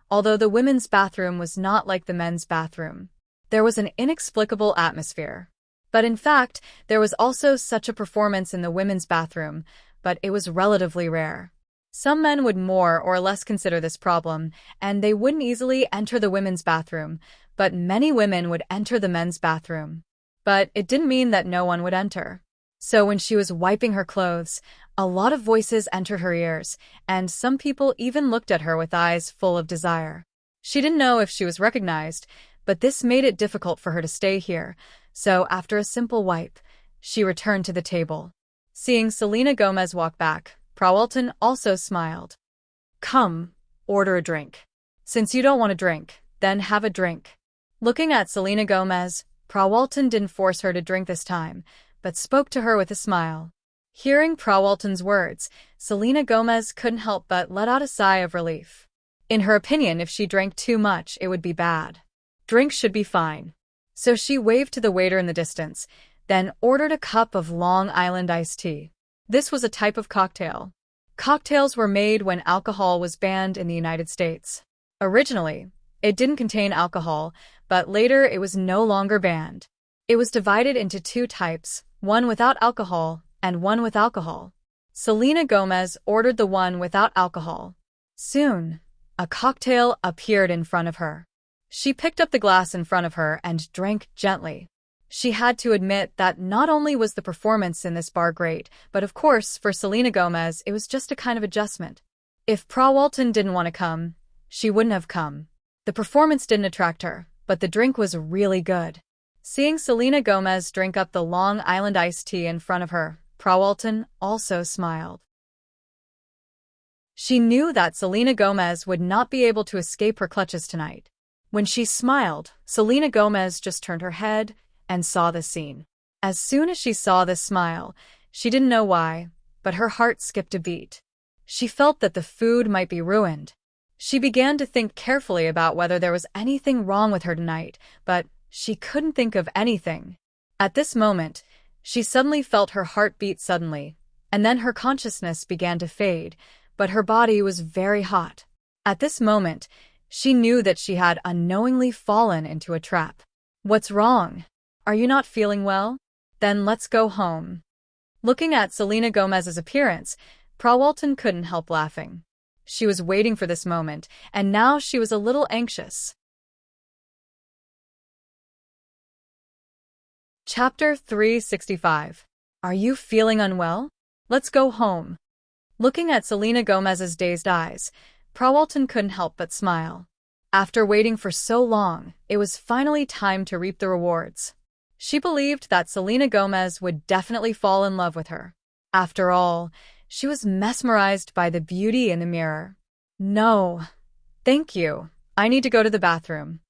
although the women's bathroom was not like the men's bathroom. There was an inexplicable atmosphere. But in fact, there was also such a performance in the women's bathroom, but it was relatively rare. Some men would more or less consider this problem, and they wouldn't easily enter the women's bathroom, but many women would enter the men's bathroom. But it didn't mean that no one would enter. So when she was wiping her clothes, a lot of voices entered her ears, and some people even looked at her with eyes full of desire. She didn't know if she was recognized, but this made it difficult for her to stay here, so after a simple wipe, she returned to the table. Seeing Selena Gomez walk back, Prawalton also smiled. Come, order a drink. Since you don't want a drink, then have a drink. Looking at Selena Gomez, Prawalton didn't force her to drink this time, but spoke to her with a smile. Hearing Prawalton's words, Selena Gomez couldn't help but let out a sigh of relief. In her opinion, if she drank too much, it would be bad. Drinks should be fine. So she waved to the waiter in the distance, then ordered a cup of Long Island iced tea. This was a type of cocktail. Cocktails were made when alcohol was banned in the United States. Originally, it didn't contain alcohol, but later it was no longer banned. It was divided into two types, one without alcohol and one with alcohol. Selena Gomez ordered the one without alcohol. Soon, a cocktail appeared in front of her. She picked up the glass in front of her and drank gently. She had to admit that not only was the performance in this bar great, but of course, for Selena Gomez, it was just a kind of adjustment. If Prawalton didn't want to come, she wouldn't have come. The performance didn't attract her, but the drink was really good. Seeing Selena Gomez drink up the Long Island iced tea in front of her, Prawalton also smiled. She knew that Selena Gomez would not be able to escape her clutches tonight. When she smiled, Selena Gomez just turned her head and saw the scene. As soon as she saw this smile, she didn't know why, but her heart skipped a beat. She felt that the food might be ruined. She began to think carefully about whether there was anything wrong with her tonight, but she couldn't think of anything. At this moment, she suddenly felt her heart beat suddenly, and then her consciousness began to fade, but her body was very hot. At this moment, she knew that she had unknowingly fallen into a trap. What's wrong? Are you not feeling well? Then let's go home. Looking at Selena Gomez's appearance, Prawalton couldn't help laughing. She was waiting for this moment, and now she was a little anxious. Chapter 365. Are you feeling unwell? Let's go home. Looking at Selena Gomez's dazed eyes, Prawalton couldn't help but smile. After waiting for so long, it was finally time to reap the rewards. She believed that Selena Gomez would definitely fall in love with her. After all, she was mesmerized by the beauty in the mirror. No, thank you. I need to go to the bathroom.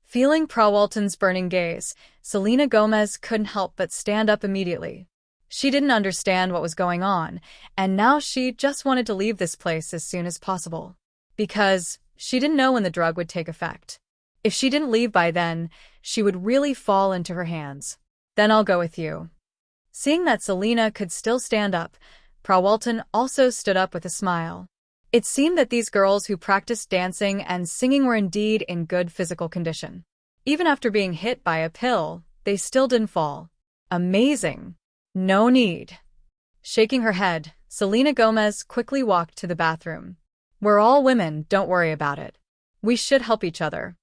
Feeling Prawalton's burning gaze, Selena Gomez couldn't help but stand up immediately. She didn't understand what was going on, and now she just wanted to leave this place as soon as possible. Because she didn't know when the drug would take effect. If she didn't leave by then, she would really fall into her hands. Then I'll go with you. Seeing that Selena could still stand up, Prawalton also stood up with a smile. It seemed that these girls who practiced dancing and singing were indeed in good physical condition. Even after being hit by a pill, they still didn't fall. Amazing. No need. Shaking her head, Selena Gomez quickly walked to the bathroom. We're all women, don't worry about it. We should help each other.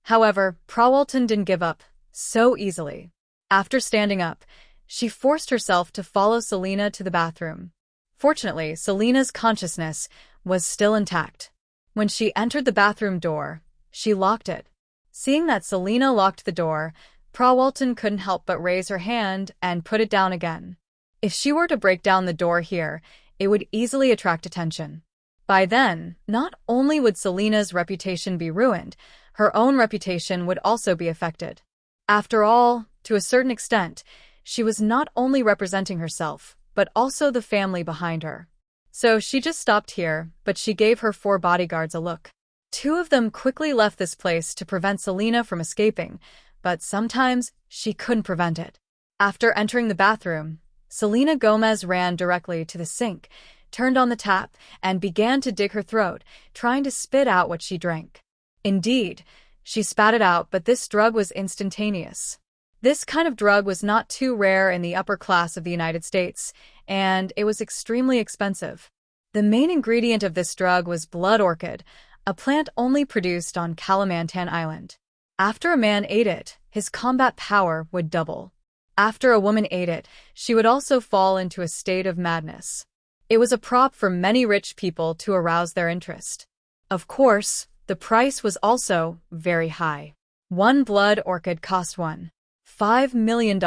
However, Prawalton didn't give up so easily. After standing up, she forced herself to follow Selena to the bathroom. Fortunately, Selena's consciousness was still intact. When she entered the bathroom door, she locked it. Seeing that Selena locked the door, Prawalton couldn't help but raise her hand and put it down again. If she were to break down the door here, it would easily attract attention. By then, not only would Selena's reputation be ruined, her own reputation would also be affected. After all, to a certain extent, she was not only representing herself, but also the family behind her. So she just stopped here, but she gave her 4 bodyguards a look. 2 of them quickly left this place to prevent Selena from escaping, but sometimes she couldn't prevent it. After entering the bathroom, Selena Gomez ran directly to the sink, turned on the tap, and began to dig her throat, trying to spit out what she drank. Indeed, she spat it out, but this drug was instantaneous. This kind of drug was not too rare in the upper class of the United States, and it was extremely expensive. The main ingredient of this drug was blood orchid, a plant only produced on Kalimantan Island. After a man ate it, his combat power would double. After a woman ate it, she would also fall into a state of madness. It was a prop for many rich people to arouse their interest. Of course, the price was also very high. One blood orchid cost $1.5 million.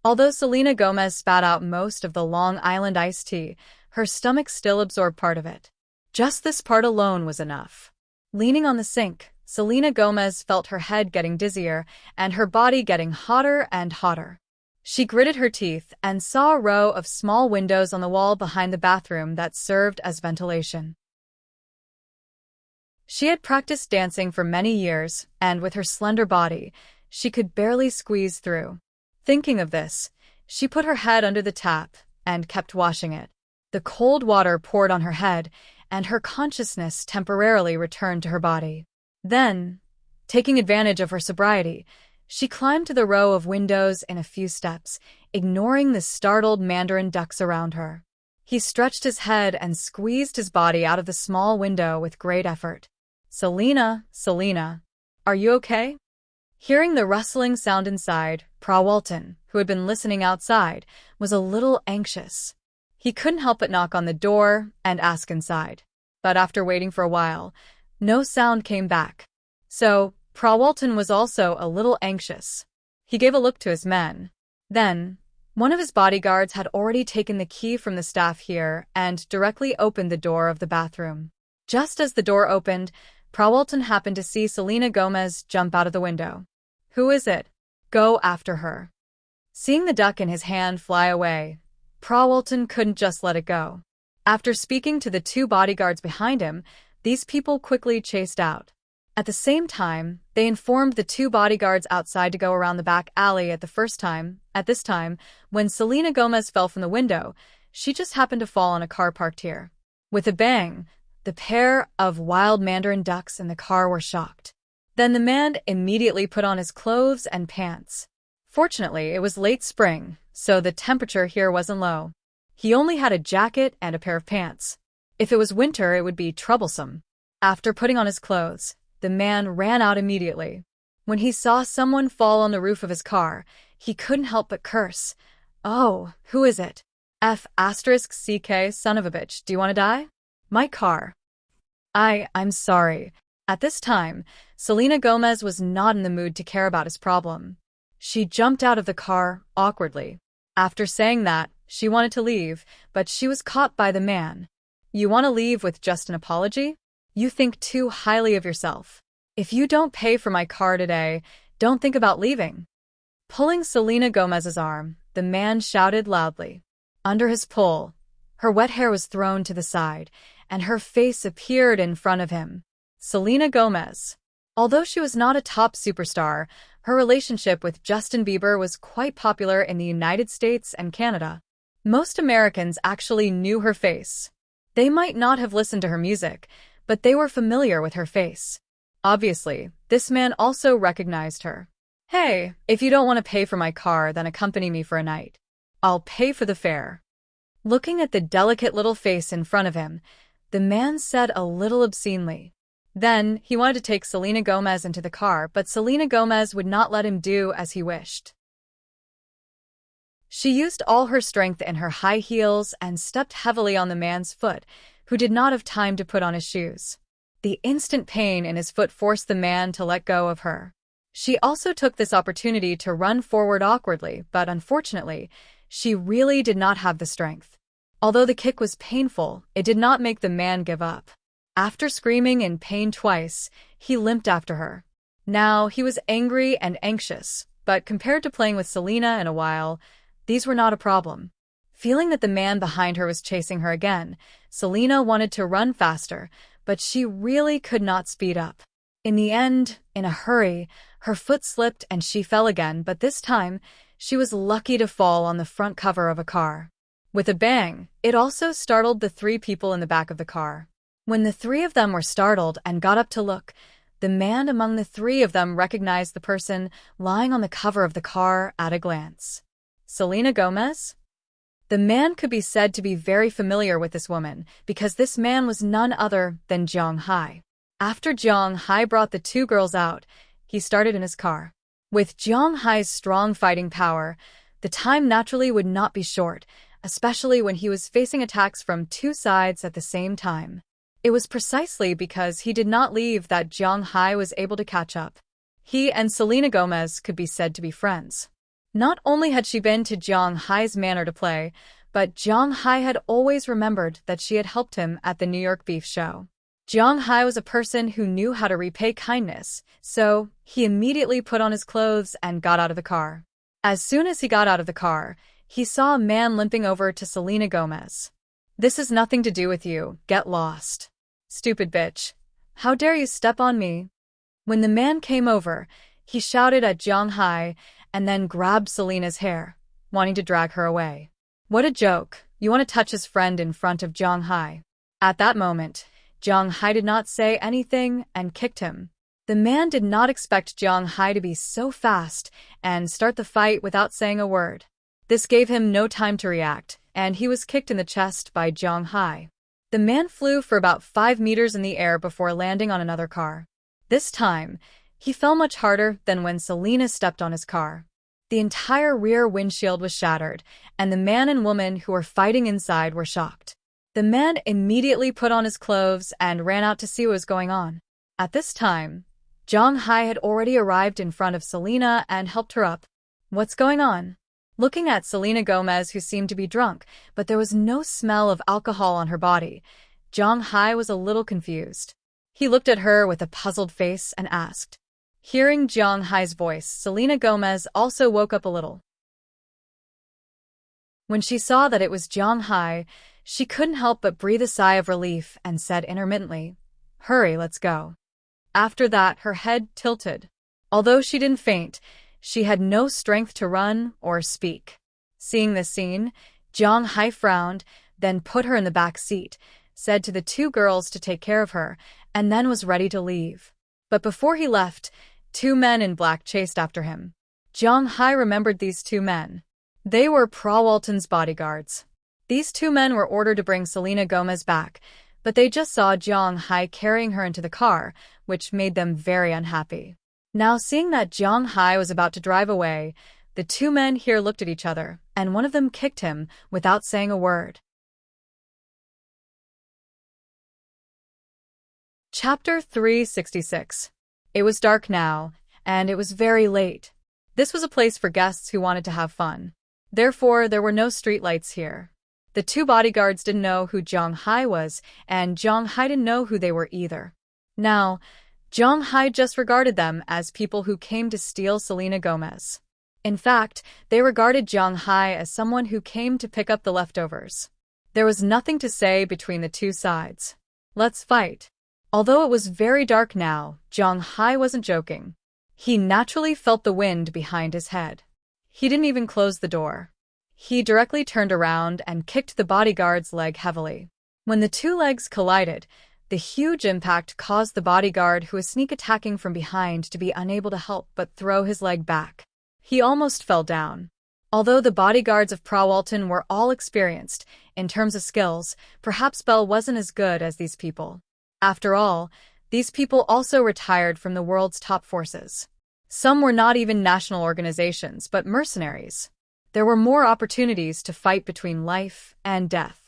Although Selena Gomez spat out most of the Long Island iced tea, her stomach still absorbed part of it. Just this part alone was enough. Leaning on the sink, Selena Gomez felt her head getting dizzier and her body getting hotter and hotter. She gritted her teeth and saw a row of small windows on the wall behind the bathroom that served as ventilation. She had practiced dancing for many years, and with her slender body, she could barely squeeze through. Thinking of this, she put her head under the tap and kept washing it. The cold water poured on her head, and her consciousness temporarily returned to her body. Then, taking advantage of her sobriety, she climbed to the row of windows in a few steps, ignoring the startled mandarin ducks around her. He stretched his head and squeezed his body out of the small window with great effort. "Selena, Selena, are you okay?" Hearing the rustling sound inside, Walton, who had been listening outside, was a little anxious. He couldn't help but knock on the door and ask inside. But after waiting for a while, no sound came back. So, Walton was also a little anxious. He gave a look to his men. Then, one of his bodyguards had already taken the key from the staff here and directly opened the door of the bathroom. Just as the door opened, Walton happened to see Selena Gomez jump out of the window. "Who is it? Go after her." Seeing the duck in his hand fly away, Walton couldn't just let it go. After speaking to the two bodyguards behind him, these people quickly chased out. At the same time, they informed the two bodyguards outside to go around the back alley at this time, when Selena Gomez fell from the window, she just happened to fall on a car parked here. With a bang, the pair of wild mandarin ducks in the car were shocked. Then the man immediately put on his clothes and pants. Fortunately, it was late spring, so the temperature here wasn't low. He only had a jacket and a pair of pants. If it was winter, it would be troublesome. After putting on his clothes, the man ran out immediately. When he saw someone fall on the roof of his car, he couldn't help but curse. "Oh, who is it? F***CK, son of a bitch, do you want to die? My car." I'm sorry. At this time, Selena Gomez was not in the mood to care about his problem. She jumped out of the car awkwardly. After saying that, she wanted to leave, but she was caught by the man. "You want to leave with just an apology? You think too highly of yourself. If you don't pay for my car today, don't think about leaving." Pulling Selena Gomez's arm, the man shouted loudly. Under his pull, her wet hair was thrown to the side, and her face appeared in front of him. Selena Gomez. Although she was not a top superstar, her relationship with Justin Bieber was quite popular in the United States and Canada. Most Americans actually knew her face. They might not have listened to her music, but they were familiar with her face. Obviously, this man also recognized her. "Hey, if you don't want to pay for my car, then accompany me for a night. I'll pay for the fare." Looking at the delicate little face in front of him, the man said a little obscenely. Then, he wanted to take Selena Gomez into the car, but Selena Gomez would not let him do as he wished. She used all her strength in her high heels and stepped heavily on the man's foot, who did not have time to put on his shoes. The instant pain in his foot forced the man to let go of her. She also took this opportunity to run forward awkwardly, but unfortunately, she really did not have the strength. Although the kick was painful, it did not make the man give up. After screaming in pain twice, he limped after her. Now, he was angry and anxious, but compared to playing with Selena in a while, these were not a problem. Feeling that the man behind her was chasing her again, Selena wanted to run faster, but she really could not speed up. In the end, in a hurry, her foot slipped and she fell again, but this time, she was lucky to fall on the front cover of a car. With a bang, it also startled the three people in the back of the car. When the three of them were startled and got up to look, The man among the three of them recognized the person lying on the cover of the car at a glance. Selena Gomez? The man could be said to be very familiar with this woman because this man was none other than Jiang Hai. After Jiang Hai brought the two girls out, he started in his car. With Jiang Hai's strong fighting power, the time naturally would not be short, especially when he was facing attacks from two sides at the same time. It was precisely because he did not leave that Jiang Hai was able to catch up. He and Selena Gomez could be said to be friends. Not only had she been to Jiang Hai's manor to play, but Jiang Hai had always remembered that she had helped him at the New York Beef Show. Jiang Hai was a person who knew how to repay kindness, so he immediately put on his clothes and got out of the car. As soon as he got out of the car, he saw a man limping over to Selena Gomez. "This has nothing to do with you, get lost. Stupid bitch. How dare you step on me?" When the man came over, he shouted at Jiang Hai and then grabbed Selena's hair, wanting to drag her away. What a joke, you want to touch his friend in front of Jiang Hai. At that moment, Jiang Hai did not say anything and kicked him. The man did not expect Jiang Hai to be so fast and start the fight without saying a word. This gave him no time to react, and he was kicked in the chest by Jiang Hai. The man flew for about 5 meters in the air before landing on another car. This time, he fell much harder than when Selena stepped on his car. The entire rear windshield was shattered, and the man and woman who were fighting inside were shocked. The man immediately put on his clothes and ran out to see what was going on. At this time, Jiang Hai had already arrived in front of Selena and helped her up. "What's going on?" Looking at Selena Gomez, who seemed to be drunk, but there was no smell of alcohol on her body, Jiang Hai was a little confused. He looked at her with a puzzled face and asked. Hearing Jiang Hai's voice, Selena Gomez also woke up a little. When she saw that it was Jiang Hai, she couldn't help but breathe a sigh of relief and said intermittently, "Hurry, let's go." After that, her head tilted. Although she didn't faint, she had no strength to run or speak. Seeing this scene, Jiang Hai frowned, then put her in the back seat, said to the two girls to take care of her, and then was ready to leave. But before he left, 2 men in black chased after him. Jiang Hai remembered these 2 men. They were Prawalton's bodyguards. These 2 men were ordered to bring Selena Gomez back, but they just saw Jiang Hai carrying her into the car, which made them very unhappy. Now, seeing that Jiang Hai was about to drive away, the 2 men here looked at each other, and one of them kicked him without saying a word. Chapter 366. It was dark now, and it was very late. This was a place for guests who wanted to have fun. Therefore, there were no streetlights here. The 2 bodyguards didn't know who Jiang Hai was, and Jiang Hai didn't know who they were either. Now, Jiang Hai just regarded them as people who came to steal Selena Gomez. In fact, they regarded Jiang Hai as someone who came to pick up the leftovers. There was nothing to say between the 2 sides. Let's fight. Although it was very dark now, Jiang Hai wasn't joking. He naturally felt the wind behind his head. He didn't even close the door. He directly turned around and kicked the bodyguard's leg heavily. When the 2 legs collided, the huge impact caused the bodyguard who was sneak attacking from behind to be unable to help but throw his leg back. He almost fell down. Although the bodyguards of Prawalton were all experienced, in terms of skills, perhaps Bell wasn't as good as these people. After all, these people also retired from the world's top forces. Some were not even national organizations, but mercenaries. There were more opportunities to fight between life and death.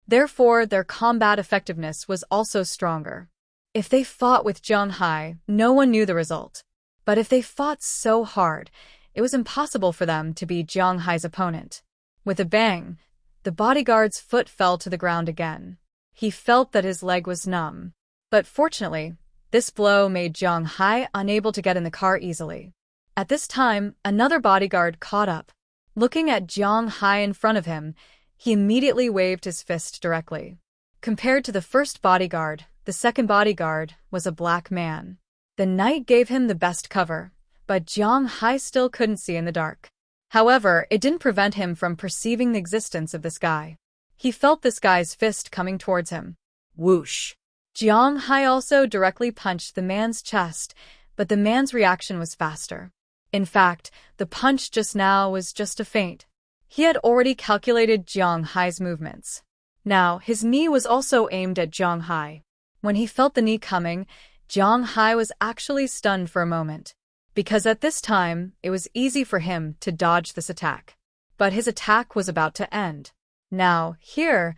Therefore, their combat effectiveness was also stronger. If they fought with Jiang Hai, no one knew the result. But if they fought so hard, it was impossible for them to be Jiang Hai's opponent. With a bang, the bodyguard's foot fell to the ground again. He felt that his leg was numb. But fortunately, this blow made Jiang Hai unable to get in the car easily. At this time, another bodyguard caught up. Looking at Jiang Hai in front of him, he immediately waved his fist directly. Compared to the first bodyguard, the second bodyguard was a black man. The night gave him the best cover, but Jiang Hai still couldn't see in the dark. However, it didn't prevent him from perceiving the existence of this guy. He felt this guy's fist coming towards him. Whoosh! Jiang Hai also directly punched the man's chest, but the man's reaction was faster. In fact, the punch just now was just a feint. He had already calculated Jiang Hai's movements. Now, his knee was also aimed at Jiang Hai. When he felt the knee coming, Jiang Hai was actually stunned for a moment, because at this time, it was easy for him to dodge this attack. But his attack was about to end. Now, here,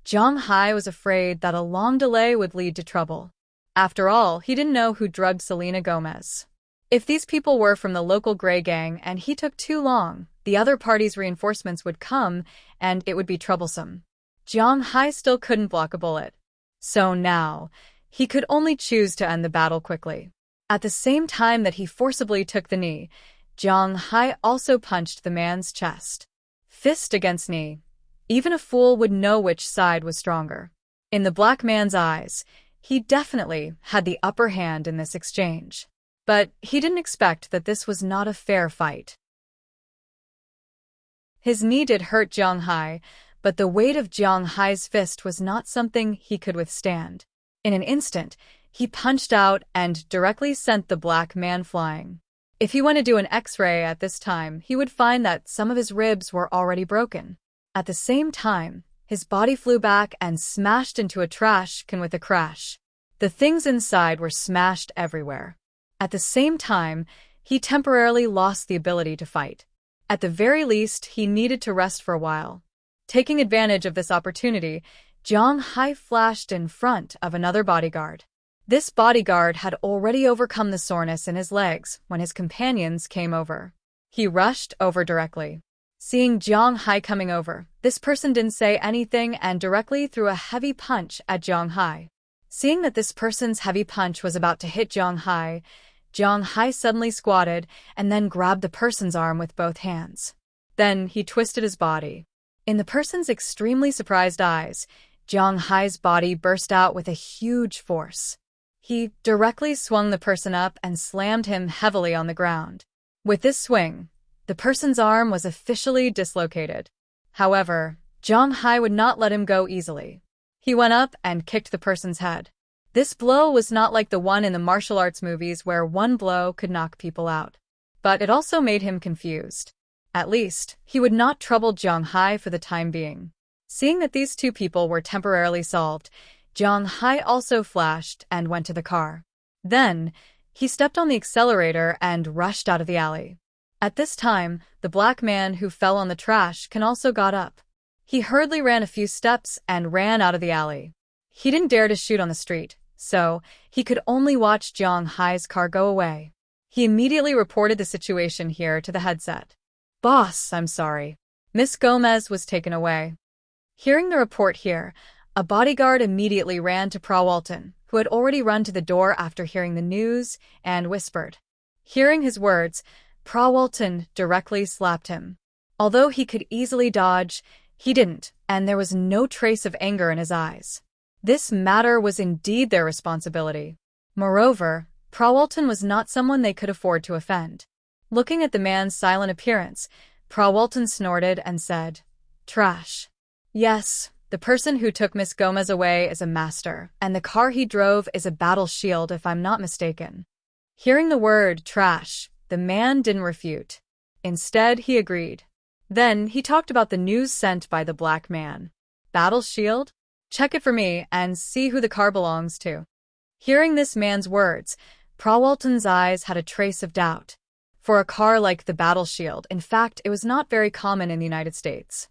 Jiang Hai was afraid that a long delay would lead to trouble. After all, he didn't know who drugged Selena Gomez. If these people were from the local Grey Gang and he took too long, the other party's reinforcements would come and it would be troublesome. Jiang Hai still couldn't block a bullet. So now, he could only choose to end the battle quickly. At the same time that he forcibly took the knee, Jiang Hai also punched the man's chest. Fist against knee. Even a fool would know which side was stronger. In the black man's eyes, he definitely had the upper hand in this exchange. But he didn't expect that this was not a fair fight. His knee did hurt Jiang Hai, but the weight of Jiang Hai's fist was not something he could withstand. In an instant, he punched out and directly sent the black man flying. If he went to do an X-ray at this time, he would find that some of his ribs were already broken. At the same time, his body flew back and smashed into a trash can with a crash. The things inside were smashed everywhere. At the same time, he temporarily lost the ability to fight. At the very least, he needed to rest for a while. Taking advantage of this opportunity, Jiang Hai flashed in front of another bodyguard. This bodyguard had already overcome the soreness in his legs when his companions came over. He rushed over directly. Seeing Jiang Hai coming over, this person didn't say anything and directly threw a heavy punch at Jiang Hai. Seeing that this person's heavy punch was about to hit Jiang Hai suddenly squatted and then grabbed the person's arm with both hands. Then he twisted his body. In the person's extremely surprised eyes, Jiang Hai's body burst out with a huge force. He directly swung the person up and slammed him heavily on the ground. With this swing, the person's arm was officially dislocated. However, Jiang Hai would not let him go easily. He went up and kicked the person's head. This blow was not like the one in the martial arts movies where one blow could knock people out. But it also made him confused. At least, he would not trouble Jiang Hai for the time being. Seeing that these two people were temporarily solved, Jiang Hai also flashed and went to the car. Then, he stepped on the accelerator and rushed out of the alley. At this time, the black man who fell on the trash can also got up. He hurriedly ran a few steps and ran out of the alley. He didn't dare to shoot on the street, so he could only watch Jiang Hai's car go away. He immediately reported the situation here to the headset. "Boss, I'm sorry. Miss Gomez was taken away." Hearing the report here, a bodyguard immediately ran to Prawalton, who had already run to the door after hearing the news, and whispered. Hearing his words, Prawalton directly slapped him. Although he could easily dodge, he didn't, and there was no trace of anger in his eyes. This matter was indeed their responsibility. Moreover, Prawalton was not someone they could afford to offend. Looking at the man's silent appearance, Prawalton snorted and said, "Trash. Yes, the person who took Miss Gomez away is a master, and the car he drove is a battle shield if I'm not mistaken." Hearing the word trash, the man didn't refute. Instead, he agreed. Then he talked about the news sent by the black man. "Battle shield? Check it for me and see who the car belongs to." Hearing this man's words, Prawalton's eyes had a trace of doubt. For a car like the Battle Shield, in fact, it was not very common in the United States.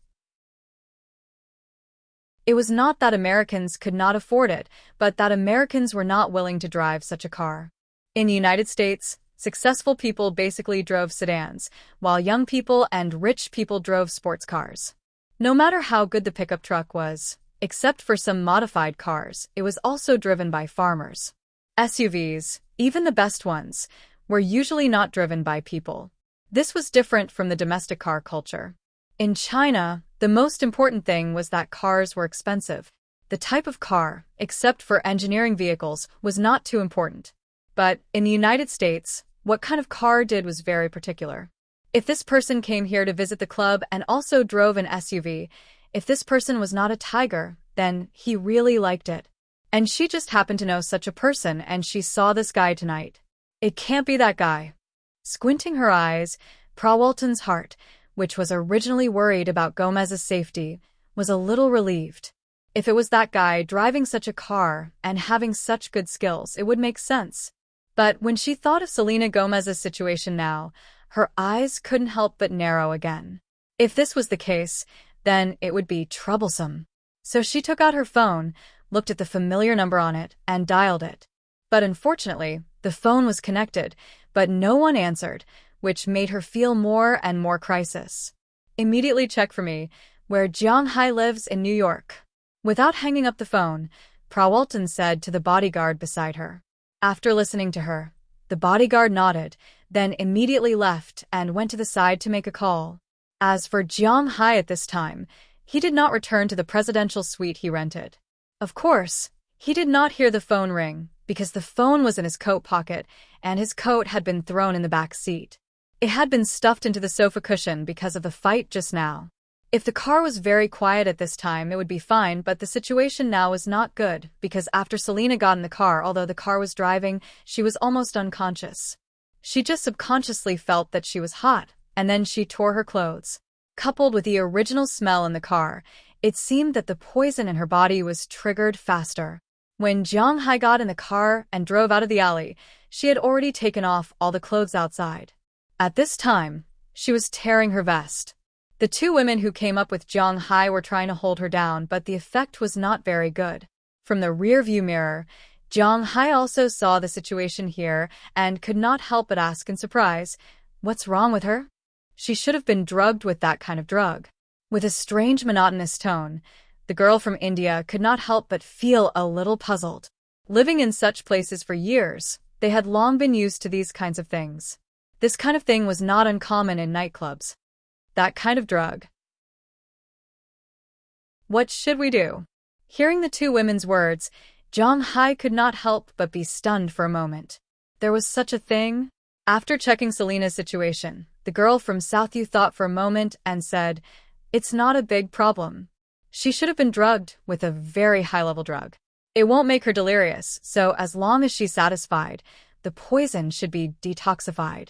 It was not that Americans could not afford it, but that Americans were not willing to drive such a car. In the United States, successful people basically drove sedans, while young people and rich people drove sports cars. No matter how good the pickup truck was, except for some modified cars, it was also driven by farmers. SUVs, even the best ones, were usually not driven by people. This was different from the domestic car culture. In China, the most important thing was that cars were expensive. The type of car, except for engineering vehicles, was not too important. But in the United States, what kind of car did was very particular. If this person came here to visit the club and also drove an SUV, if this person was not a tiger, then he really liked it. And she just happened to know such a person and she saw this guy tonight. It can't be that guy. Squinting her eyes, Prawalton's heart, which was originally worried about Gomez's safety, was a little relieved. If it was that guy driving such a car and having such good skills, it would make sense. But when she thought of Selena Gomez's situation now, her eyes couldn't help but narrow again. If this was the case, then it would be troublesome. So she took out her phone, looked at the familiar number on it, and dialed it. But unfortunately, the phone was connected, but no one answered, which made her feel more and more crisis. Immediately check for me, where Jiang Hai lives in New York. Without hanging up the phone, Prawalton said to the bodyguard beside her. After listening to her, the bodyguard nodded, then immediately left and went to the side to make a call. As for Jiang Hai at this time, he did not return to the presidential suite he rented. Of course, he did not hear the phone ring, because the phone was in his coat pocket, and his coat had been thrown in the back seat. It had been stuffed into the sofa cushion because of the fight just now. If the car was very quiet at this time, it would be fine, but the situation now was not good, because after Selena got in the car, although the car was driving, she was almost unconscious. She just subconsciously felt that she was hot, and then she tore her clothes. Coupled with the original smell in the car, it seemed that the poison in her body was triggered faster. When Jiang Hai got in the car and drove out of the alley, she had already taken off all the clothes outside. At this time, she was tearing her vest. The two women who came up with Jiang Hai were trying to hold her down, but the effect was not very good. From the rear-view mirror, Jiang Hai also saw the situation here and could not help but ask in surprise, "What's wrong with her? She should have been drugged with that kind of drug." With a strange monotonous tone, the girl from India could not help but feel a little puzzled. Living in such places for years, they had long been used to these kinds of things. This kind of thing was not uncommon in nightclubs. That kind of drug. What should we do? Hearing the two women's words, Jiang Hai could not help but be stunned for a moment. There was such a thing? After checking Selena's situation, the girl from Southview thought for a moment and said, "It's not a big problem. She should have been drugged with a very high-level drug. It won't make her delirious, so as long as she's satisfied, the poison should be detoxified.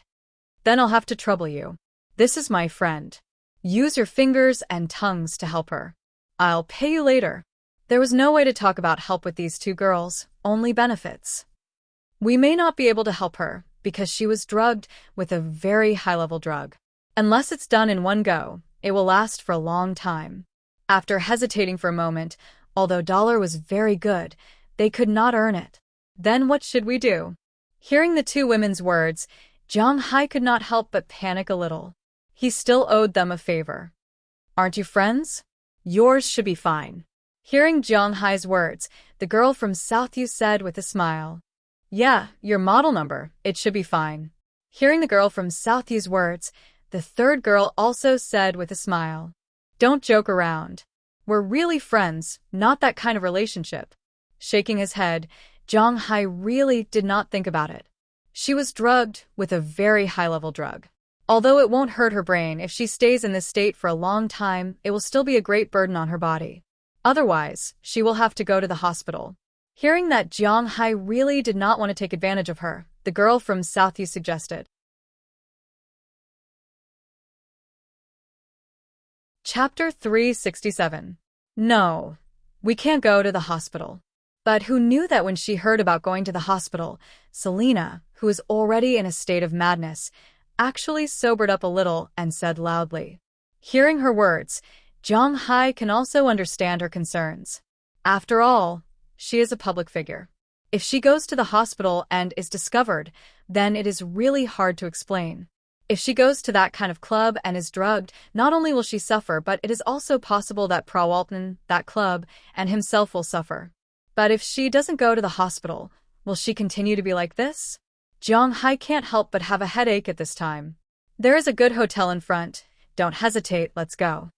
Then I'll have to trouble you. This is my friend. Use your fingers and tongues to help her. I'll pay you later." There was no way to talk about help with these two girls, only benefits. "We may not be able to help her, because she was drugged with a very high-level drug. Unless it's done in one go, it will last for a long time." After hesitating for a moment, although dollar was very good, they could not earn it. Then what should we do? Hearing the two women's words, Jiang Hai could not help but panic a little. He still owed them a favor. "Aren't you friends? Yours should be fine." Hearing Jiang Hai's words, the girl from Southview said with a smile, "Yeah, your model number, it should be fine." Hearing the girl from Southview's words, the third girl also said with a smile, "Don't joke around. We're really friends, not that kind of relationship." Shaking his head, Jiang Hai really did not think about it. She was drugged with a very high-level drug. Although it won't hurt her brain, if she stays in this state for a long time, it will still be a great burden on her body. Otherwise, she will have to go to the hospital. Hearing that Jiang Hai really did not want to take advantage of her, the girl from Southview suggested. Chapter 367. No, we can't go to the hospital. But who knew that when she heard about going to the hospital, Selena, who was already in a state of madness, actually sobered up a little and said loudly. Hearing her words, Jiang Hai can also understand her concerns. After all, she is a public figure. If she goes to the hospital and is discovered, then it is really hard to explain. If she goes to that kind of club and is drugged, not only will she suffer, but it is also possible that Prawalton, that club, and himself will suffer. But if she doesn't go to the hospital, will she continue to be like this? Jiang Hai can't help but have a headache at this time. There is a good hotel in front. Don't hesitate, let's go.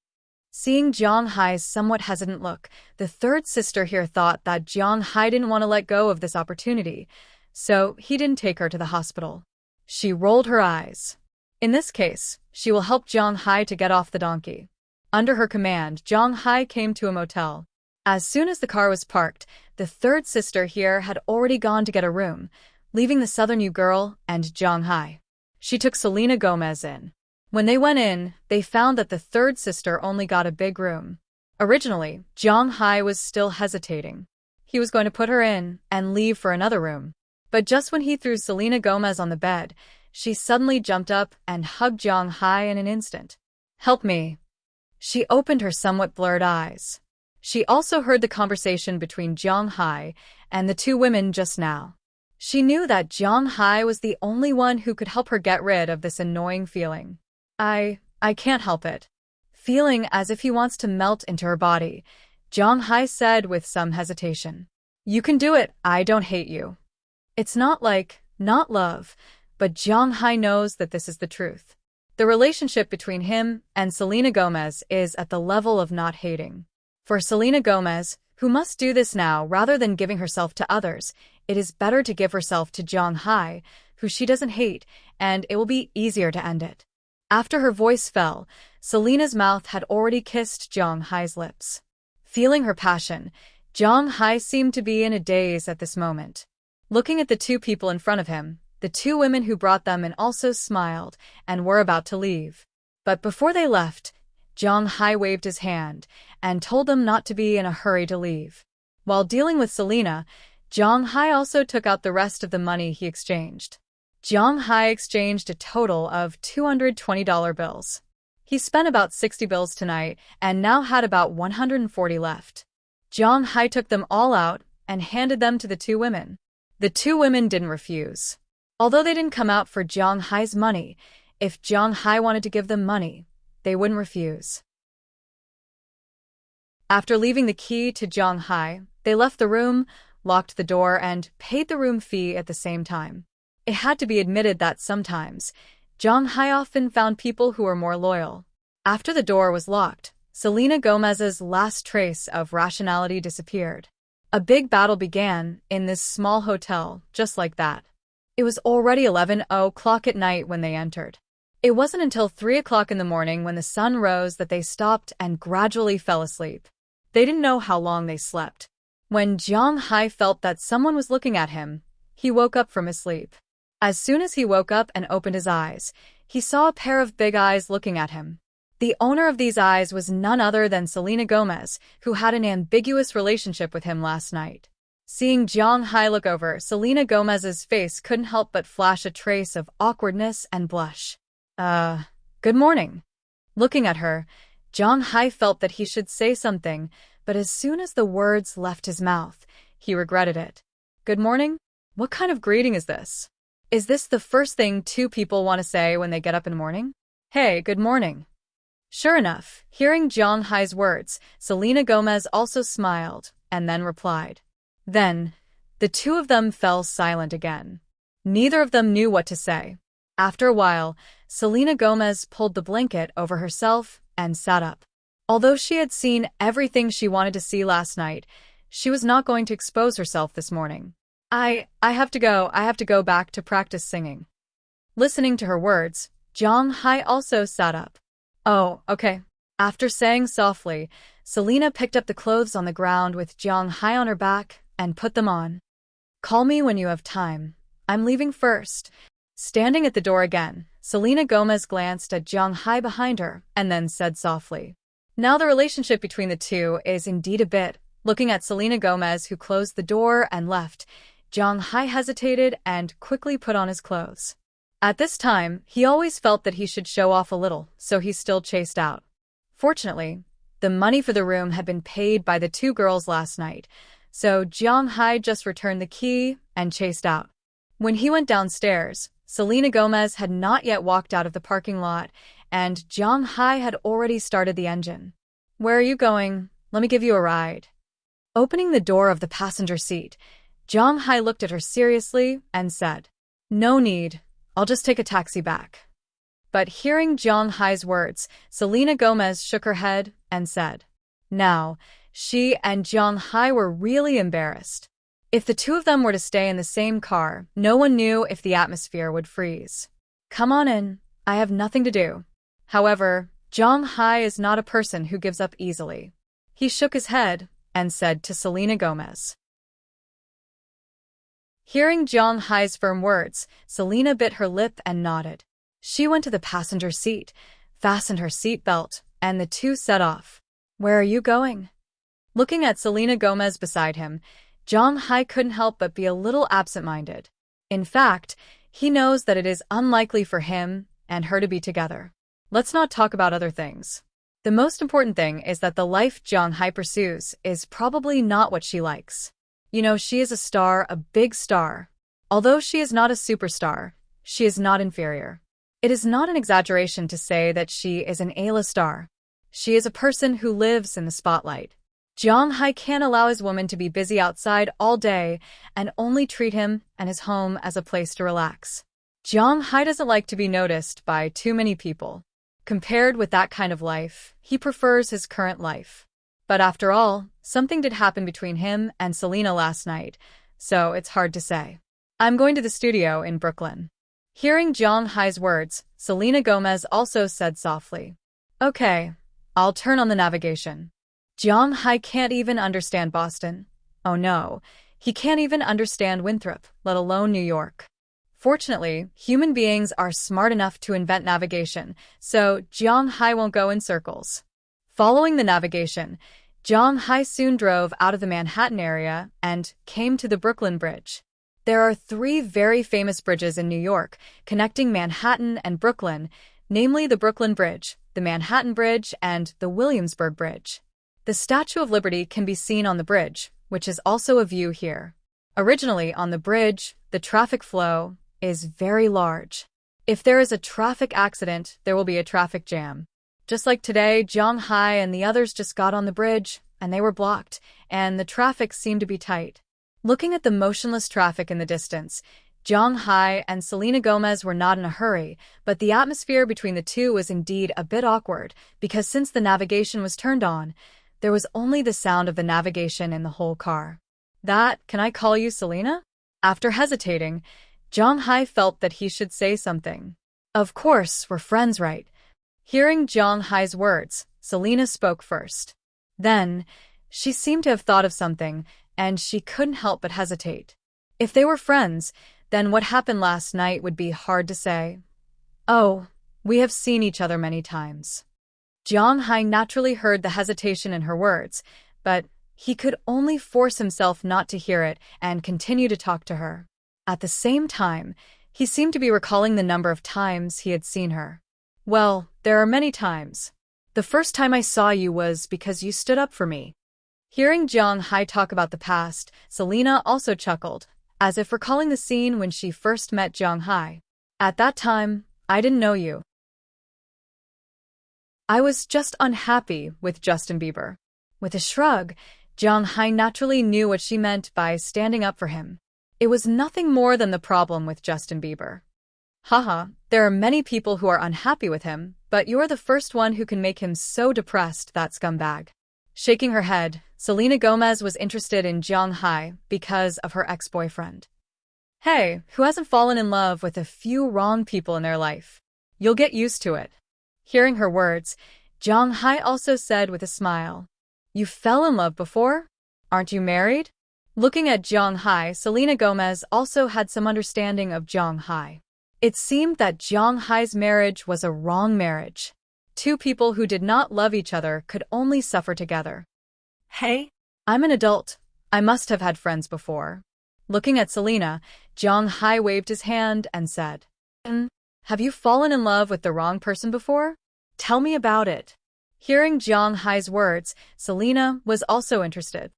Seeing Jiang Hai's somewhat hesitant look, the third sister here thought that Jiang Hai didn't want to let go of this opportunity, so he didn't take her to the hospital. She rolled her eyes. In this case, she will help Jiang Hai to get off the donkey. Under her command, Jiang Hai came to a motel. As soon as the car was parked, the third sister here had already gone to get a room, leaving the Southern girl and Zhang Hai. She took Selena Gomez in. When they went in, they found that the third sister only got a big room. Originally, Zhang Hai was still hesitating. He was going to put her in and leave for another room. But just when he threw Selena Gomez on the bed, she suddenly jumped up and hugged Zhang Hai in an instant. "Help me." She opened her somewhat blurred eyes. She also heard the conversation between Zhang Hai and the two women just now. She knew that Zhang Hai was the only one who could help her get rid of this annoying feeling. I can't help it." Feeling as if he wants to melt into her body, Zhang Hai said with some hesitation. "You can do it, I don't hate you." It's not love, but Zhang Hai knows that this is the truth. The relationship between him and Selena Gomez is at the level of not hating. For Selena Gomez, who must do this now rather than giving herself to others, it is better to give herself to Zhang Hai, who she doesn't hate, and it will be easier to end it. After her voice fell, Selena's mouth had already kissed Zhang Hai's lips. Feeling her passion, Zhang Hai seemed to be in a daze at this moment. Looking at the two people in front of him, the two women who brought them in also smiled and were about to leave. But before they left, Zhang Hai waved his hand and told them not to be in a hurry to leave. While dealing with Selena, Zhang Hai also took out the rest of the money he exchanged. Zhang Hai exchanged a total of $220 bills. He spent about 60 bills tonight and now had about 140 left. Zhang Hai took them all out and handed them to the two women. The two women didn't refuse. Although they didn't come out for Zhang Hai's money, if Zhang Hai wanted to give them money, they wouldn't refuse. After leaving the key to Zhang Hai, they left the room, locked the door, and paid the room fee at the same time. It had to be admitted that sometimes, Zhang Hai often found people who were more loyal. After the door was locked, Selena Gomez's last trace of rationality disappeared. A big battle began in this small hotel, just like that. It was already 11:00 at night when they entered. It wasn't until 3 o'clock in the morning when the sun rose that they stopped and gradually fell asleep. They didn't know how long they slept. When Zhang Hai felt that someone was looking at him, he woke up from his sleep. As soon as he woke up and opened his eyes, he saw a pair of big eyes looking at him. The owner of these eyes was none other than Selena Gomez, who had an ambiguous relationship with him last night. Seeing Zhang Hai look over, Selena Gomez's face couldn't help but flash a trace of awkwardness and blush. Good morning." Looking at her, Zhang Hai felt that he should say something, but as soon as the words left his mouth, he regretted it. "Good morning? What kind of greeting is this? Is this the first thing two people want to say when they get up in the morning? Hey, good morning." Sure enough, hearing Zhang Hai's words, Selena Gomez also smiled and then replied. Then, the two of them fell silent again. Neither of them knew what to say. After a while, Selena Gomez pulled the blanket over herself and sat up. Although she had seen everything she wanted to see last night, she was not going to expose herself this morning. I have to go back to practice singing." Listening to her words, Zhang Hai also sat up. "Oh, okay." After saying softly, Selena picked up the clothes on the ground with Zhang Hai on her back and put them on. "Call me when you have time. I'm leaving first." Standing at the door again, Selena Gomez glanced at Zhang Hai behind her and then said softly. Now the relationship between the two is indeed a bit. Looking at Selena Gomez, who closed the door and left, Zhang Hai hesitated and quickly put on his clothes. At this time, he always felt that he should show off a little, so he still chased out. Fortunately, the money for the room had been paid by the two girls last night, so Zhang Hai just returned the key and chased out. When he went downstairs, Selena Gomez had not yet walked out of the parking lot, and Zhang Hai had already started the engine. "Where are you going? Let me give you a ride." Opening the door of the passenger seat, Zhang Hai looked at her seriously and said, "No need, I'll just take a taxi back." But hearing Zhang Hai's words, Selena Gomez shook her head and said. Now, she and Zhang Hai were really embarrassed. If the two of them were to stay in the same car, no one knew if the atmosphere would freeze. "Come on in, I have nothing to do." However, Zhang Hai is not a person who gives up easily. He shook his head and said to Selena Gomez. Hearing Jiang Hai's firm words, Selena bit her lip and nodded. She went to the passenger seat, fastened her seatbelt, and the two set off. "Where are you going?" Looking at Selena Gomez beside him, Jiang Hai couldn't help but be a little absent-minded. In fact, he knows that it is unlikely for him and her to be together. Let's not talk about other things. The most important thing is that the life Jiang Hai pursues is probably not what she likes. She is a star, a big star. Although she is not a superstar, she is not inferior. It is not an exaggeration to say that she is an A-list star. She is a person who lives in the spotlight. Jiang Hai can't allow his woman to be busy outside all day and only treat him and his home as a place to relax. Jiang Hai doesn't like to be noticed by too many people. Compared with that kind of life, he prefers his current life. But after all, something did happen between him and Selena last night, so it's hard to say. "I'm going to the studio in Brooklyn." Hearing Jiang Hai's words, Selena Gomez also said softly, "Okay, I'll turn on the navigation." Jiang Hai can't even understand Boston. Oh no, he can't even understand Winthrop, let alone New York. Fortunately, human beings are smart enough to invent navigation, so Jiang Hai won't go in circles. Following the navigation, Jiang Hai soon drove out of the Manhattan area and came to the Brooklyn Bridge. There are 3 very famous bridges in New York connecting Manhattan and Brooklyn, namely the Brooklyn Bridge, the Manhattan Bridge, and the Williamsburg Bridge. The Statue of Liberty can be seen on the bridge, which is also a view here. Originally on the bridge, the traffic flow is very large. If there is a traffic accident, there will be a traffic jam. Just like today, Jiang Hai and the others just got on the bridge, and they were blocked, and the traffic seemed to be tight. Looking at the motionless traffic in the distance, Jiang Hai and Selena Gomez were not in a hurry, but the atmosphere between the two was indeed a bit awkward, because since the navigation was turned on, there was only the sound of the navigation in the whole car. "Can I call you Selena?" After hesitating, Jiang Hai felt that he should say something. "Of course, we're friends, right?" Hearing Jiang Hai's words, Selena spoke first. Then, she seemed to have thought of something, and she couldn't help but hesitate. If they were friends, then what happened last night would be hard to say. "Oh, we have seen each other many times." Jiang Hai naturally heard the hesitation in her words, but he could only force himself not to hear it and continue to talk to her. At the same time, he seemed to be recalling the number of times he had seen her. "Well, there are many times. The first time I saw you was because you stood up for me." Hearing Jiang Hai talk about the past, Selena also chuckled, as if recalling the scene when she first met Jiang Hai. "At that time, I didn't know you. I was just unhappy with Justin Bieber." With a shrug, Jiang Hai naturally knew what she meant by standing up for him. It was nothing more than the problem with Justin Bieber. "Haha, there are many people who are unhappy with him, but you're the first one who can make him so depressed, that scumbag." Shaking her head, Selena Gomez was interested in Jiang Hai because of her ex-boyfriend. Hey, who hasn't fallen in love with a few wrong people in their life? You'll get used to it. Hearing her words, Jiang Hai also said with a smile, "You fell in love before? Aren't you married?" Looking at Jiang Hai, Selena Gomez also had some understanding of Jiang Hai. It seemed that Jiang Hai's marriage was a wrong marriage. 2 people who did not love each other could only suffer together. "Hey, I'm an adult. I must have had friends before." Looking at Selena, Jiang Hai waved his hand and said, "Have you fallen in love with the wrong person before? Tell me about it." Hearing Jiang Hai's words, Selena was also interested.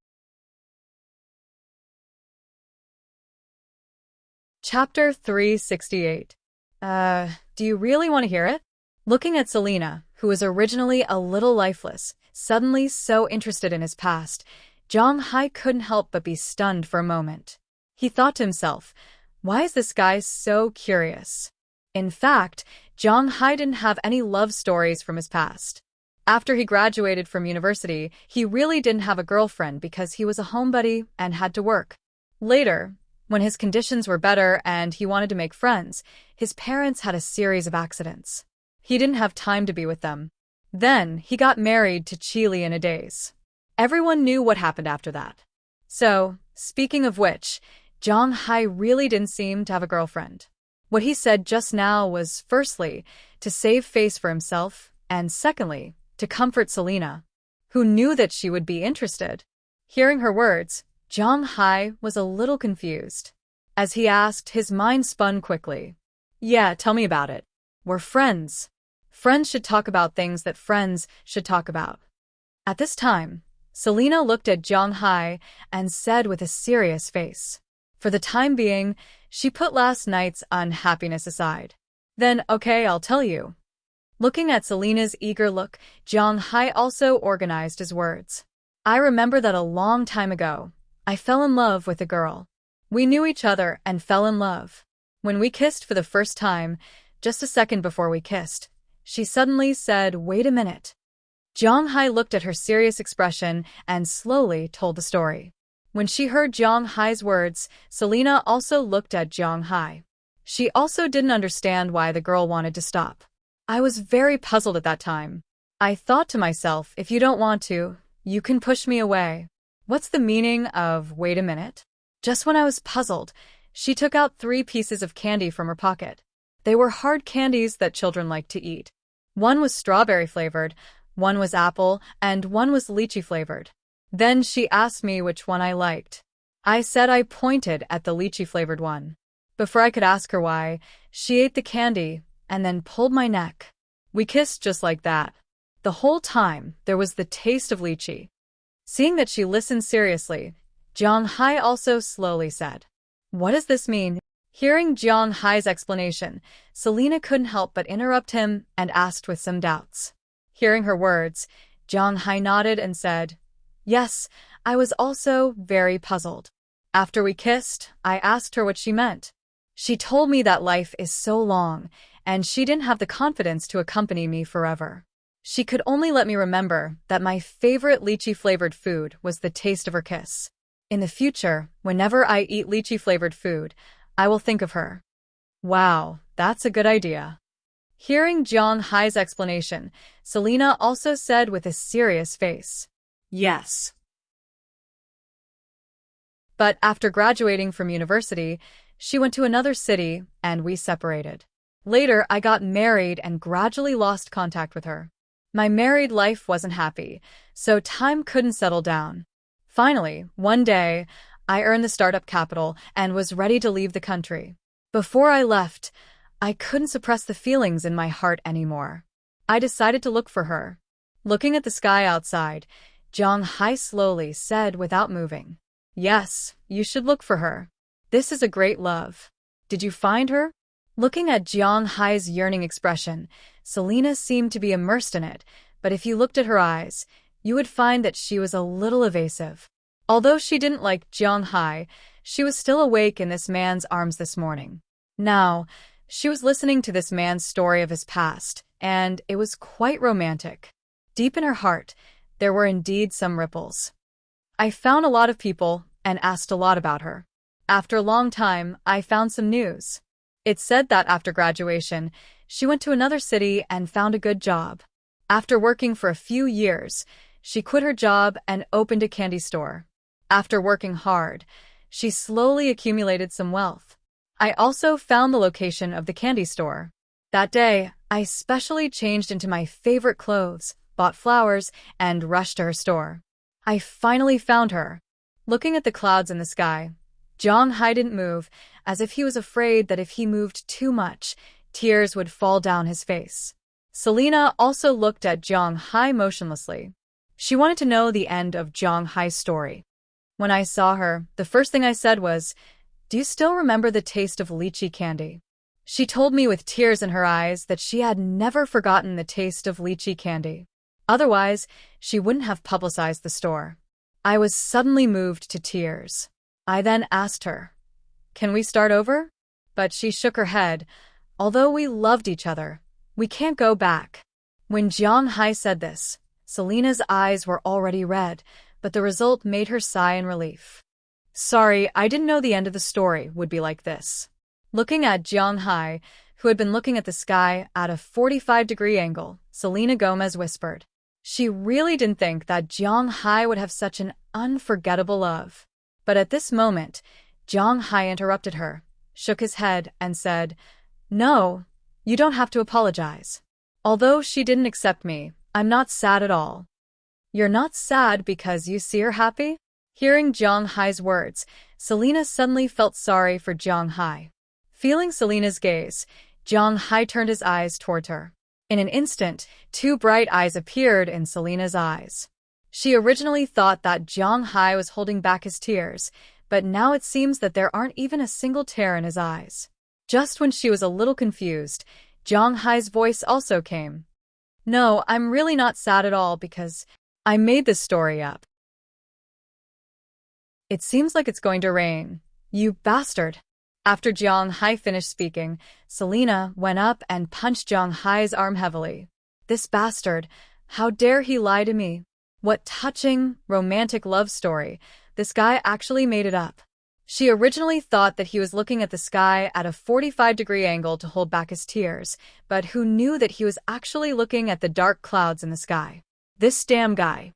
Chapter 368. Do you really want to hear it? Looking at Selena, who was originally a little lifeless, suddenly so interested in his past, Jiang Hai couldn't help but be stunned for a moment. He thought to himself, why is this guy so curious? In fact, Jiang Hai didn't have any love stories from his past. After he graduated from university, he really didn't have a girlfriend because he was a homebody and had to work. Later, when his conditions were better and he wanted to make friends, his parents had a series of accidents. He didn't have time to be with them. Then, he got married to Chili in a daze. Everyone knew what happened after that. So, speaking of which, Jong Hai really didn't seem to have a girlfriend. What he said just now was, firstly, to save face for himself, and secondly, to comfort Selena, who knew that she would be interested. Hearing her words, Jong Hai was a little confused. As he asked, his mind spun quickly. Yeah, tell me about it. We're friends. Friends should talk about things that friends should talk about. At this time, Selena looked at Jong Hai and said with a serious face. For the time being, she put last night's unhappiness aside. Then, okay, I'll tell you. Looking at Selena's eager look, Jong Hai also organized his words. I remember that a long time ago, I fell in love with a girl. We knew each other and fell in love. When we kissed for the first time, just a second before we kissed, she suddenly said, "Wait a minute." Jong Hai looked at her serious expression and slowly told the story. When she heard Jong Hai's words, Selena also looked at Jong Hai. She also didn't understand why the girl wanted to stop. I was very puzzled at that time. I thought to myself, if you don't want to, you can push me away. What's the meaning of "wait a minute"? Just when I was puzzled, she took out 3 pieces of candy from her pocket. They were hard candies that children like to eat. One was strawberry flavored, one was apple, and one was lychee flavored. Then she asked me which one I liked. I said I pointed at the lychee flavored one. Before I could ask her why, she ate the candy and then pulled my neck. We kissed just like that. The whole time, there was the taste of lychee. Seeing that she listened seriously, Jong Hai also slowly said, "What does this mean?" Hearing Jong Hai's explanation, Selena couldn't help but interrupt him and asked with some doubts. Hearing her words, Jong Hai nodded and said, "Yes, I was also very puzzled. After we kissed, I asked her what she meant. She told me that life is so long, and she didn't have the confidence to accompany me forever. She could only let me remember that my favorite lychee-flavored food was the taste of her kiss. In the future, whenever I eat lychee-flavored food, I will think of her." Wow, that's a good idea. Hearing Jong Hai's explanation, Selena also said with a serious face, "Yes." But after graduating from university, she went to another city and we separated. Later, I got married and gradually lost contact with her. My married life wasn't happy, so time couldn't settle down. Finally, one day, I earned the startup capital and was ready to leave the country. Before I left, I couldn't suppress the feelings in my heart anymore. I decided to look for her. Looking at the sky outside, Jong Hai slowly said without moving, "Yes, you should look for her. This is a great love. Did you find her?" Looking at Jong Hai's yearning expression, Selena seemed to be immersed in it, but if you looked at her eyes, you would find that she was a little evasive. Although she didn't like Jong Hai, she was still awake in this man's arms this morning. Now, she was listening to this man's story of his past, and it was quite romantic. Deep in her heart, there were indeed some ripples. I found a lot of people and asked a lot about her. After a long time, I found some news. It said that after graduation, she went to another city and found a good job. After working for a few years, she quit her job and opened a candy store. After working hard, she slowly accumulated some wealth. I also found the location of the candy store. That day, I specially changed into my favorite clothes, bought flowers, and rushed to her store. I finally found her. Looking at the clouds in the sky, Jong Hai didn't move, as if he was afraid that if he moved too much, tears would fall down his face. Selena also looked at Jong Hai motionlessly. She wanted to know the end of Jong Hai's story. When I saw her, the first thing I said was, "Do you still remember the taste of lychee candy?" She told me with tears in her eyes that she had never forgotten the taste of lychee candy. Otherwise, she wouldn't have publicized the store. I was suddenly moved to tears. I then asked her, "Can we start over?" But she shook her head. "Although we loved each other, we can't go back." When Jong Hai said this, Selena's eyes were already red, but the result made her sigh in relief. "Sorry, I didn't know the end of the story would be like this." Looking at Jong Hai, who had been looking at the sky at a 45-degree angle, Selena Gomez whispered, She really didn't think that Jiang Hai would have such an unforgettable love. But at this moment, Jiang Hai interrupted her, shook his head, and said, "No, you don't have to apologize. Although she didn't accept me, I'm not sad at all." "You're not sad because you see her happy?" Hearing Jiang Hai's words, Selena suddenly felt sorry for Jiang Hai. Feeling Selena's gaze, Jiang Hai turned his eyes toward her. In an instant, two bright eyes appeared in Selena's eyes. She originally thought that Jiang Hai was holding back his tears, but now it seems that there aren't even a single tear in his eyes. Just when she was a little confused, Jiang Hai's voice also came. "No, I'm really not sad at all because I made this story up." "It seems like it's going to rain. You bastard." After Jiang Hai finished speaking, Selena went up and punched Jiang Hai's arm heavily. "This bastard, how dare he lie to me? What touching, romantic love story. This guy actually made it up." She originally thought that he was looking at the sky at a 45-degree angle to hold back his tears, but who knew that he was actually looking at the dark clouds in the sky? This damn guy.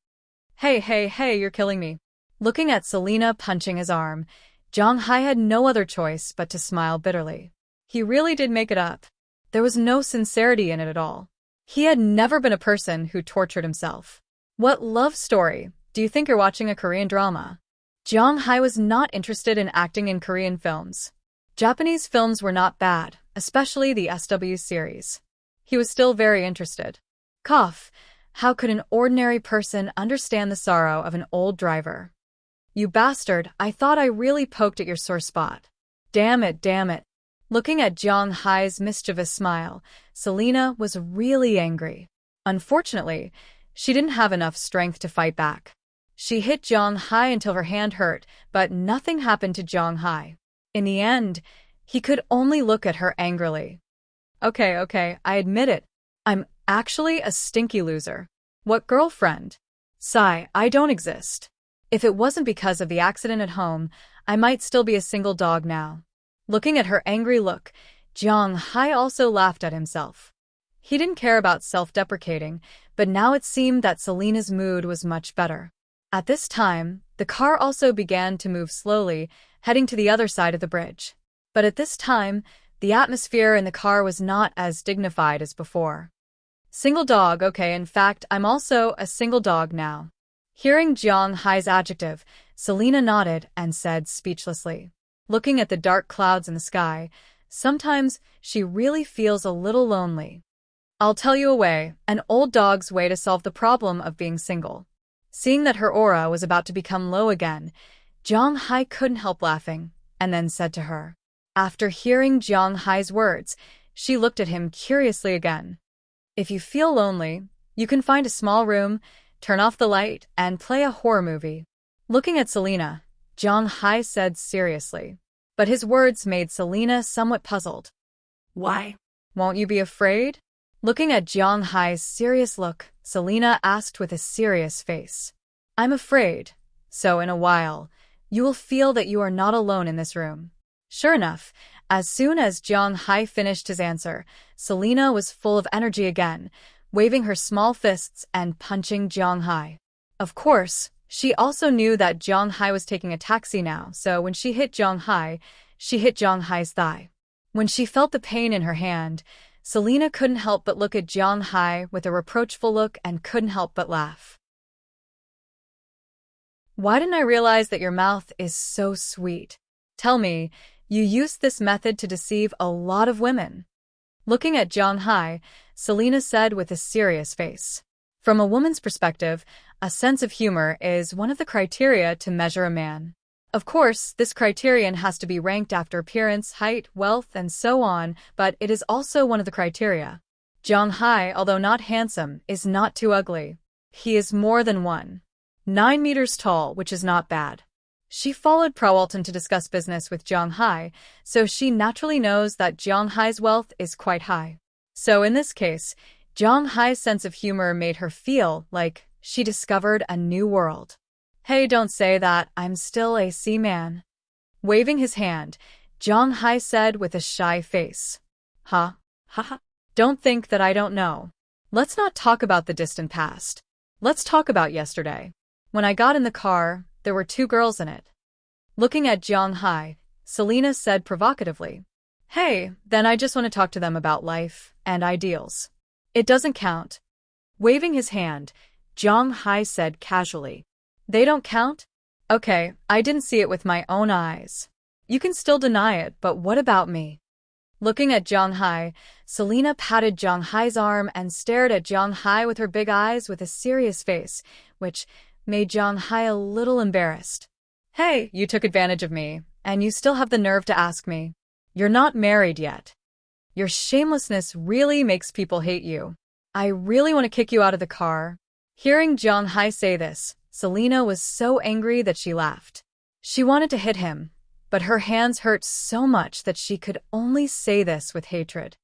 Hey, you're killing me." Looking at Selena punching his arm, Jiang Hai had no other choice but to smile bitterly. He really did make it up. There was no sincerity in it at all. He had never been a person who tortured himself. What love story? Do you think you're watching a Korean drama? Jiang Hai was not interested in acting in Korean films. Japanese films were not bad, especially the SW series. He was still very interested. Cough. How could an ordinary person understand the sorrow of an old driver? "You bastard, I thought I really poked at your sore spot." Damn it. Looking at Jiang Hai's mischievous smile, Selena was really angry. Unfortunately, she didn't have enough strength to fight back. She hit Jiang Hai until her hand hurt, but nothing happened to Jiang Hai. In the end, he could only look at her angrily. Okay, I admit it. I'm actually a stinky loser. What girlfriend? Sigh, I don't exist. If it wasn't because of the accident at home, I might still be a single dog now. Looking at her angry look, Jiang Hai also laughed at himself. He didn't care about self-deprecating, but now it seemed that Selena's mood was much better. At this time, the car also began to move slowly, heading to the other side of the bridge. But at this time, the atmosphere in the car was not as dignified as before. Single dog, okay, in fact, I'm also a single dog now. Hearing Jiang Hai's adjective, Selena nodded and said speechlessly. Looking at the dark clouds in the sky, sometimes she really feels a little lonely. I'll tell you a way, an old dog's way to solve the problem of being single. Seeing that her aura was about to become low again, Jiang Hai couldn't help laughing, and then said to her. After hearing Jiang Hai's words, she looked at him curiously again. "If you feel lonely, you can find a small room, turn off the light, and play a horror movie." Looking at Selena, Jiang Hai said seriously. But his words made Selena somewhat puzzled. "Why? Won't you be afraid?" Looking at Jiang Hai's serious look, Selena asked with a serious face. "I'm afraid. So in a while, you will feel that you are not alone in this room." Sure enough, as soon as Jiang Hai finished his answer, Selena was full of energy again, waving her small fists and punching Jiang Hai. Of course, she also knew that Jiang Hai was taking a taxi now, so when she hit Jiang Hai, she hit Jiang Hai's thigh. When she felt the pain in her hand, Selena couldn't help but look at Jiang Hai with a reproachful look and couldn't help but laugh. "Why didn't I realize that your mouth is so sweet? Tell me, you used this method to deceive a lot of women." Looking at Jiang Hai, Selena said with a serious face. From a woman's perspective, a sense of humor is one of the criteria to measure a man. Of course, this criterion has to be ranked after appearance, height, wealth, and so on, but it is also one of the criteria. Jiang Hai, although not handsome, is not too ugly. He is more than 1.9 meters tall, which is not bad. She followed Prowalton to discuss business with Jiang Hai, so she naturally knows that Jiang Hai's wealth is quite high. So in this case, Jiang Hai's sense of humor made her feel like she discovered a new world. "Hey, don't say that, I'm still a seaman." Waving his hand, Jiang Hai said with a shy face. Haha. Don't think that I don't know. Let's not talk about the distant past. Let's talk about yesterday. When I got in the car, there were two girls in it. Looking at Jiang Hai, Selena said provocatively. Hey, then I just want to talk to them about life and ideals. It doesn't count. Waving his hand, Jiang Hai said casually. They don't count? Okay, I didn't see it with my own eyes. You can still deny it, but what about me? Looking at Jiang Hai, Selena patted Jiang Hai's arm and stared at Jiang Hai with her big eyes with a serious face, which made Jiang Hai a little embarrassed. Hey, you took advantage of me, and you still have the nerve to ask me. You're not married yet. Your shamelessness really makes people hate you. I really want to kick you out of the car. Hearing Jiang Hai say this, Selena was so angry that she laughed. She wanted to hit him, but her hands hurt so much that she could only say this with hatred.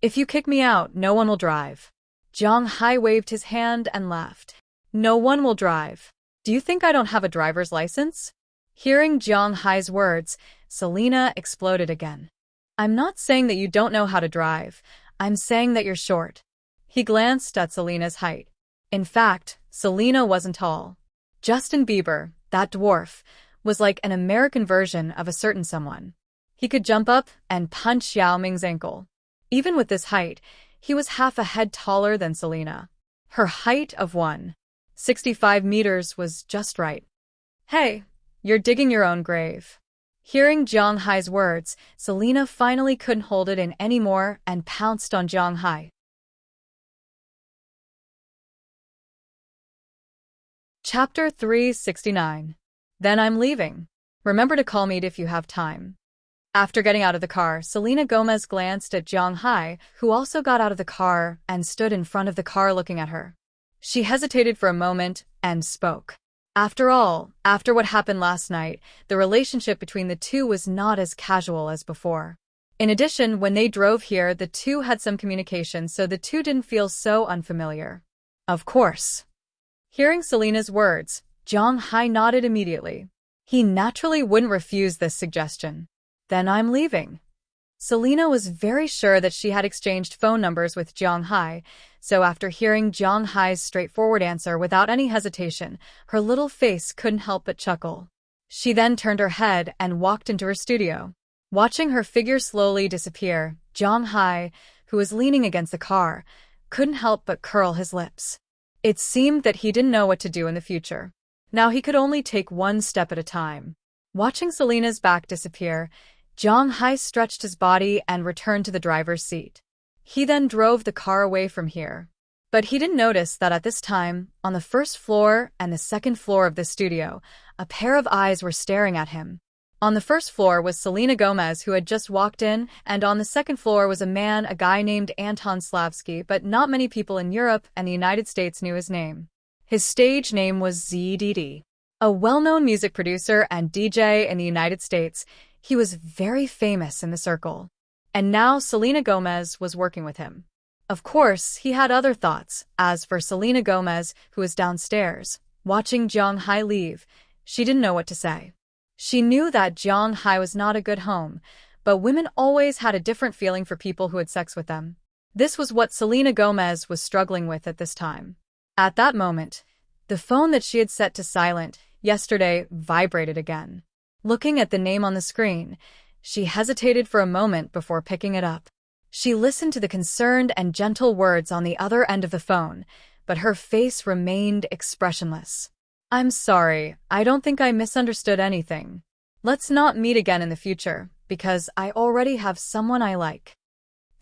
If you kick me out, no one will drive. Jiang Hai waved his hand and laughed. No one will drive. Do you think I don't have a driver's license? Hearing Jiang Hai's words, Selena exploded again. I'm not saying that you don't know how to drive. I'm saying that you're short. He glanced at Selena's height. In fact, Selena wasn't tall. Justin Bieber, that dwarf, was like an American version of a certain someone. He could jump up and punch Yao Ming's ankle. Even with this height, he was half a head taller than Selena. Her height of 165 meters was just right. Hey, you're digging your own grave. Hearing Jiang Hai's words, Selena finally couldn't hold it in anymore and pounced on Jiang Hai. Chapter 369. Then I'm leaving. Remember to call me if you have time. After getting out of the car, Selena Gomez glanced at Jiang Hai, who also got out of the car and stood in front of the car looking at her. She hesitated for a moment and spoke. After all, after what happened last night, the relationship between the two was not as casual as before. In addition, when they drove here, the two had some communication, so the two didn't feel so unfamiliar. Of course. Hearing Selena's words, Jiang Hai nodded immediately. He naturally wouldn't refuse this suggestion. Then I'm leaving. Selena was very sure that she had exchanged phone numbers with Jiang Hai, so after hearing Jiang Hai's straightforward answer without any hesitation, her little face couldn't help but chuckle. She then turned her head and walked into her studio. Watching her figure slowly disappear, Jiang Hai, who was leaning against the car, couldn't help but curl his lips. It seemed that he didn't know what to do in the future. Now he could only take one step at a time. Watching Selena's back disappear, Jiang Hai stretched his body and returned to the driver's seat. He then drove the car away from here. But he didn't notice that at this time, on the first floor and the second floor of the studio, a pair of eyes were staring at him. On the first floor was Selena Gomez, who had just walked in, and on the second floor was a guy named Anton Slavsky, but not many people in Europe and the United States knew his name. His stage name was ZDD. A well-known music producer and DJ in the United States, he was very famous in the circle. And now Selena Gomez was working with him. Of course, he had other thoughts. As for Selena Gomez, who was downstairs, watching Jiang Hai leave, she didn't know what to say. She knew that Jiang Hai was not a good home, but women always had a different feeling for people who had sex with them. This was what Selena Gomez was struggling with at this time. At that moment, the phone that she had set to silent yesterday vibrated again. Looking at the name on the screen, she hesitated for a moment before picking it up. She listened to the concerned and gentle words on the other end of the phone, but her face remained expressionless. I'm sorry, I don't think I misunderstood anything. Let's not meet again in the future, because I already have someone I like.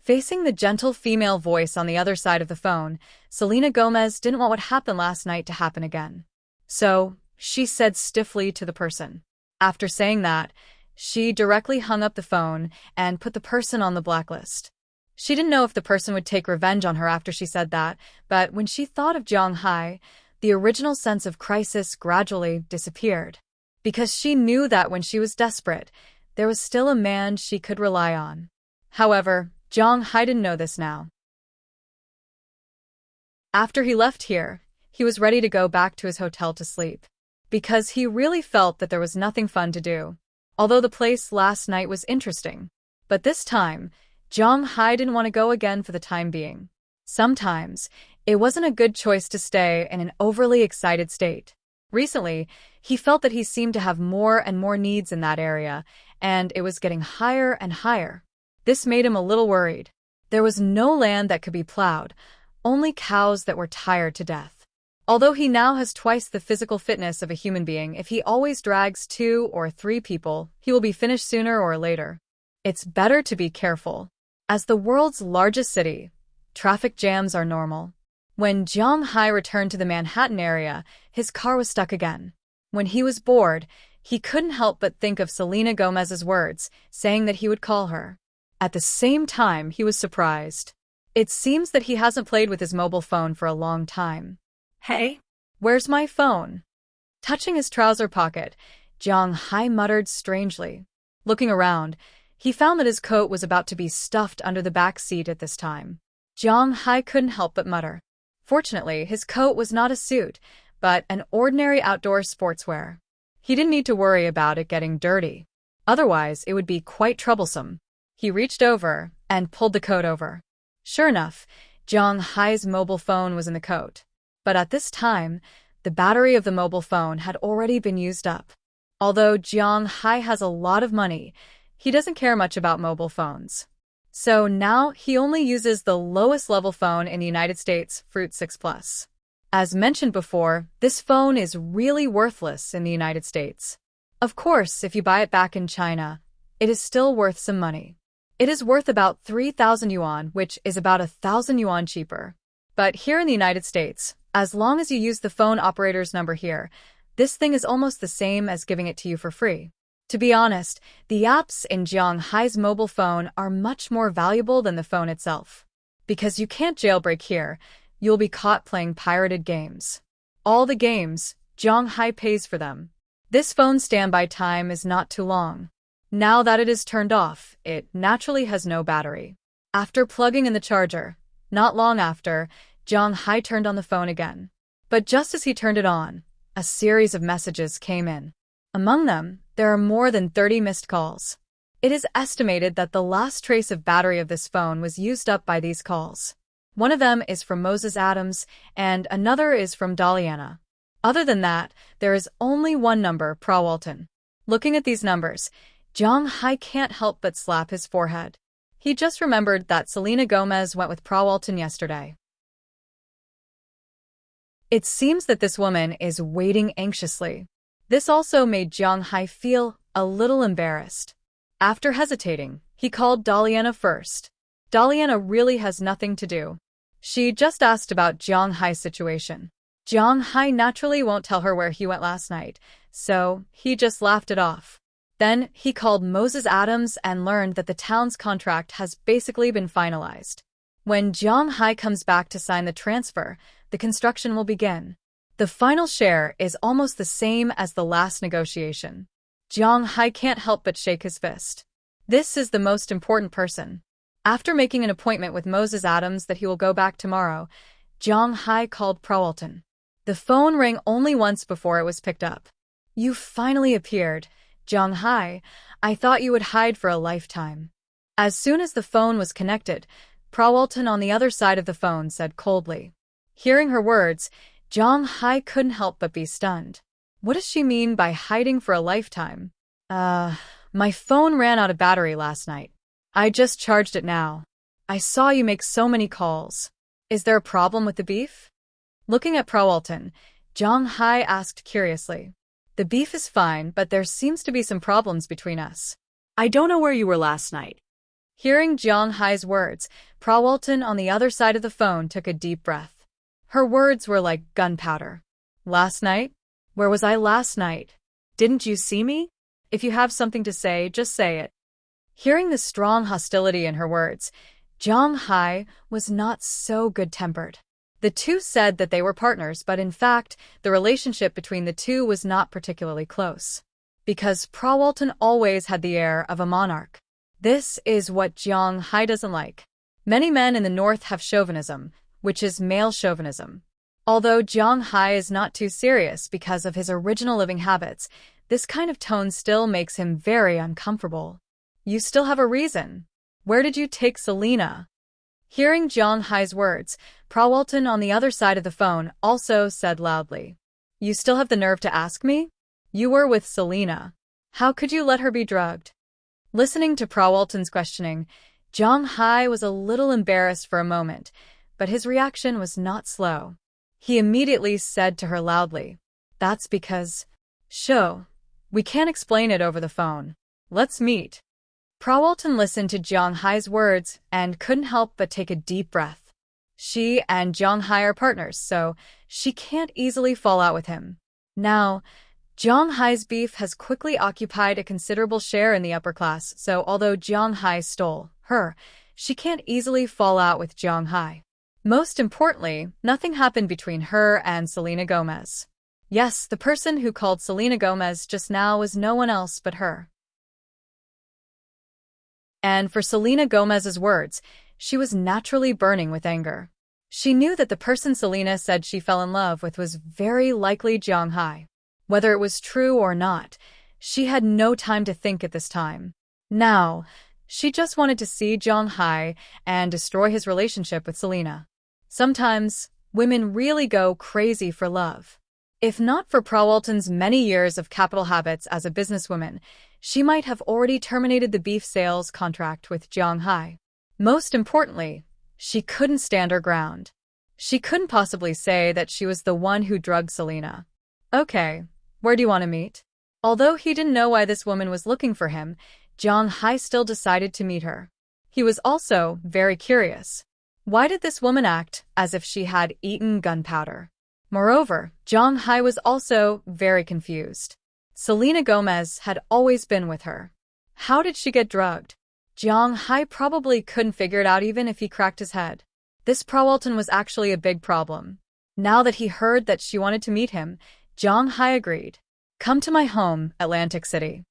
Facing the gentle female voice on the other side of the phone, Selena Gomez didn't want what happened last night to happen again. So, she said stiffly to the person. After saying that, she directly hung up the phone and put the person on the blacklist. She didn't know if the person would take revenge on her after she said that, but when she thought of Jiang Hai, the original sense of crisis gradually disappeared. Because she knew that when she was desperate, there was still a man she could rely on. However, Jiang Hai didn't know this now. After he left here, he was ready to go back to his hotel to sleep. Because he really felt that there was nothing fun to do. Although the place last night was interesting. But this time, Jiang Hai didn't want to go again for the time being. Sometimes, It wasn't a good choice to stay in an overly excited state. Recently, he felt that he seemed to have more and more needs in that area, and it was getting higher and higher. This made him a little worried. There was no land that could be plowed, only cows that were tired to death. Although he now has twice the physical fitness of a human being, if he always drags 2 or 3 people, he will be finished sooner or later. It's better to be careful. As the world's largest city, traffic jams are normal. When Jiang Hai returned to the Manhattan area, his car was stuck again. When he was bored, he couldn't help but think of Selena Gomez's words, saying that he would call her. At the same time, he was surprised. It seems that he hasn't played with his mobile phone for a long time. Hey? Where's my phone? Touching his trouser pocket, Jiang Hai muttered strangely. Looking around, he found that his coat was about to be stuffed under the back seat at this time. Jiang Hai couldn't help but mutter. Fortunately, his coat was not a suit, but an ordinary outdoor sportswear. He didn't need to worry about it getting dirty. Otherwise, it would be quite troublesome. He reached over and pulled the coat over. Sure enough, Jiang Hai's mobile phone was in the coat. But at this time, the battery of the mobile phone had already been used up. Although Jiang Hai has a lot of money, he doesn't care much about mobile phones. So now he only uses the lowest level phone in the United States, Fruit 6 Plus. As mentioned before, this phone is really worthless in the United States. Of course, if you buy it back in China, it is still worth some money. It is worth about 3,000 yuan, which is about 1,000 yuan cheaper. But here in the United States, as long as you use the phone operator's number here, this thing is almost the same as giving it to you for free. To be honest, the apps in Jiang Hai's mobile phone are much more valuable than the phone itself. Because you can't jailbreak here, you'll be caught playing pirated games. All the games, Jiang Hai pays for them. This phone's standby time is not too long. Now that it is turned off, it naturally has no battery. After plugging in the charger, not long after, Jiang Hai turned on the phone again. But just as he turned it on, a series of messages came in. Among them, there are more than 30 missed calls. It is estimated that the last trace of battery of this phone was used up by these calls. One of them is from Moses Adams, and another is from Daliana. Other than that, there is only one number, Prawalton. Looking at these numbers, Jiang Hai can't help but slap his forehead. He just remembered that Selena Gomez went with Prawalton yesterday. It seems that this woman is waiting anxiously. This also made Jiang Hai feel a little embarrassed. After hesitating, he called Daliana first. Daliana really has nothing to do. She just asked about Jiang Hai's situation. Jiang Hai naturally won't tell her where he went last night, so he just laughed it off. Then he called Moses Adams and learned that the town's contract has basically been finalized. When Jiang Hai comes back to sign the transfer, the construction will begin. The final share is almost the same as the last negotiation. Jiang Hai can't help but shake his fist. This is the most important person. After making an appointment with Moses Adams that he will go back tomorrow, Jiang Hai called Prawalton. The phone rang only once before it was picked up. You finally appeared, Jiang Hai. I thought you would hide for a lifetime. As soon as the phone was connected, Prawalton on the other side of the phone said coldly. Hearing her words, Jiang Hai couldn't help but be stunned. What does she mean by hiding for a lifetime? My phone ran out of battery last night. I just charged it now. I saw you make so many calls. Is there a problem with the beef? Looking at Prawalton, Jiang Hai asked curiously. The beef is fine, but there seems to be some problems between us. I don't know where you were last night. Hearing Jiang Hai's words, Prawalton on the other side of the phone took a deep breath. Her words were like gunpowder. Last night? Where was I last night? Didn't you see me? If you have something to say, just say it. Hearing the strong hostility in her words, Jiang Hai was not so good-tempered. The two said that they were partners, but in fact, the relationship between the two was not particularly close. Because Prawalton always had the air of a monarch. This is what Jiang Hai doesn't like. Many men in the north have chauvinism, which is male chauvinism. Although Jiang Hai is not too serious because of his original living habits, this kind of tone still makes him very uncomfortable. You still have a reason. Where did you take Selena? Hearing Jiang Hai's words, Prawalton on the other side of the phone also said loudly, "You still have the nerve to ask me? You were with Selena. How could you let her be drugged?" Listening to Prawalton's questioning, Jiang Hai was a little embarrassed for a moment, but his reaction was not slow. He immediately said to her loudly, "That's because... we can't explain it over the phone. Let's meet." Prawalton listened to Jiang Hai's words and couldn't help but take a deep breath. She and Jiang Hai are partners, so she can't easily fall out with him. Now, Jiang Hai's beef has quickly occupied a considerable share in the upper class, so although Jiang Hai stole her, she can't easily fall out with Jiang Hai. Most importantly, nothing happened between her and Selena Gomez. Yes, the person who called Selena Gomez just now was no one else but her. And for Selena Gomez's words, she was naturally burning with anger. She knew that the person Selena said she fell in love with was very likely Jiang Hai. Whether it was true or not, she had no time to think at this time. Now, she just wanted to see Jiang Hai and destroy his relationship with Selena. Sometimes, women really go crazy for love. If not for Prawalton's many years of capital habits as a businesswoman, she might have already terminated the beef sales contract with Jiang Hai. Most importantly, she couldn't stand her ground. She couldn't possibly say that she was the one who drugged Selena. "Okay, where do you want to meet?" Although he didn't know why this woman was looking for him, Jiang Hai still decided to meet her. He was also very curious. Why did this woman act as if she had eaten gunpowder? Moreover, Jiang Hai was also very confused. Selena Gomez had always been with her. How did she get drugged? Jiang Hai probably couldn't figure it out even if he cracked his head. This Prawalton was actually a big problem. Now that he heard that she wanted to meet him, Jiang Hai agreed. "Come to my home, Atlantic City."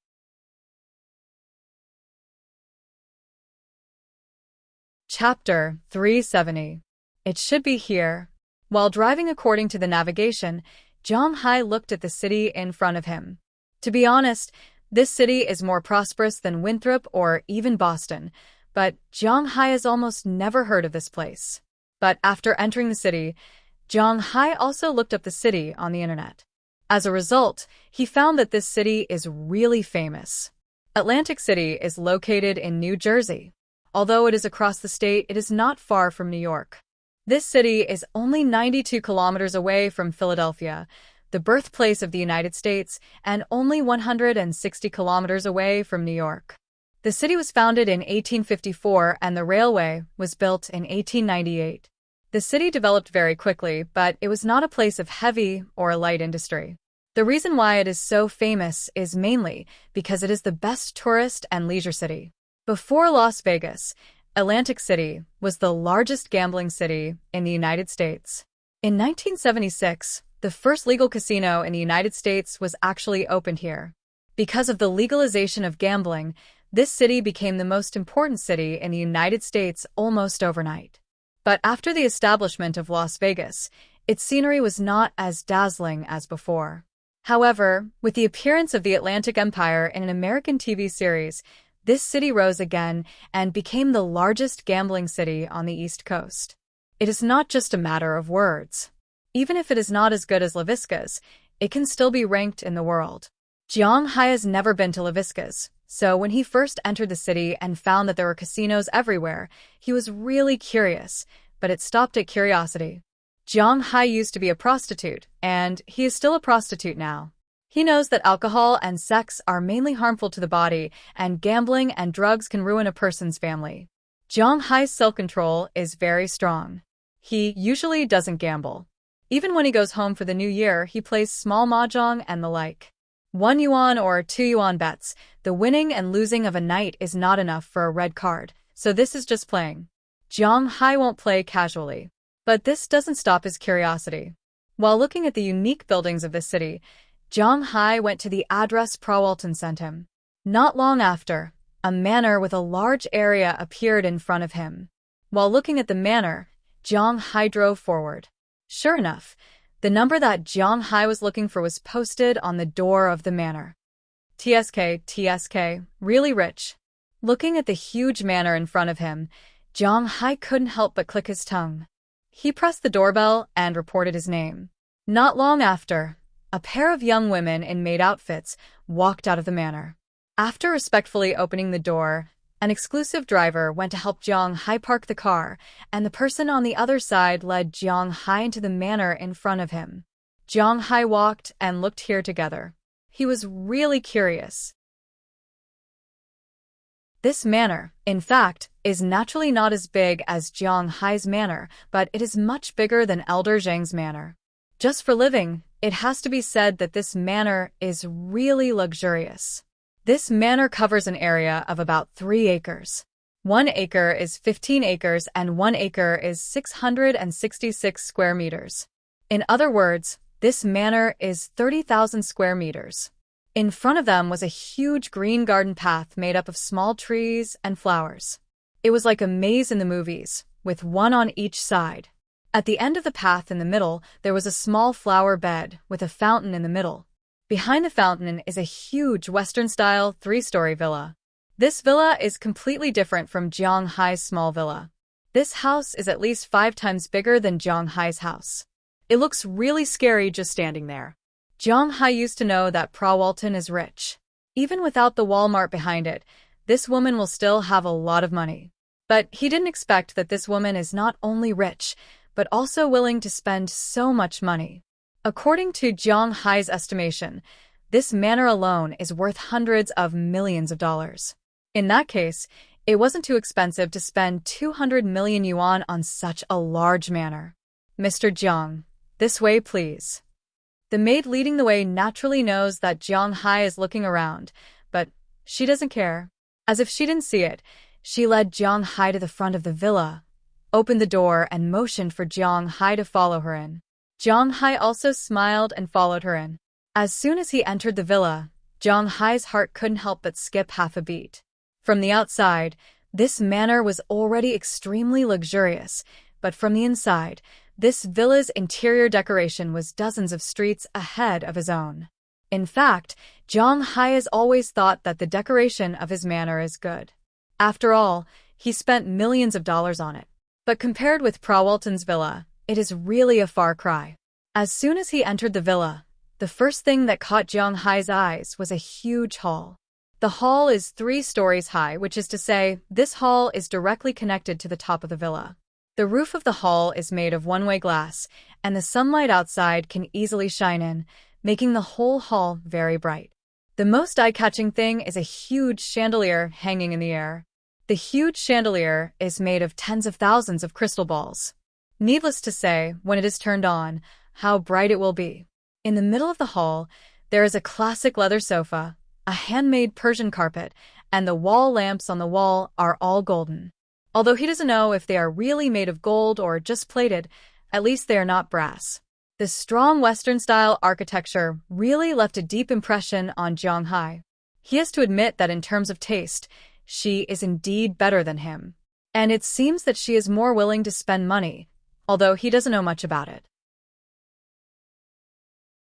Chapter 370. It should be here. While driving according to the navigation, Jiang Hai looked at the city in front of him. To be honest, this city is more prosperous than Winthrop or even Boston, but Jiang Hai has almost never heard of this place. But after entering the city, Jiang Hai also looked up the city on the internet. As a result, he found that this city is really famous. Atlantic City is located in New Jersey. Although it is across the state, it is not far from New York. This city is only 92 kilometers away from Philadelphia, the birthplace of the United States, and only 160 kilometers away from New York. The city was founded in 1854 and the railway was built in 1898. The city developed very quickly, but it was not a place of heavy or light industry. The reason why it is so famous is mainly because it is the best tourist and leisure city. Before Las Vegas, Atlantic City was the largest gambling city in the United States. In 1976, the first legal casino in the United States was actually opened here. Because of the legalization of gambling, this city became the most important city in the United States almost overnight. But after the establishment of Las Vegas, its scenery was not as dazzling as before. However, with the appearance of the Atlantic Empire in an American TV series, this city rose again and became the largest gambling city on the East Coast. It is not just a matter of words. Even if it is not as good as La Visca's, it can still be ranked in the world. Jiang Hai has never been to La Visca's, so when he first entered the city and found that there were casinos everywhere, he was really curious, but it stopped at curiosity. Jiang Hai used to be a prostitute, and he is still a prostitute now. He knows that alcohol and sex are mainly harmful to the body, and gambling and drugs can ruin a person's family. Jiang Hai's self-control is very strong. He usually doesn't gamble. Even when he goes home for the new year, he plays small mahjong and the like. 1 yuan or 2 yuan bets, the winning and losing of a night is not enough for a red card, so this is just playing. Jiang Hai won't play casually. But this doesn't stop his curiosity. While looking at the unique buildings of this city, Jiang Hai went to the address Prawalton sent him. Not long after, a manor with a large area appeared in front of him. While looking at the manor, Jiang Hai drove forward. Sure enough, the number that Jiang Hai was looking for was posted on the door of the manor. TSK, really rich. Looking at the huge manor in front of him, Jiang Hai couldn't help but click his tongue. He pressed the doorbell and reported his name. Not long after, a pair of young women in maid outfits walked out of the manor. After respectfully opening the door, an exclusive driver went to help Jiang Hai park the car, and the person on the other side led Jiang Hai into the manor in front of him. Jiang Hai walked and looked here together. He was really curious. This manor, in fact, is naturally not as big as Jiang Hai's manor, but it is much bigger than Elder Zhang's manor. Just for living, it has to be said that this manor is really luxurious. This manor covers an area of about 3 acres. 1 acre is 15 acres and 1 acre is 666 square meters. In other words, this manor is 30,000 square meters. In front of them was a huge green garden path made up of small trees and flowers. It was like a maze in the movies, with one on each side. At the end of the path in the middle, there was a small flower bed with a fountain in the middle. Behind the fountain is a huge Western-style 3-story villa. This villa is completely different from Jiang Hai's small villa. This house is at least 5 times bigger than Jiang Hai's house. It looks really scary just standing there. Jiang Hai used to know that Prawalton is rich. Even without the Walmart behind it, this woman will still have a lot of money. But he didn't expect that this woman is not only rich, but also willing to spend so much money. According to Jiang Hai's estimation, this manor alone is worth hundreds of millions of dollars. In that case, it wasn't too expensive to spend 200 million yuan on such a large manor. Mr. Jiang, this way please. The maid leading the way naturally knows that Jiang Hai is looking around, but she doesn't care. As if she didn't see it, she led Jiang Hai to the front of the villa, opened the door and motioned for Jiang Hai to follow her in. Jiang Hai also smiled and followed her in. As soon as he entered the villa, Jiang Hai's heart couldn't help but skip half a beat. From the outside, this manor was already extremely luxurious, but from the inside, this villa's interior decoration was dozens of streets ahead of his own. In fact, Jiang Hai has always thought that the decoration of his manor is good. After all, he spent millions of dollars on it. But compared with Prawalton's villa, it is really a far cry. As soon as he entered the villa, the first thing that caught Jiang Hai's eyes was a huge hall. The hall is 3 stories high, which is to say, this hall is directly connected to the top of the villa. The roof of the hall is made of one-way glass, and the sunlight outside can easily shine in, making the whole hall very bright. The most eye-catching thing is a huge chandelier hanging in the air. The huge chandelier is made of tens of thousands of crystal balls. Needless to say, when it is turned on, how bright it will be. In the middle of the hall, there is a classic leather sofa, a handmade Persian carpet, and the wall lamps on the wall are all golden. Although he doesn't know if they are really made of gold or just plated, at least they are not brass. This strong Western-style architecture really left a deep impression on Jiang Hai. He has to admit that in terms of taste, she is indeed better than him. And it seems that she is more willing to spend money, although he doesn't know much about it.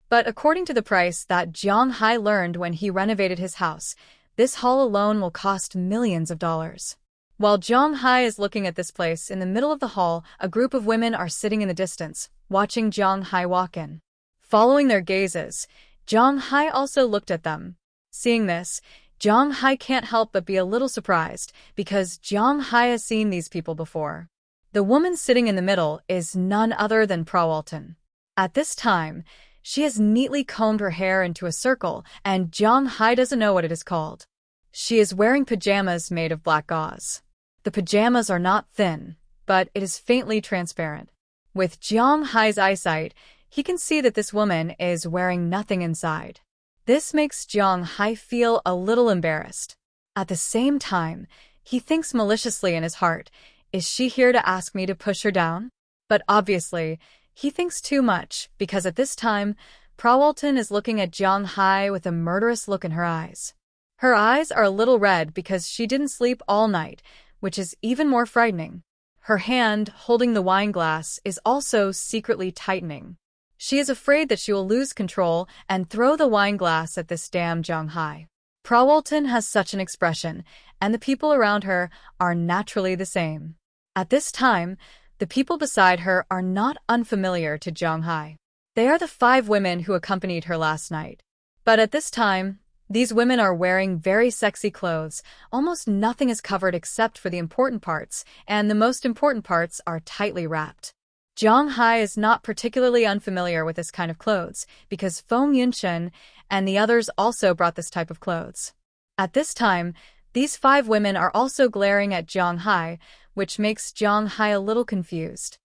But according to the price that Jiang Hai learned when he renovated his house, this hall alone will cost millions of dollars. While Jiang Hai is looking at this place, in the middle of the hall, a group of women are sitting in the distance, watching Jiang Hai walk in. Following their gazes, Jiang Hai also looked at them. Seeing this, Jiang Hai can't help but be a little surprised, because Jiang Hai has seen these people before. The woman sitting in the middle is none other than Prawalton. At this time, she has neatly combed her hair into a circle, and Jiang Hai doesn't know what it is called. She is wearing pajamas made of black gauze. The pajamas are not thin, but it is faintly transparent. With Jiang Hai's eyesight, he can see that this woman is wearing nothing inside. This makes Jiang Hai feel a little embarrassed. At the same time, he thinks maliciously in his heart, is she here to ask me to push her down? But obviously, he thinks too much, because at this time, Prawalton is looking at Jiang Hai with a murderous look in her eyes. Her eyes are a little red because she didn't sleep all night, which is even more frightening. Her hand, holding the wine glass, is also secretly tightening. She is afraid that she will lose control and throw the wine glass at this damn Jiang Hai. Prawalton has such an expression, and the people around her are naturally the same. At this time, the people beside her are not unfamiliar to Jiang Hai. They are the 5 women who accompanied her last night. But at this time, these women are wearing very sexy clothes. Almost nothing is covered except for the important parts, and the most important parts are tightly wrapped. Jiang Hai is not particularly unfamiliar with this kind of clothes, because Feng Yunchen and the others also brought this type of clothes. At this time, these 5 women are also glaring at Jiang Hai, which makes Jiang Hai a little confused.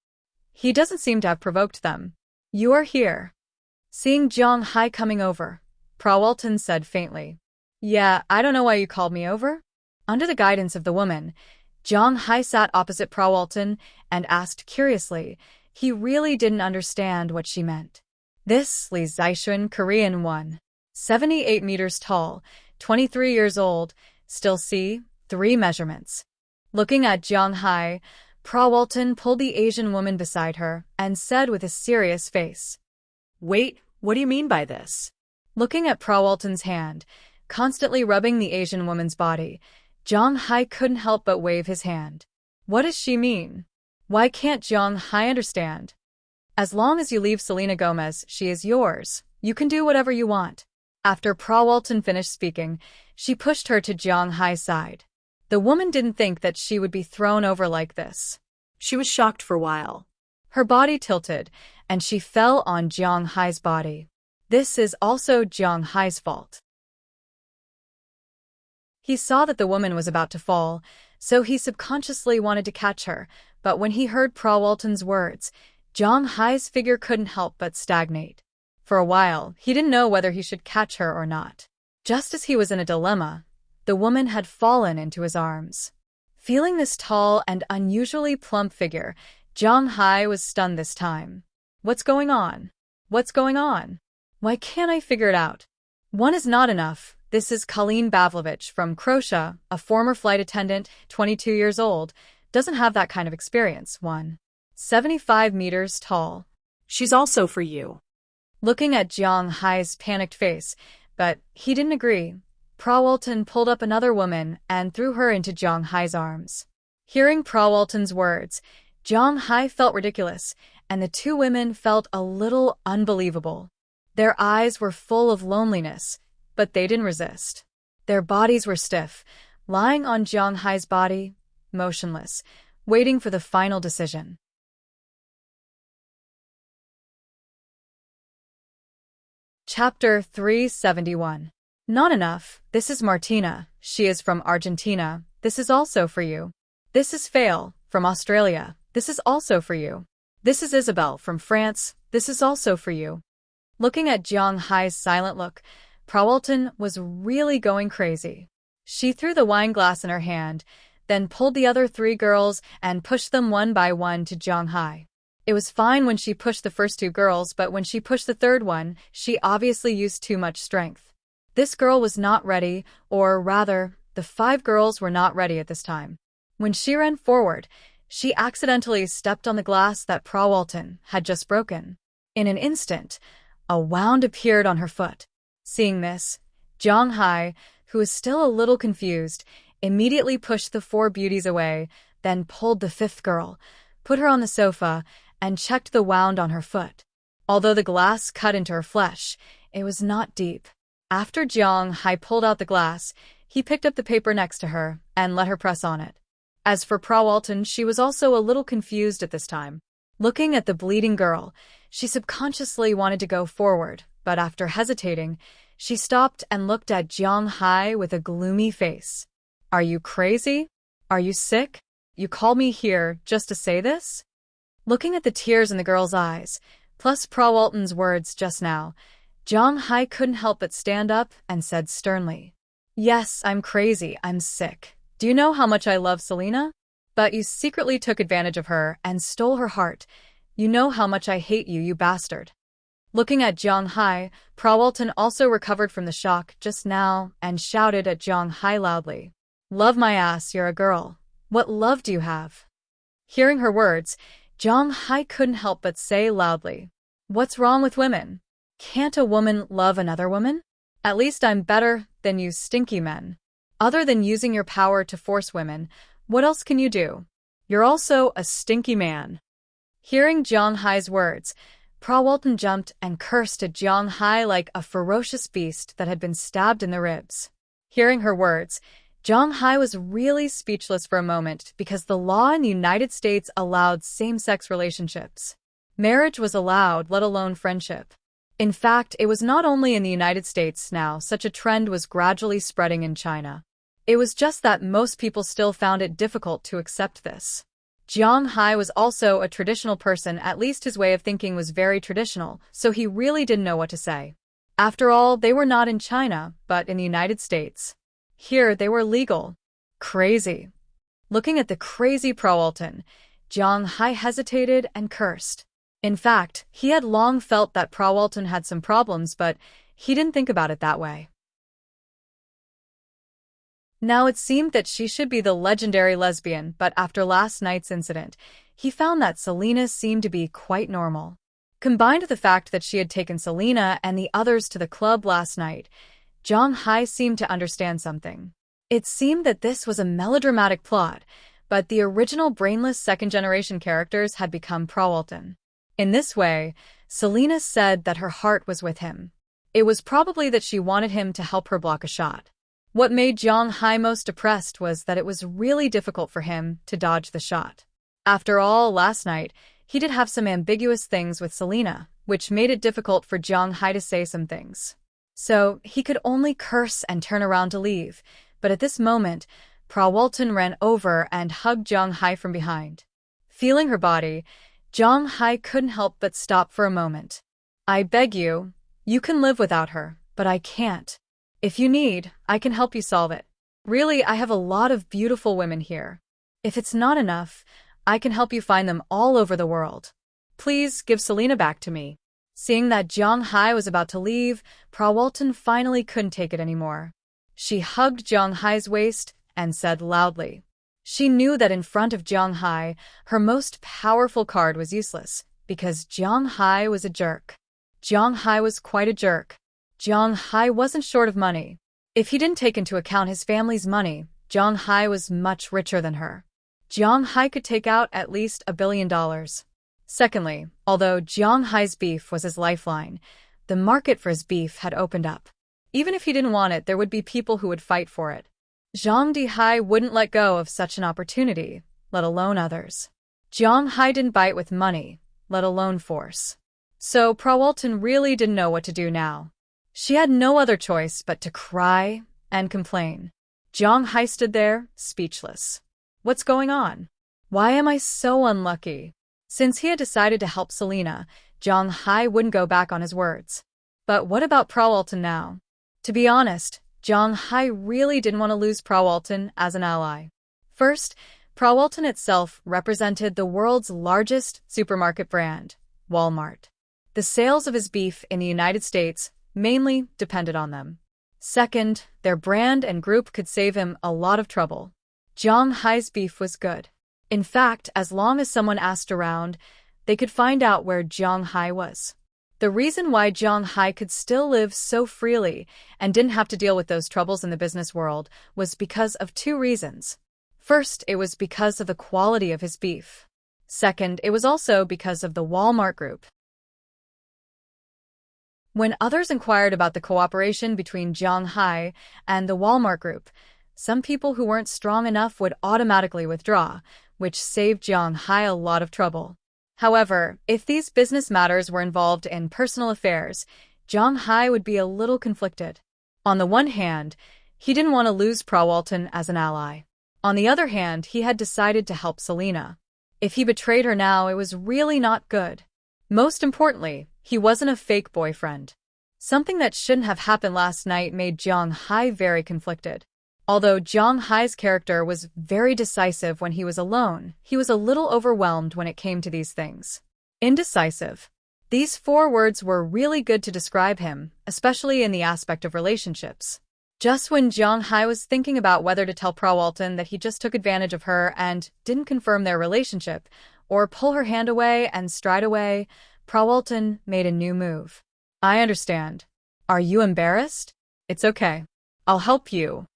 He doesn't seem to have provoked them. "You are here." Seeing Jiang Hai coming over, Prawalton said faintly, "Yeah, I don't know why you called me over." Under the guidance of the woman, Jiang Hai sat opposite Prawalton and asked curiously. He really didn't understand what she meant. This Li Zixuan, Korean 1. 78 meters tall, 23 years old, still C, 3 measurements. Looking at Jiang Hai, Prawalton pulled the Asian woman beside her and said with a serious face, Wait, what do you mean by this? Looking at Prawalton's hand, constantly rubbing the Asian woman's body, Jiang Hai couldn't help but wave his hand. What does she mean? Why can't Jiang Hai understand? As long as you leave Selena Gomez, she is yours. You can do whatever you want. After Prawalton finished speaking, she pushed her to Jiang Hai's side. The woman didn't think that she would be thrown over like this. She was shocked for a while. Her body tilted, and she fell on Jiang Hai's body. This is also Jiang Hai's fault. He saw that the woman was about to fall, so he subconsciously wanted to catch her, but when he heard Prawalton's words, Jiang Hai's figure couldn't help but stagnate. For a while, he didn't know whether he should catch her or not. Just as he was in a dilemma, the woman had fallen into his arms. Feeling this tall and unusually plump figure, Jiang Hai was stunned this time. What's going on? What's going on? Why can't I figure it out? One is not enough. This is Colleen Pavlovich from Croatia, a former flight attendant, 22 years old, doesn't have that kind of experience. 175 meters tall. She's also for you. Looking at Jiang Hai's panicked face, but he didn't agree. Prawalton pulled up another woman and threw her into Jiang Hai's arms. Hearing Prawalton's words, Jiang Hai felt ridiculous, and the 2 women felt a little unbelievable. Their eyes were full of loneliness, but they didn't resist. Their bodies were stiff, lying on Jiang Hai's body, motionless, waiting for the final decision. Chapter 371. Not enough. This is Martina. She is from Argentina. This is also for you. This is Fail, from Australia. This is also for you. This is Isabel, from France. This is also for you. Looking at Jiang Hai's silent look, Prawalton was really going crazy. She threw the wine glass in her hand, then pulled the other 3 girls and pushed them one by one to Jiang Hai. It was fine when she pushed the first 2 girls, but when she pushed the 3rd one, she obviously used too much strength. This girl was not ready, or rather, the 5 girls were not ready at this time. When she ran forward, she accidentally stepped on the glass that Prawalton had just broken. In an instant, a wound appeared on her foot. Seeing this, Jiang Hai, who was still a little confused, immediately pushed the 4 beauties away, then pulled the 5th girl, put her on the sofa, and checked the wound on her foot. Although the glass cut into her flesh, it was not deep. After Jiang Hai pulled out the glass, he picked up the paper next to her and let her press on it. As for Prawalton, she was also a little confused at this time. Looking at the bleeding girl, she subconsciously wanted to go forward, but after hesitating, she stopped and looked at Jiang Hai with a gloomy face. Are you crazy? Are you sick? You called me here just to say this? Looking at the tears in the girl's eyes, plus Prawalton's words just now, Jiang Hai couldn't help but stand up and said sternly, Yes, I'm crazy, I'm sick. Do you know how much I love Selena? But you secretly took advantage of her and stole her heart. You know how much I hate you, you bastard. Looking at Jiang Hai, Prawalton also recovered from the shock just now and shouted at Jiang Hai loudly, Love my ass, you're a girl. What love do you have? Hearing her words, Jiang Hai couldn't help but say loudly, What's wrong with women? Can't a woman love another woman? At least I'm better than you stinky men. Other than using your power to force women, what else can you do? You're also a stinky man. Hearing Jiang Hai's words, Prawalton jumped and cursed at Jiang Hai like a ferocious beast that had been stabbed in the ribs. Hearing her words, Jiang Hai was really speechless for a moment because the law in the United States allowed same-sex relationships. Marriage was allowed, let alone friendship. In fact, it was not only in the United States now, such a trend was gradually spreading in China. It was just that most people still found it difficult to accept this. Jiang Hai was also a traditional person, at least his way of thinking was very traditional, so he really didn't know what to say. After all, they were not in China, but in the United States. Here, they were legal. Crazy. Looking at the crazy Prawalton, Jiang Hai hesitated and cursed. In fact, he had long felt that Prawalton had some problems, but he didn't think about it that way. Now it seemed that she should be the legendary lesbian, but after last night's incident, he found that Selena seemed to be quite normal. Combined with the fact that she had taken Selena and the others to the club last night, Jiang Hai seemed to understand something. It seemed that this was a melodramatic plot, but the original brainless second-generation characters had become Prawalton. In this way, Selena said that her heart was with him. It was probably that she wanted him to help her block a shot. What made Jiang Hai most depressed was that it was really difficult for him to dodge the shot. After all, last night, he did have some ambiguous things with Selena, which made it difficult for Jiang Hai to say some things. So, he could only curse and turn around to leave, but at this moment, Prawalton ran over and hugged Jiang Hai from behind. Feeling her body, Jiang Hai couldn't help but stop for a moment. I beg you, you can live without her, but I can't. If you need, I can help you solve it. Really, I have a lot of beautiful women here. If it's not enough, I can help you find them all over the world. Please give Selena back to me. Seeing that Jiang Hai was about to leave, Prawalton finally couldn't take it anymore. She hugged Jiang Hai's waist and said loudly. She knew that in front of Jiang Hai, her most powerful card was useless, because Jiang Hai was a jerk. Jiang Hai was quite a jerk. Jiang Hai wasn't short of money. If he didn't take into account his family's money, Jiang Hai was much richer than her. Jiang Hai could take out at least $1 billion. Secondly, although Jiang Hai's beef was his lifeline, the market for his beef had opened up. Even if he didn't want it, there would be people who would fight for it. Jiang Dihai wouldn't let go of such an opportunity, let alone others. Jiang Hai didn't bite with money, let alone force. So Prawalton really didn't know what to do now. She had no other choice but to cry and complain. Jiang Hai stood there, speechless. What's going on? Why am I so unlucky? Since he had decided to help Selena, Jiang Hai wouldn't go back on his words. But what about Prawalton now? To be honest, Jiang Hai really didn't want to lose Prawalton as an ally. First, Prawalton itself represented the world's largest supermarket brand, Walmart. The sales of his beef in the United States mainly depended on them. Second, their brand and group could save him a lot of trouble. Jiang Hai's beef was good. In fact, as long as someone asked around, they could find out where Jiang Hai was. The reason why Jiang Hai could still live so freely and didn't have to deal with those troubles in the business world was because of two reasons. First, it was because of the quality of his beef. Second, it was also because of the Walmart group. When others inquired about the cooperation between Jiang Hai and the Walmart group, some people who weren't strong enough would automatically withdraw, which saved Jiang Hai a lot of trouble. However, if these business matters were involved in personal affairs, Jiang Hai would be a little conflicted. On the one hand, he didn't want to lose Prawalton as an ally. On the other hand, he had decided to help Selena. If he betrayed her now, it was really not good. Most importantly, he wasn't a fake boyfriend. Something that shouldn't have happened last night made Jiang Hai very conflicted. Although Jiang Hai's character was very decisive when he was alone, he was a little overwhelmed when it came to these things. Indecisive. These 4 words were really good to describe him, especially in the aspect of relationships. Just when Jiang Hai was thinking about whether to tell Prawalton that he just took advantage of her and didn't confirm their relationship, or pull her hand away and stride away, Prawalton made a new move. I understand. Are you embarrassed? It's okay. I'll help you.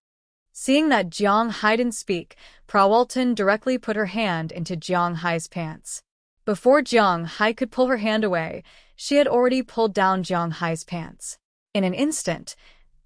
Seeing that Jiang Hai didn't speak, Prawalton directly put her hand into Jiang Hai's pants. Before Jiang Hai could pull her hand away, she had already pulled down Jiang Hai's pants. In an instant,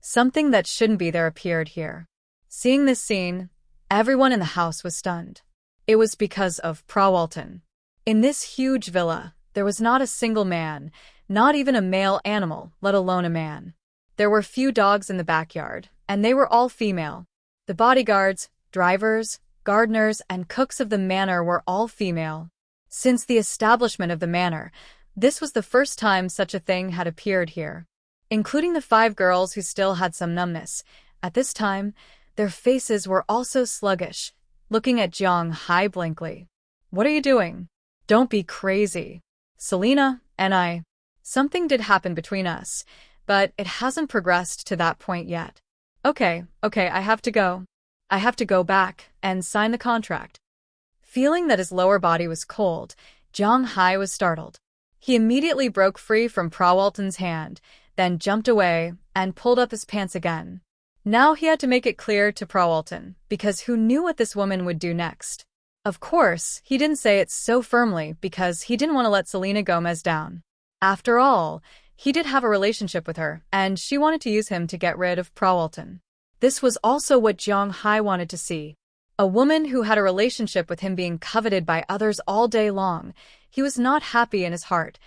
something that shouldn't be there appeared here. Seeing this scene, everyone in the house was stunned. It was because of Prawalton. In this huge villa, there was not a single man, not even a male animal, let alone a man. There were few dogs in the backyard, and they were all female. The bodyguards, drivers, gardeners, and cooks of the manor were all female. Since the establishment of the manor, this was the first time such a thing had appeared here. Including the 5 girls who still had some numbness, at this time, their faces were also sluggish, looking at Jiang Hai blankly. "What are you doing? Don't be crazy. Selena and I. Something did happen between us, but it hasn't progressed to that point yet. Okay, I have to go. I have to go back and sign the contract." Feeling that his lower body was cold, Jiang Hai was startled. He immediately broke free from Prawalton's hand, then jumped away and pulled up his pants again. Now he had to make it clear to Prawalton, because who knew what this woman would do next? Of course, he didn't say it so firmly because he didn't want to let Selena Gomez down. After all, he did have a relationship with her, and she wanted to use him to get rid of Prawalton. This was also what Jiang Hai wanted to see. A woman who had a relationship with him being coveted by others all day long. He was not happy in his heart,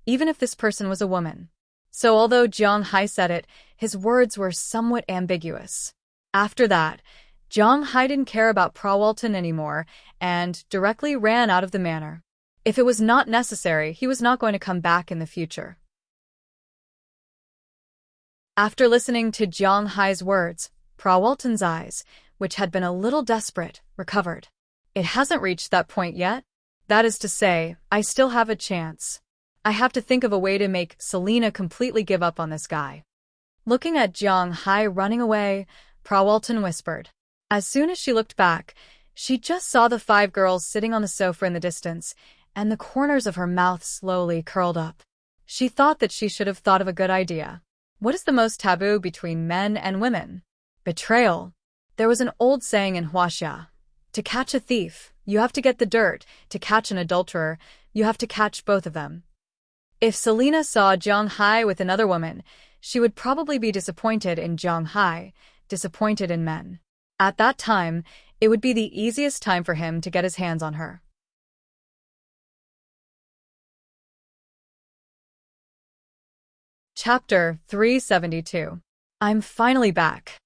even if this person was a woman. So although Jiang Hai said it, his words were somewhat ambiguous. After that, Jiang Hai didn't care about Prawalton anymore and directly ran out of the manor. If it was not necessary, he was not going to come back in the future. After listening to Jiang Hai's words, Prawalton's eyes, which had been a little desperate, recovered. "It hasn't reached that point yet? That is to say, I still have a chance. I have to think of a way to make Selena completely give up on this guy." Looking at Jiang Hai running away, Prawalton whispered. As soon as she looked back, she just saw the 5 girls sitting on the sofa in the distance, and the corners of her mouth slowly curled up. She thought that she should have thought of a good idea. What is the most taboo between men and women? Betrayal. There was an old saying in Huaxia. To catch a thief, you have to get the dirt. To catch an adulterer, you have to catch both of them. If Selena saw Jiang Hai with another woman, she would probably be disappointed in Jiang Hai, disappointed in men. At that time, it would be the easiest time for him to get his hands on her. Chapter 372. I'm finally back.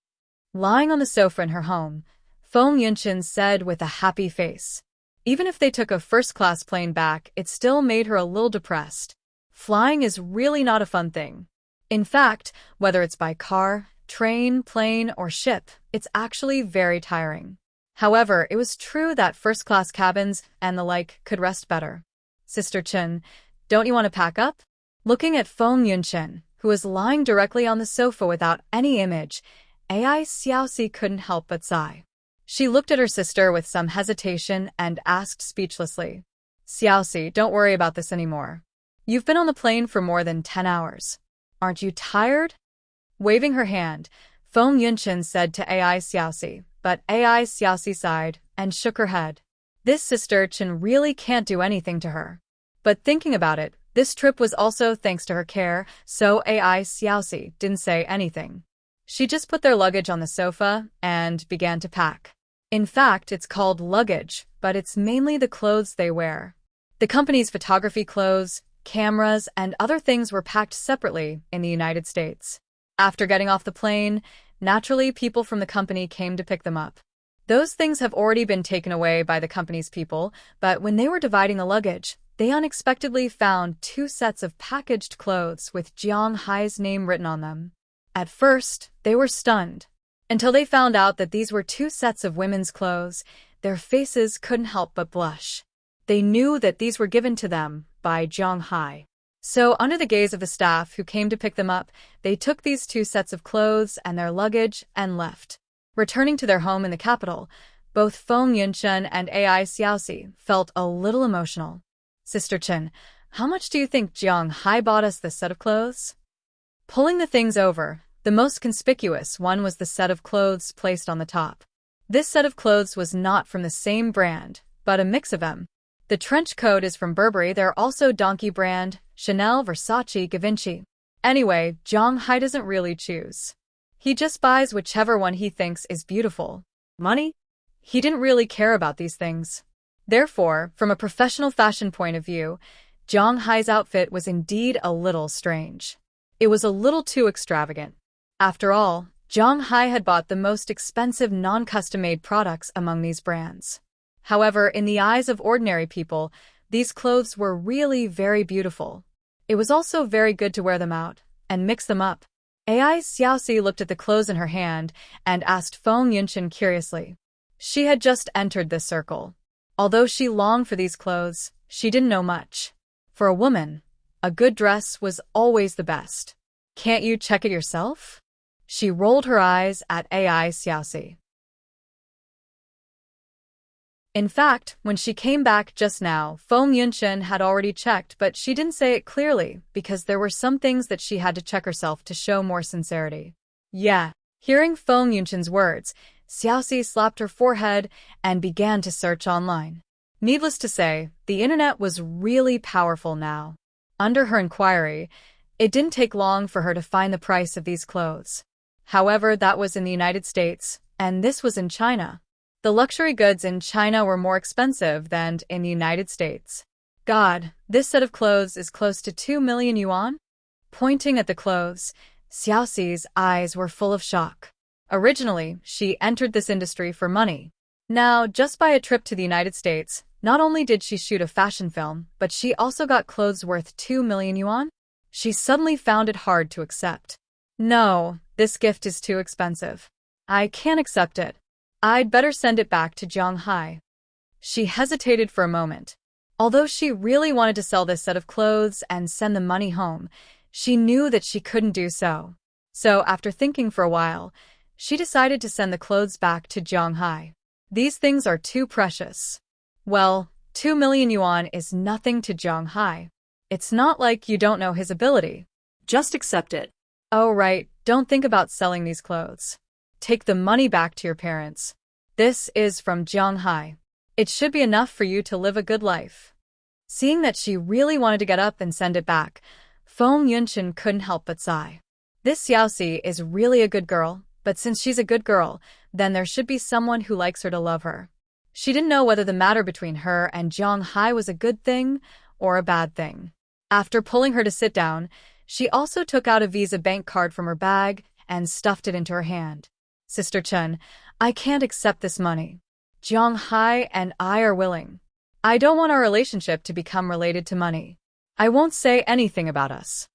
Lying on the sofa in her home, Feng Yunshin said with a happy face. Even if they took a first-class plane back, it still made her a little depressed. Flying is really not a fun thing. In fact, whether it's by car, train, plane, or ship, it's actually very tiring. However, it was true that first-class cabins and the like could rest better. Sister Chen, don't you want to pack up? Looking at Feng Yunshin, who was lying directly on the sofa without any image, Ai Xiaoxi couldn't help but sigh. She looked at her sister with some hesitation and asked speechlessly, "Xiaoxi, don't worry about this anymore. You've been on the plane for more than 10 hours. Aren't you tired?" Waving her hand, Feng Yunshin said to Ai Xiaoxi, but Ai Xiaoxi sighed and shook her head. This sister Chen really can't do anything to her. But thinking about it, this trip was also thanks to her care, so Ai Xiaoxi didn't say anything. She just put their luggage on the sofa and began to pack. In fact, it's called luggage, but it's mainly the clothes they wear. The company's photography clothes, cameras, and other things were packed separately in the United States. After getting off the plane, naturally people from the company came to pick them up. Those things have already been taken away by the company's people, but when they were dividing the luggage, they unexpectedly found 2 sets of packaged clothes with Jiang Hai's name written on them. At first, they were stunned. Until they found out that these were 2 sets of women's clothes, their faces couldn't help but blush. They knew that these were given to them by Jiang Hai. So, under the gaze of the staff who came to pick them up, they took these 2 sets of clothes and their luggage and left. Returning to their home in the capital, both Feng Yunshin and Ai Xiaoxi felt a little emotional. Sister Chen, how much do you think Jiang Hai bought us this set of clothes? Pulling the things over, The most conspicuous one was the set of clothes placed on the top. This set of clothes was not from the same brand, but a mix of them. The trench coat is from Burberry. There are also Donkey brand, Chanel, Versace, Givenchy. Anyway, Zhang Hai doesn't really choose. He just buys whichever one he thinks is beautiful. Money? He didn't really care about these things. Therefore, from a professional fashion point of view, Zhang Hai's outfit was indeed a little strange. It was a little too extravagant. After all, Zhang Hai had bought the most expensive non-custom-made products among these brands. However, in the eyes of ordinary people, these clothes were really very beautiful. It was also very good to wear them out and mix them up. Ai Xiaoxi looked at the clothes in her hand and asked Feng Yunqian curiously. She had just entered this circle. Although she longed for these clothes, she didn't know much. For a woman, a good dress was always the best. Can't you check it yourself? She rolled her eyes at Ai Xiaoxi. In fact, when she came back just now, Feng Yunqian had already checked, but she didn't say it clearly because there were some things that she had to check herself to show more sincerity. Yeah. Hearing Feng Yunqian's words, Xiaoxi slapped her forehead and began to search online. Needless to say, the internet was really powerful now. Under her inquiry, it didn't take long for her to find the price of these clothes. However, that was in the United States, and this was in China. The luxury goods in China were more expensive than in the United States. God, this set of clothes is close to 2 million yuan? Pointing at the clothes, Xiaoxi's eyes were full of shock. Originally, she entered this industry for money. Now, just by a trip to the United States, not only did she shoot a fashion film, but she also got clothes worth 2 million yuan? She suddenly found it hard to accept. No, this gift is too expensive. I can't accept it. I'd better send it back to Zhang Hai. She hesitated for a moment. Although she really wanted to sell this set of clothes and send the money home, she knew that she couldn't do so. So, after thinking for a while, she decided to send the clothes back to Zhang Hai. These things are too precious. Well, 2 million yuan is nothing to Zhang Hai. It's not like you don't know his ability. Just accept it. Oh, right, don't think about selling these clothes. Take the money back to your parents. This is from Zhang Hai. It should be enough for you to live a good life. Seeing that she really wanted to get up and send it back, Feng Yunqian couldn't help but sigh. This Xiaoxi is really a good girl, but since she's a good girl, then there should be someone who likes her to love her. She didn't know whether the matter between her and Zhang Hai was a good thing or a bad thing. After pulling her to sit down, she also took out a Visa bank card from her bag and stuffed it into her hand. Sister Chen, I can't accept this money. Zhang Hai and I are willing. I don't want our relationship to become related to money. I won't say anything about us.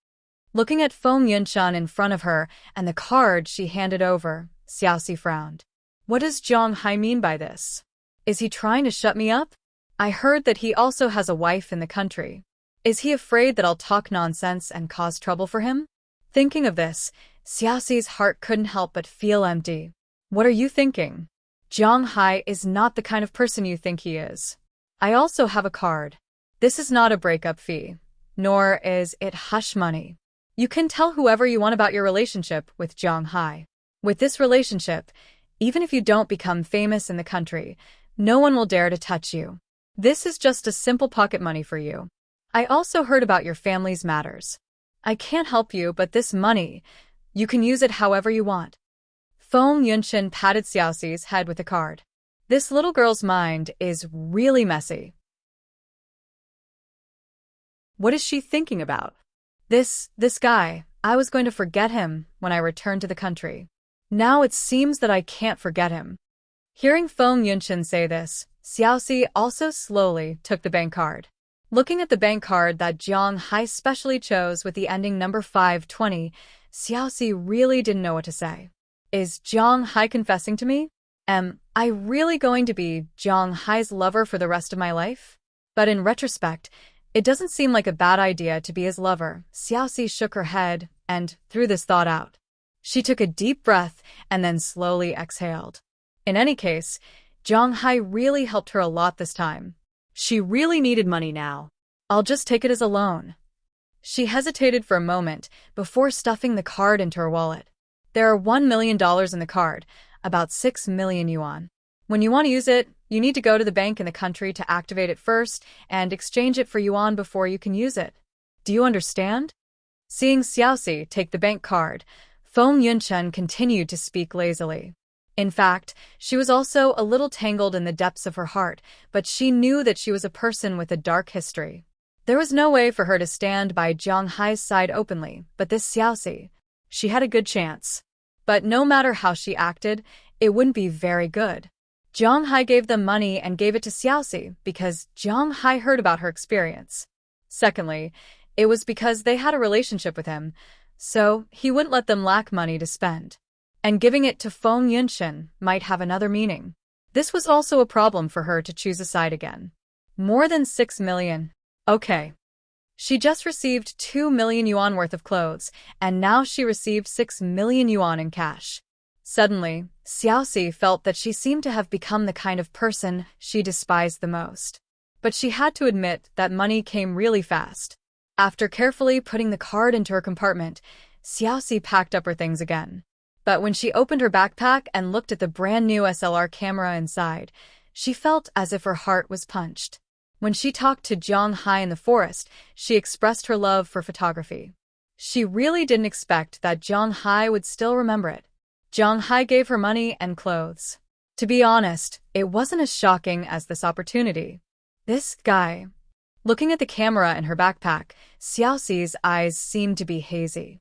Looking at Feng Yunqian in front of her and the card she handed over, Xiaoxi frowned. What does Zhang Hai mean by this? Is he trying to shut me up? I heard that he also has a wife in the country. Is he afraid that I'll talk nonsense and cause trouble for him? Thinking of this, Xiaoxi's heart couldn't help but feel empty. What are you thinking? Zhang Hai is not the kind of person you think he is. I also have a card. This is not a breakup fee, nor is it hush money. You can tell whoever you want about your relationship with Zhang Hai. With this relationship, even if you don't become famous in the country, no one will dare to touch you. This is just a simple pocket money for you. I also heard about your family's matters. I can't help you, but this money, you can use it however you want. Feng Yunqian patted Xiaoxi's head with the card. This little girl's mind is really messy. What is she thinking about? This guy, I was going to forget him when I returned to the country. Now it seems that I can't forget him. Hearing Feng Yunqian say this, Xiaoxi also slowly took the bank card. Looking at the bank card that Zhang Hai specially chose with the ending number 520, Xiaoxi really didn't know what to say. Is Zhang Hai confessing to me? Am I really going to be Zhang Hai's lover for the rest of my life? But in retrospect, it doesn't seem like a bad idea to be his lover. Xiaoxi shook her head and threw this thought out. She took a deep breath and then slowly exhaled. In any case, Zhang Hai really helped her a lot this time. She really needed money now. I'll just take it as a loan. She hesitated for a moment before stuffing the card into her wallet. There are $1 million in the card, about 6 million yuan. When you want to use it, you need to go to the bank in the country to activate it first and exchange it for yuan before you can use it. Do you understand? Seeing Xiaoxi take the bank card, Feng Yunchen continued to speak lazily. In fact, she was also a little tangled in the depths of her heart, but she knew that she was a person with a dark history. There was no way for her to stand by Jiang Hai's side openly, but this Xiaoxi, she had a good chance. But no matter how she acted, it wouldn't be very good. Jiang Hai gave them money and gave it to Xiaoxi because Jiang Hai heard about her experience. Secondly, it was because they had a relationship with him, so he wouldn't let them lack money to spend. And giving it to Feng Yunchen might have another meaning. This was also a problem for her to choose a side again. More than 6 million. Okay. She just received 2 million yuan worth of clothes, and now she received 6 million yuan in cash. Suddenly, Xiaoxi felt that she seemed to have become the kind of person she despised the most. But she had to admit that money came really fast. After carefully putting the card into her compartment, Xiaoxi packed up her things again. But when she opened her backpack and looked at the brand new SLR camera inside, she felt as if her heart was punched. When she talked to Jiang Hai in the forest, she expressed her love for photography. She really didn't expect that Jiang Hai would still remember it. Jiang Hai gave her money and clothes. To be honest, it wasn't as shocking as this opportunity. This guy. Looking at the camera in her backpack, Xiaoxi's eyes seemed to be hazy.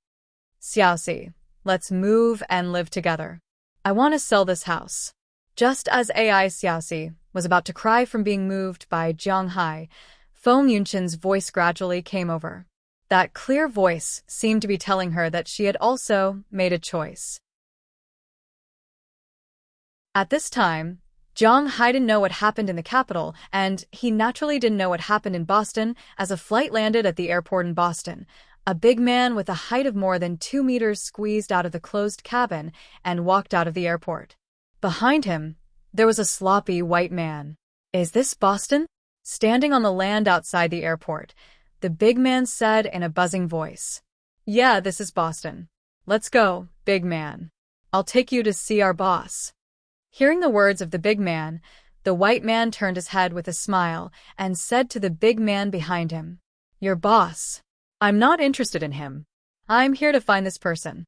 Xiaoxi, let's move and live together. I want to sell this house. Just as AI Xiaoxi was about to cry from being moved by Jiang Hai, Feng Yunchen's voice gradually came over. That clear voice seemed to be telling her that she had also made a choice. At this time, Jiang Hai didn't know what happened in the capital, and he naturally didn't know what happened in Boston as a flight landed at the airport in Boston. A big man with a height of more than 2 meters squeezed out of the closed cabin and walked out of the airport. Behind him, there was a sloppy white man. Is this Boston? Standing on the land outside the airport, the big man said in a buzzing voice. Yeah, this is Boston. Let's go, big man. I'll take you to see our boss. Hearing the words of the big man, the white man turned his head with a smile and said to the big man behind him, Your boss. I'm not interested in him. I'm here to find this person.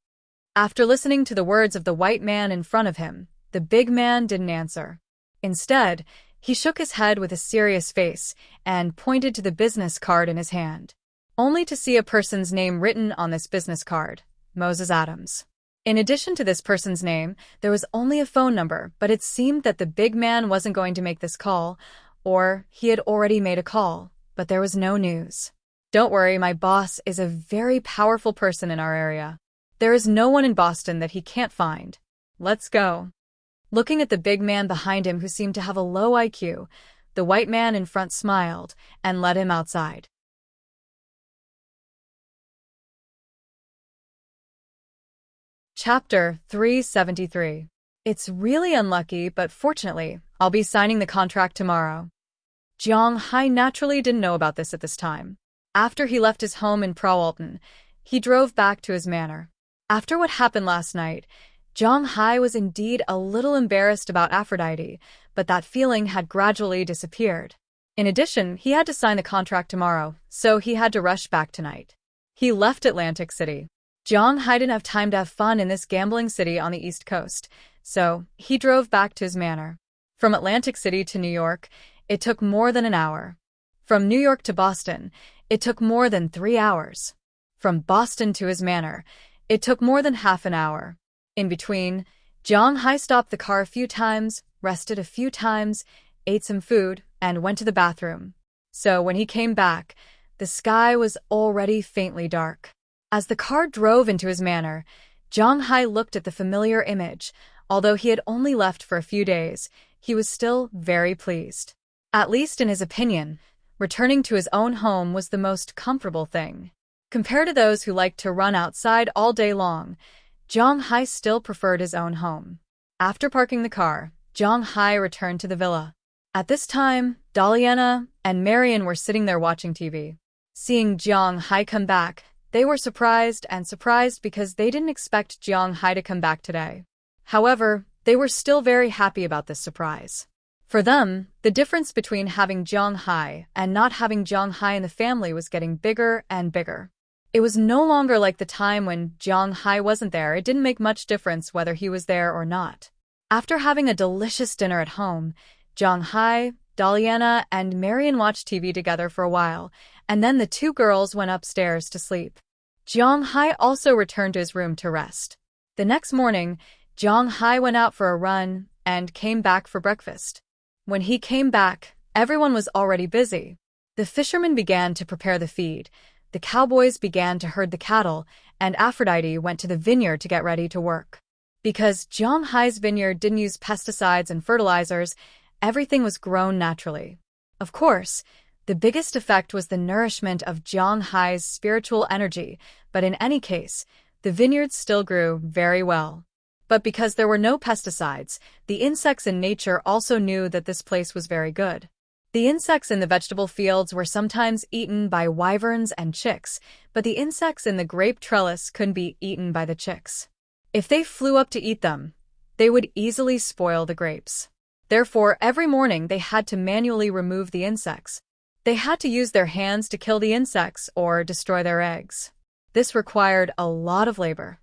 After listening to the words of the white man in front of him, the big man didn't answer. Instead, he shook his head with a serious face and pointed to the business card in his hand, only to see a person's name written on this business card, Moses Adams. In addition to this person's name, there was only a phone number, but it seemed that the big man wasn't going to make this call, or he had already made a call, but there was no news. Don't worry, my boss is a very powerful person in our area. There is no one in Boston that he can't find. Let's go. Looking at the big man behind him who seemed to have a low IQ, the white man in front smiled and led him outside. Chapter 373. It's really unlucky, but fortunately, I'll be signing the contract tomorrow. Jiang Hai naturally didn't know about this at this time. After he left his home in Prowalton, he drove back to his manor. After what happened last night, Jiang Hai was indeed a little embarrassed about Aphrodite, but that feeling had gradually disappeared. In addition, he had to sign the contract tomorrow, so he had to rush back tonight. He left Atlantic City. Jiang Hai didn't have time to have fun in this gambling city on the East Coast, so he drove back to his manor. From Atlantic City to New York, it took more than an hour. From New York to Boston, it took more than 3 hours. From Boston to his manor, it took more than half an hour. In between, Jiang Hai stopped the car a few times, rested a few times, ate some food, and went to the bathroom. So when he came back, the sky was already faintly dark. As the car drove into his manor, Jiang Hai looked at the familiar image. Although he had only left for a few days, he was still very pleased. At least in his opinion, returning to his own home was the most comfortable thing. Compared to those who liked to run outside all day long, Jiang Hai still preferred his own home. After parking the car, Jiang Hai returned to the villa. At this time, Daliana and Marian were sitting there watching TV. Seeing Jiang Hai come back, They were surprised because they didn't expect Jiang Hai to come back today. However, they were still very happy about this surprise. For them, the difference between having Jiang Hai and not having Jiang Hai in the family was getting bigger and bigger. It was no longer like the time when Jiang Hai wasn't there. It didn't make much difference whether he was there or not. After having a delicious dinner at home, Jiang Hai, Daliana, and Marian watched TV together for a while, and then the two girls went upstairs to sleep. Jiang Hai also returned to his room to rest. The next morning, Jiang Hai went out for a run and came back for breakfast. When he came back, everyone was already busy. The fishermen began to prepare the feed, the cowboys began to herd the cattle, and Aphrodite went to the vineyard to get ready to work. Because Jiang Hai's vineyard didn't use pesticides and fertilizers, everything was grown naturally. Of course, the biggest effect was the nourishment of Jiang Hai's spiritual energy, but in any case, the vineyards still grew very well. But because there were no pesticides, the insects in nature also knew that this place was very good. The insects in the vegetable fields were sometimes eaten by wyverns and chicks, but the insects in the grape trellis couldn't be eaten by the chicks. If they flew up to eat them, they would easily spoil the grapes. Therefore, every morning they had to manually remove the insects. They had to use their hands to kill the insects or destroy their eggs. This required a lot of labor.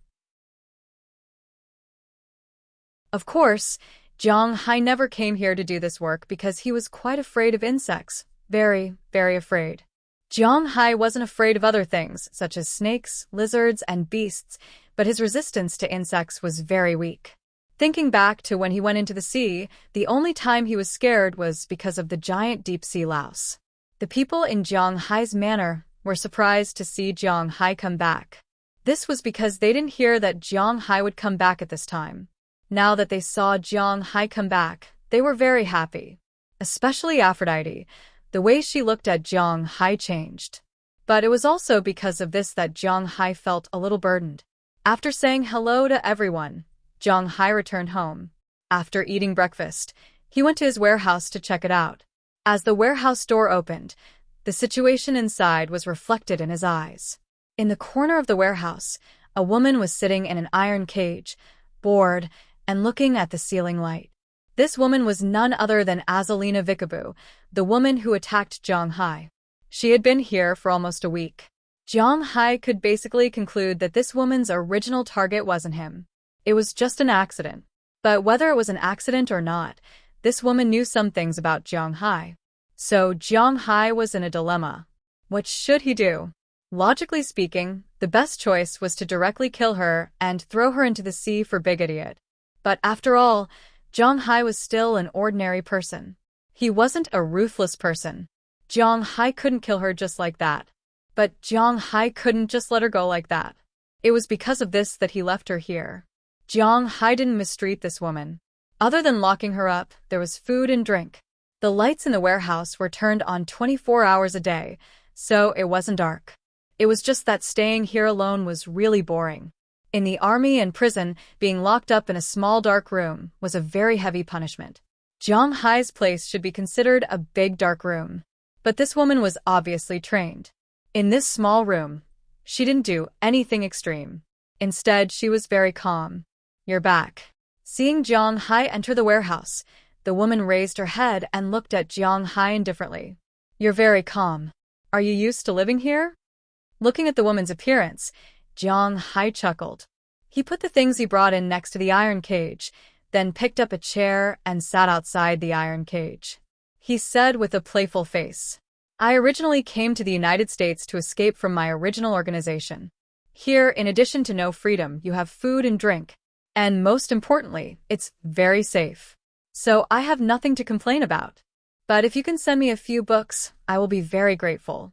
Of course, Jiang Hai never came here to do this work because he was quite afraid of insects. Very, very afraid. Jiang Hai wasn't afraid of other things, such as snakes, lizards, and beasts, but his resistance to insects was very weak. Thinking back to when he went into the sea, the only time he was scared was because of the giant deep-sea louse. The people in Jiang Hai's manor were surprised to see Jiang Hai come back. This was because they didn't hear that Jiang Hai would come back at this time. Now that they saw Jiang Hai come back, they were very happy. Especially Aphrodite. The way she looked at Jiang Hai changed. But it was also because of this that Jiang Hai felt a little burdened. After saying hello to everyone, Jiang Hai returned home. After eating breakfast, he went to his warehouse to check it out. As the warehouse door opened, the situation inside was reflected in his eyes. In the corner of the warehouse, a woman was sitting in an iron cage, bored, and looking at the ceiling light. This woman was none other than Azalina Vikabu, the woman who attacked Jiang Hai. She had been here for almost a week. Jiang Hai could basically conclude that this woman's original target wasn't him. It was just an accident. But whether it was an accident or not, this woman knew some things about Jiang Hai. So Jiang Hai was in a dilemma. What should he do? Logically speaking, the best choice was to directly kill her and throw her into the sea for big idiot. But after all, Jiang Hai was still an ordinary person. He wasn't a ruthless person. Jiang Hai couldn't kill her just like that. But Jiang Hai couldn't just let her go like that. It was because of this that he left her here. Jiang Hai didn't mistreat this woman. Other than locking her up, there was food and drink. The lights in the warehouse were turned on 24 hours a day, so it wasn't dark. It was just that staying here alone was really boring. In the army and prison, being locked up in a small dark room was a very heavy punishment. Jiang Hai's place should be considered a big dark room. But this woman was obviously trained. In this small room, she didn't do anything extreme. Instead, she was very calm. "You're back." Seeing Jiang Hai enter the warehouse, the woman raised her head and looked at Jiang Hai indifferently. "You're very calm. Are you used to living here?" Looking at the woman's appearance, Jiang Hai chuckled. He put the things he brought in next to the iron cage, then picked up a chair and sat outside the iron cage. He said with a playful face, "I originally came to the United States to escape from my original organization. Here, in addition to no freedom, you have food and drink. And most importantly, it's very safe. So I have nothing to complain about. But if you can send me a few books, I will be very grateful."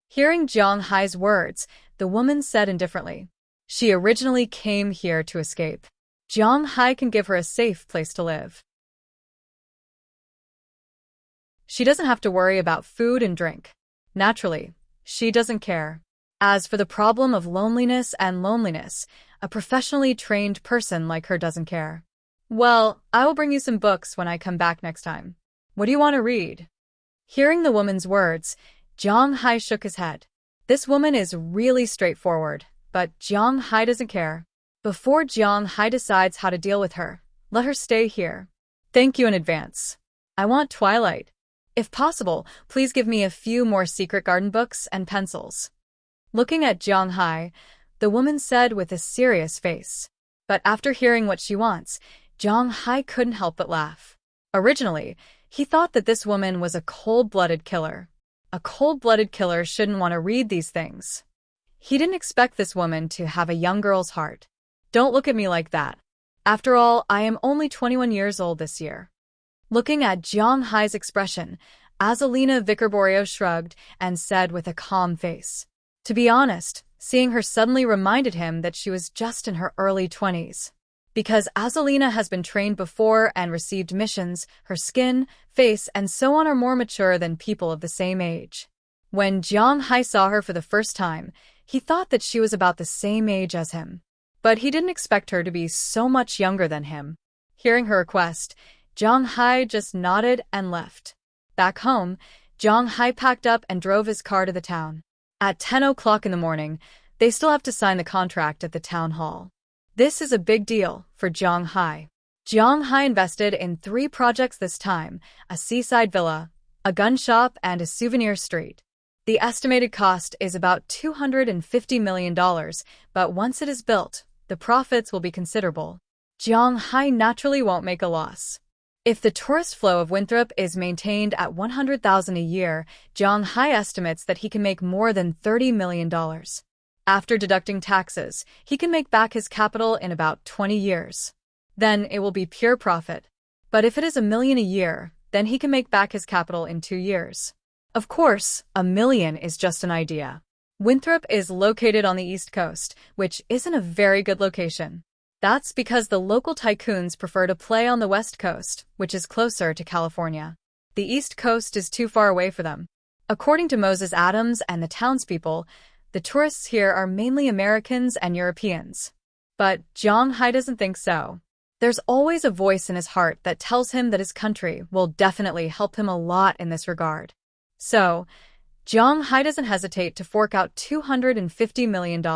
Hearing Jiang Hai's words, the woman said indifferently, "She originally came here to escape. Jiang Hai can give her a safe place to live. She doesn't have to worry about food and drink. Naturally, she doesn't care. As for the problem of loneliness, a professionally trained person like her doesn't care. Well, I will bring you some books when I come back next time. What do you want to read?" Hearing the woman's words, Jiang Hai shook his head. This woman is really straightforward, but Jiang Hai doesn't care. Before Jiang Hai decides how to deal with her, let her stay here. Thank you in advance. I want Twilight. If possible, please give me a few more secret garden books and pencils. Looking at Jiang Hai, the woman said with a serious face. But after hearing what she wants, Jiang Hai couldn't help but laugh. Originally, he thought that this woman was a cold-blooded killer. A cold-blooded killer shouldn't want to read these things. He didn't expect this woman to have a young girl's heart. Don't look at me like that. After all, I am only 21 years old this year. Looking at Jiang Hai's expression, Azalina Vicarborio shrugged and said with a calm face. To be honest, seeing her suddenly reminded him that she was just in her early 20s. Because Azalina has been trained before and received missions, her skin, face, and so on are more mature than people of the same age. When Jiang Hai saw her for the first time, he thought that she was about the same age as him. But he didn't expect her to be so much younger than him. Hearing her request, Jiang Hai just nodded and left. Back home, Jiang Hai packed up and drove his car to the town. At 10 o'clock in the morning, they still have to sign the contract at the town hall. This is a big deal for Jiang Hai. Jiang Hai invested in 3 projects this time: a seaside villa, a gun shop, and a souvenir street. The estimated cost is about $250 million, but once it is built, the profits will be considerable. Jiang Hai naturally won't make a loss. If the tourist flow of Winthrop is maintained at 100,000 a year, Jiang Hai estimates that he can make more than $30 million. After deducting taxes, he can make back his capital in about 20 years. Then it will be pure profit. But if it is $1 million a year, then he can make back his capital in 2 years. Of course, $1 million is just an idea. Winthrop is located on the East Coast, which isn't a very good location. That's because the local tycoons prefer to play on the West Coast, which is closer to California. The East Coast is too far away for them. According to Moses Adams and the townspeople, the tourists here are mainly Americans and Europeans. But Jiang Hai doesn't think so. There's always a voice in his heart that tells him that his country will definitely help him a lot in this regard. So, Jiang Hai doesn't hesitate to fork out $250 million.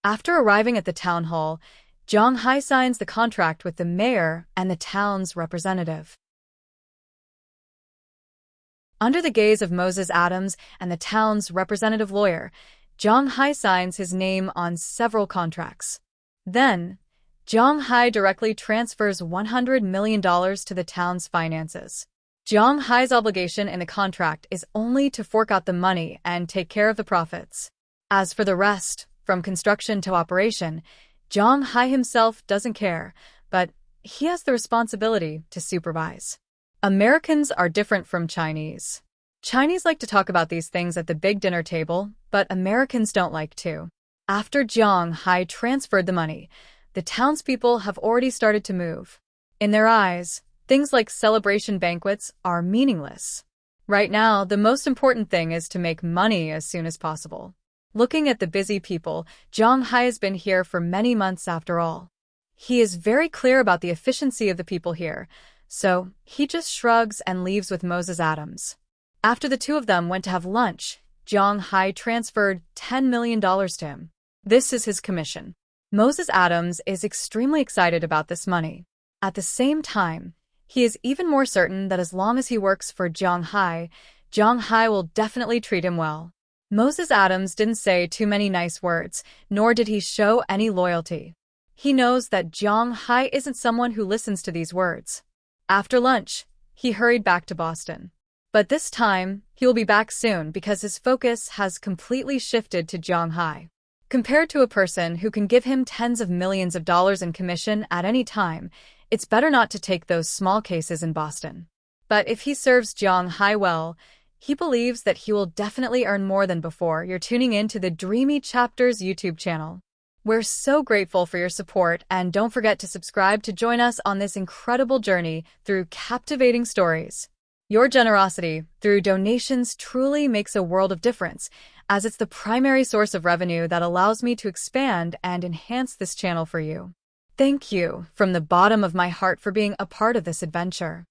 After arriving at the town hall, Jiang Hai signs the contract with the mayor and the town's representative. Under the gaze of Moses Adams and the town's representative lawyer, Jiang Hai signs his name on several contracts. Then, Jiang Hai directly transfers $100 million to the town's finances. Jiang Hai's obligation in the contract is only to fork out the money and take care of the profits. As for the rest, from construction to operation, Jiang Hai himself doesn't care, but he has the responsibility to supervise. Americans are different from Chinese. Chinese like to talk about these things at the big dinner table, but Americans don't like to. After Jiang Hai transferred the money, the townspeople have already started to move. In their eyes, things like celebration banquets are meaningless. Right now, the most important thing is to make money as soon as possible. Looking at the busy people, Jiang Hai has been here for many months after all. He is very clear about the efficiency of the people here, so he just shrugs and leaves with Moses Adams. After the two of them went to have lunch, Jiang Hai transferred $10 million to him. This is his commission. Moses Adams is extremely excited about this money. At the same time, he is even more certain that as long as he works for Jiang Hai will definitely treat him well. Moses Adams didn't say too many nice words, nor did he show any loyalty. He knows that Jiang Hai isn't someone who listens to these words. After lunch, he hurried back to Boston. But this time, he will be back soon because his focus has completely shifted to Jiang Hai. Compared to a person who can give him tens of millions of dollars in commission at any time, it's better not to take those small cases in Boston. But if he serves Jiang Hai well, he believes that he will definitely earn more than before. You're tuning in to the Dreamy Chapters YouTube channel. We're so grateful for your support, and don't forget to subscribe to join us on this incredible journey through captivating stories. Your generosity through donations truly makes a world of difference, as it's the primary source of revenue that allows me to expand and enhance this channel for you. Thank you from the bottom of my heart for being a part of this adventure.